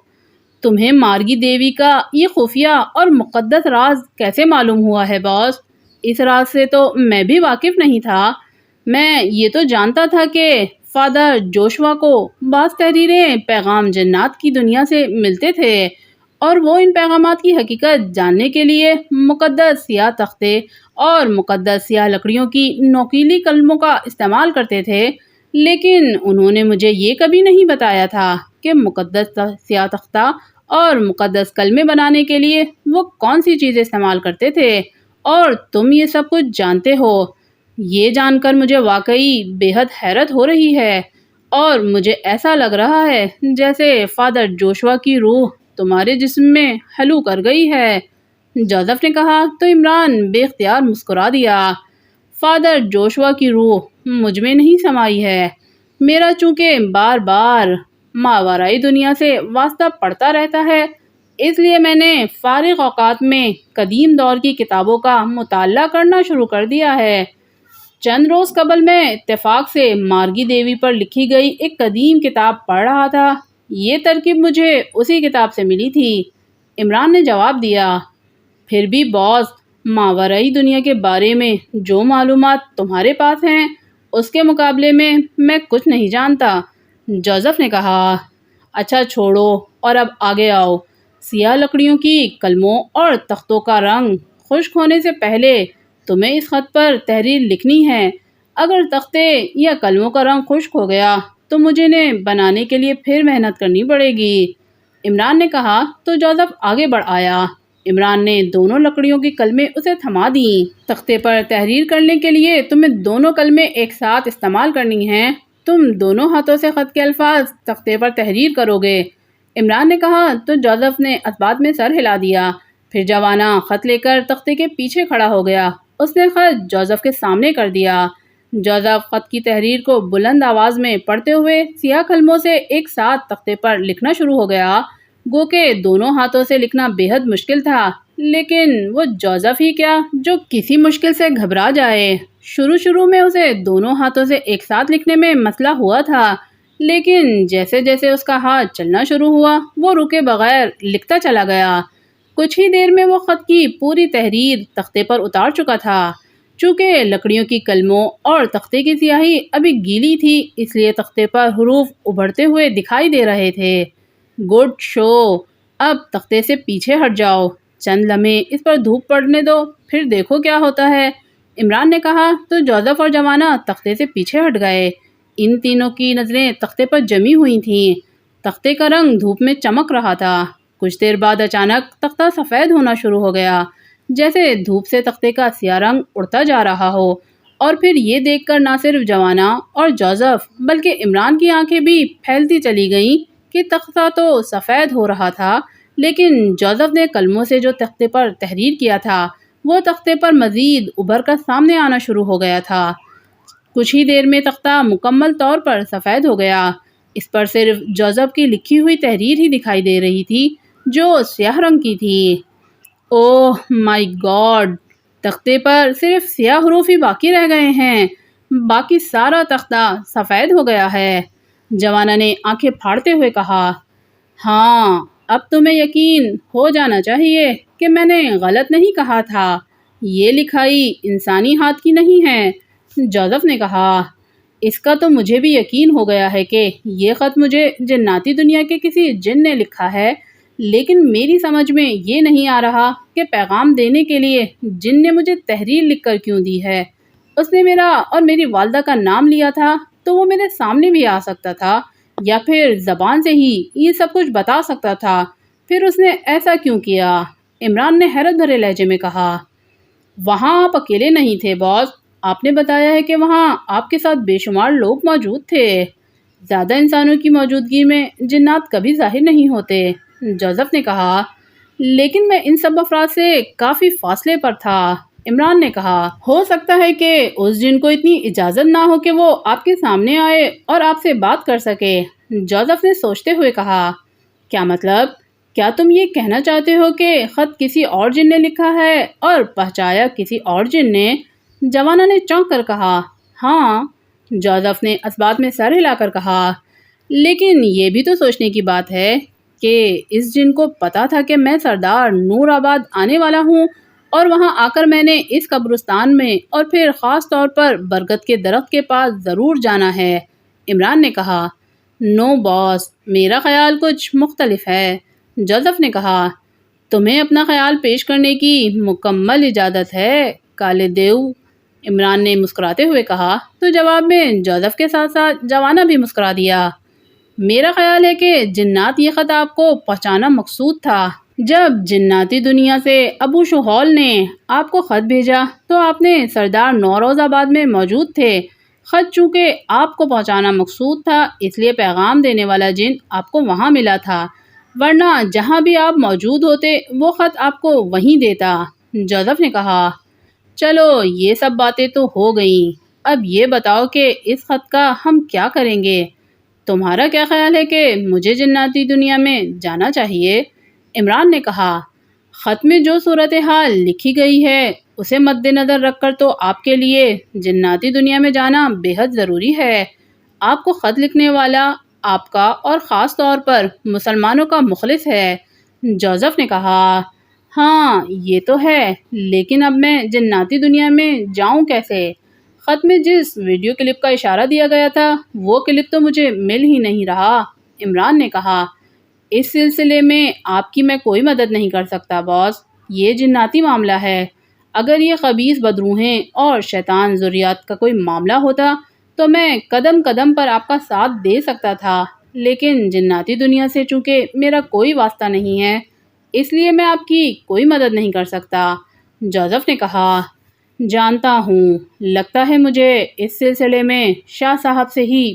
تمہیں مارگی دیوی کا یہ خفیہ اور مقدس راز کیسے معلوم ہوا ہے باس؟ اس راز سے تو میں بھی واقف نہیں تھا۔ میں یہ تو جانتا تھا کہ فادر جوشوا کو بعض تحریریں پیغام جنات کی دنیا سے ملتے تھے، اور وہ ان پیغامات کی حقیقت جاننے کے لیے مقدس سیاہ تختے اور مقدس سیاہ لکڑیوں کی نوکیلی قلموں کا استعمال کرتے تھے، لیکن انہوں نے مجھے یہ کبھی نہیں بتایا تھا کہ مقدس سیاہ تختہ اور مقدس کلمے بنانے کے لیے وہ کون سی چیزیں استعمال کرتے تھے، اور تم یہ سب کچھ جانتے ہو۔ یہ جان کر مجھے واقعی بے حد حیرت ہو رہی ہے، اور مجھے ایسا لگ رہا ہے جیسے فادر جوشوا کی روح تمہارے جسم میں حلو کر گئی ہے۔ جوزف نے کہا تو عمران بے اختیار مسکرا دیا۔ فادر جوشوا کی روح مجھ میں نہیں سمائی ہے، میرا چونکہ بار بار ماورائی دنیا سے واسطہ پڑتا رہتا ہے، اس لیے میں نے فارغ اوقات میں قدیم دور کی کتابوں کا مطالعہ کرنا شروع کر دیا ہے۔ چند روز قبل میں اتفاق سے مارگی دیوی پر لکھی گئی ایک قدیم کتاب پڑھ رہا تھا، یہ ترکیب مجھے اسی کتاب سے ملی تھی۔ عمران نے جواب دیا، پھر بھی باس، ماورائی دنیا کے بارے میں جو معلومات تمہارے پاس ہیں اس کے مقابلے میں کچھ نہیں جانتا۔ جوزف نے کہا، اچھا چھوڑو اور اب آگے آؤ۔ سیاہ لکڑیوں کی قلموں اور تختوں کا رنگ خشک ہونے سے پہلے تمہیں اس خط پر تحریر لکھنی ہے۔ اگر تختے یا قلموں کا رنگ خشک ہو گیا تو مجھے انہیں بنانے کے لیے پھر محنت کرنی پڑے گی۔ عمران نے کہا تو جوزف آگے بڑھ آیا۔ عمران نے دونوں لکڑیوں کی قلمیں اسے تھما دیں۔ تختے پر تحریر کرنے کے لیے تمہیں دونوں قلمیں ایک ساتھ استعمال کرنی ہیں۔ تم دونوں ہاتھوں سے خط کے الفاظ تختے پر تحریر کرو گے۔ عمران نے کہا تو جوزف نے اس بات میں سر ہلا دیا۔ پھر جوانا خط لے کر تختے کے پیچھے کھڑا ہو گیا۔ اس نے خط جوزف کے سامنے کر دیا۔ جوزف خط کی تحریر کو بلند آواز میں پڑھتے ہوئے سیاہ قلموں سے ایک ساتھ تختے پر لکھنا شروع ہو گیا۔ گو کہ دونوں ہاتھوں سے لکھنا بے حد مشکل تھا، لیکن وہ جوزف ہی کیا جو کسی مشکل سے گھبرا جائے۔ شروع میں اسے دونوں ہاتھوں سے ایک ساتھ لکھنے میں مسئلہ ہوا تھا، لیکن جیسے جیسے اس کا ہاتھ چلنا شروع ہوا وہ رکے بغیر لکھتا چلا گیا۔ کچھ ہی دیر میں وہ خط کی پوری تحریر تختے پر اتار چکا تھا۔ چونکہ لکڑیوں کی قلموں اور تختے کی سیاہی ابھی گیلی تھی، اس لیے تختے پر حروف ابھرتے ہوئے دکھائی دے رہے تھے۔ گڈ شو، اب تختے سے پیچھے ہٹ جاؤ، چند لمحے اس پر دھوپ پڑنے دو، پھر دیکھو کیا ہوتا ہے۔ عمران نے کہا تو جوزف اور جوانا تختے سے پیچھے ہٹ گئے۔ ان تینوں کی نظریں تختے پر جمی ہوئی تھیں۔ تختے کا رنگ دھوپ میں چمک رہا تھا۔ کچھ دیر بعد اچانک تختہ سفید ہونا شروع ہو گیا، جیسے دھوپ سے تختے کا سیاہ رنگ اڑتا جا رہا ہو، اور پھر یہ دیکھ کر نہ صرف جوانا اور جوزف بلکہ عمران کی آنکھیں بھی پھیلتی چلی گئیں کہ تختہ تو سفید ہو رہا تھا، لیکن جوزف نے قلموں سے جو تختے پر تحریر کیا تھا وہ تختے پر مزید ابھر کر سامنے آنا شروع ہو گیا تھا۔ کچھ ہی دیر میں تختہ مکمل طور پر سفید ہو گیا۔ اس پر صرف جوزف کی لکھی ہوئی تحریر ہی دکھائی دے رہی تھی جو سیاہ رنگ کی تھی۔ اوہ مائی گاڈ، تختے پر صرف سیاہ حروف ہی باقی رہ گئے ہیں، باقی سارا تختہ سفید ہو گیا ہے۔ جوانا نے آنکھیں پھاڑتے ہوئے کہا، ہاں اب تمہیں یقین ہو جانا چاہیے کہ میں نے غلط نہیں کہا تھا، یہ لکھائی انسانی ہاتھ کی نہیں ہے۔ جوزف نے کہا، اس کا تو مجھے بھی یقین ہو گیا ہے کہ یہ خط مجھے جناتی دنیا کے کسی جن نے لکھا ہے، لیکن میری سمجھ میں یہ نہیں آ رہا کہ پیغام دینے کے لیے جن نے مجھے تحریر لکھ کر کیوں دی ہے۔ اس نے میرا اور میری والدہ کا نام لیا تھا تو وہ میرے سامنے بھی آ سکتا تھا، یا پھر زبان سے ہی یہ سب کچھ بتا سکتا تھا، پھر اس نے ایسا کیوں کیا؟ عمران نے حیرت بھرے لہجے میں کہا، وہاں آپ اکیلے نہیں تھے باس، آپ نے بتایا ہے کہ وہاں آپ کے ساتھ بے شمار لوگ موجود تھے۔ زیادہ انسانوں کی موجودگی میں جنات کبھی ظاہر نہیں ہوتے، جوزف نے کہا، لیکن میں ان سب افراد سے کافی فاصلے پر تھا۔ عمران نے کہا، ہو سکتا ہے کہ اس جن کو اتنی اجازت نہ ہو کہ وہ آپ کے سامنے آئے اور آپ سے بات کر سکے۔ جوزف نے سوچتے ہوئے کہا، کیا مطلب؟ کیا تم یہ کہنا چاہتے ہو کہ خط کسی اور جن نے لکھا ہے اور پہنچایا کسی اور جن نے؟ جوانہ نے چونک کر کہا، ہاں۔ جوزف نے اس بات میں سر ہلا کر کہا، لیکن یہ بھی تو سوچنے کی بات ہے کہ اس جن کو پتا تھا کہ میں سردار نور آباد آنے والا ہوں اور وہاں آ کر میں نے اس قبرستان میں اور پھر خاص طور پر برگد کے درخت کے پاس ضرور جانا ہے۔ عمران نے کہا، نو باس، میرا خیال کچھ مختلف ہے۔ جوزف نے کہا، تمہیں اپنا خیال پیش کرنے کی مکمل اجازت ہے کالے دیو۔ عمران نے مسکراتے ہوئے کہا، تو جواب میں جوزف کے ساتھ ساتھ جوانہ بھی مسکرا دیا۔ میرا خیال ہے کہ جنات یہ خط آپ کو پہنچانا مقصود تھا۔ جب جناتی دنیا سے ابو شہول نے آپ کو خط بھیجا تو آپ نے سردار نوروز آباد میں موجود تھے۔ خط چونکہ آپ کو پہنچانا مقصود تھا اس لیے پیغام دینے والا جن آپ کو وہاں ملا تھا، ورنہ جہاں بھی آپ موجود ہوتے وہ خط آپ کو وہیں دیتا۔ جوزف نے کہا، چلو یہ سب باتیں تو ہو گئیں، اب یہ بتاؤ کہ اس خط کا ہم کیا کریں گے؟ تمہارا کیا خیال ہے کہ مجھے جناتی دنیا میں جانا چاہیے؟ عمران نے کہا، خط میں جو صورتحال لکھی گئی ہے اسے مد نظر رکھ کر تو آپ کے لیے جناتی دنیا میں جانا بے حد ضروری ہے۔ آپ کو خط لکھنے والا آپ کا اور خاص طور پر مسلمانوں کا مخلص ہے۔ جوزف نے کہا، ہاں یہ تو ہے، لیکن اب میں جناتی دنیا میں جاؤں کیسے؟ خط میں جس ویڈیو کلپ کا اشارہ دیا گیا تھا وہ کلپ تو مجھے مل ہی نہیں رہا۔ عمران نے کہا، اس سلسلے میں آپ کی میں کوئی مدد نہیں کر سکتا باس، یہ جناتی معاملہ ہے۔ اگر یہ خبیث بدروحیں اور شیطان ذریات کا کوئی معاملہ ہوتا تو میں قدم قدم پر آپ کا ساتھ دے سکتا تھا، لیکن جناتی دنیا سے چونکہ میرا کوئی واسطہ نہیں ہے اس لیے میں آپ کی کوئی مدد نہیں کر سکتا۔ جوزف نے کہا، جانتا ہوں، لگتا ہے مجھے اس سلسلے میں شاہ صاحب سے ہی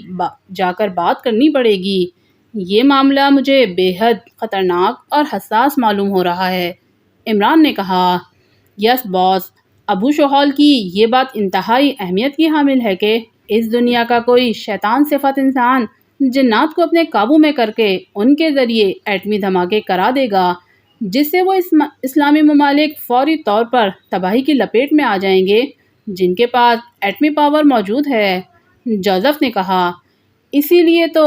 جا کر بات کرنی پڑے گی۔ یہ معاملہ مجھے بے حد خطرناک اور حساس معلوم ہو رہا ہے۔ عمران نے کہا، یس باس، ابو شہول کی یہ بات انتہائی اہمیت کی حامل ہے کہ اس دنیا کا کوئی شیطان صفت انسان جنات کو اپنے قابو میں کر کے ان کے ذریعے ایٹمی دھماکے کرا دے گا جس سے وہ اسلامی ممالک فوری طور پر تباہی کی لپیٹ میں آ جائیں گے جن کے پاس ایٹمی پاور موجود ہے۔ جوزف نے کہا، اسی لیے تو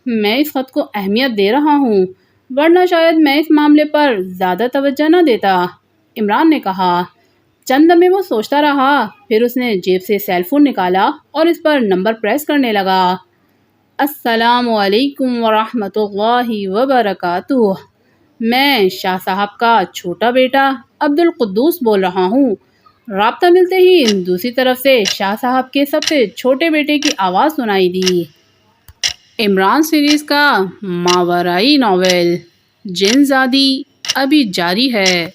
میں اس خط کو اہمیت دے رہا ہوں، ورنہ شاید میں اس معاملے پر زیادہ توجہ نہ دیتا۔ عمران نے کہا، چند لمحے وہ سوچتا رہا، پھر اس نے جیب سے سیل فون نکالا اور اس پر نمبر پریس کرنے لگا۔ السلام علیکم ورحمۃ اللہ وبرکاتہ، میں شاہ صاحب کا چھوٹا بیٹا عبدالقدوس بول رہا ہوں۔ رابطہ ملتے ہی دوسری طرف سے شاہ صاحب کے سب سے چھوٹے بیٹے کی آواز سنائی دی۔ عمران سیریز کا ماورائی ناول جن زادی ابھی جاری ہے۔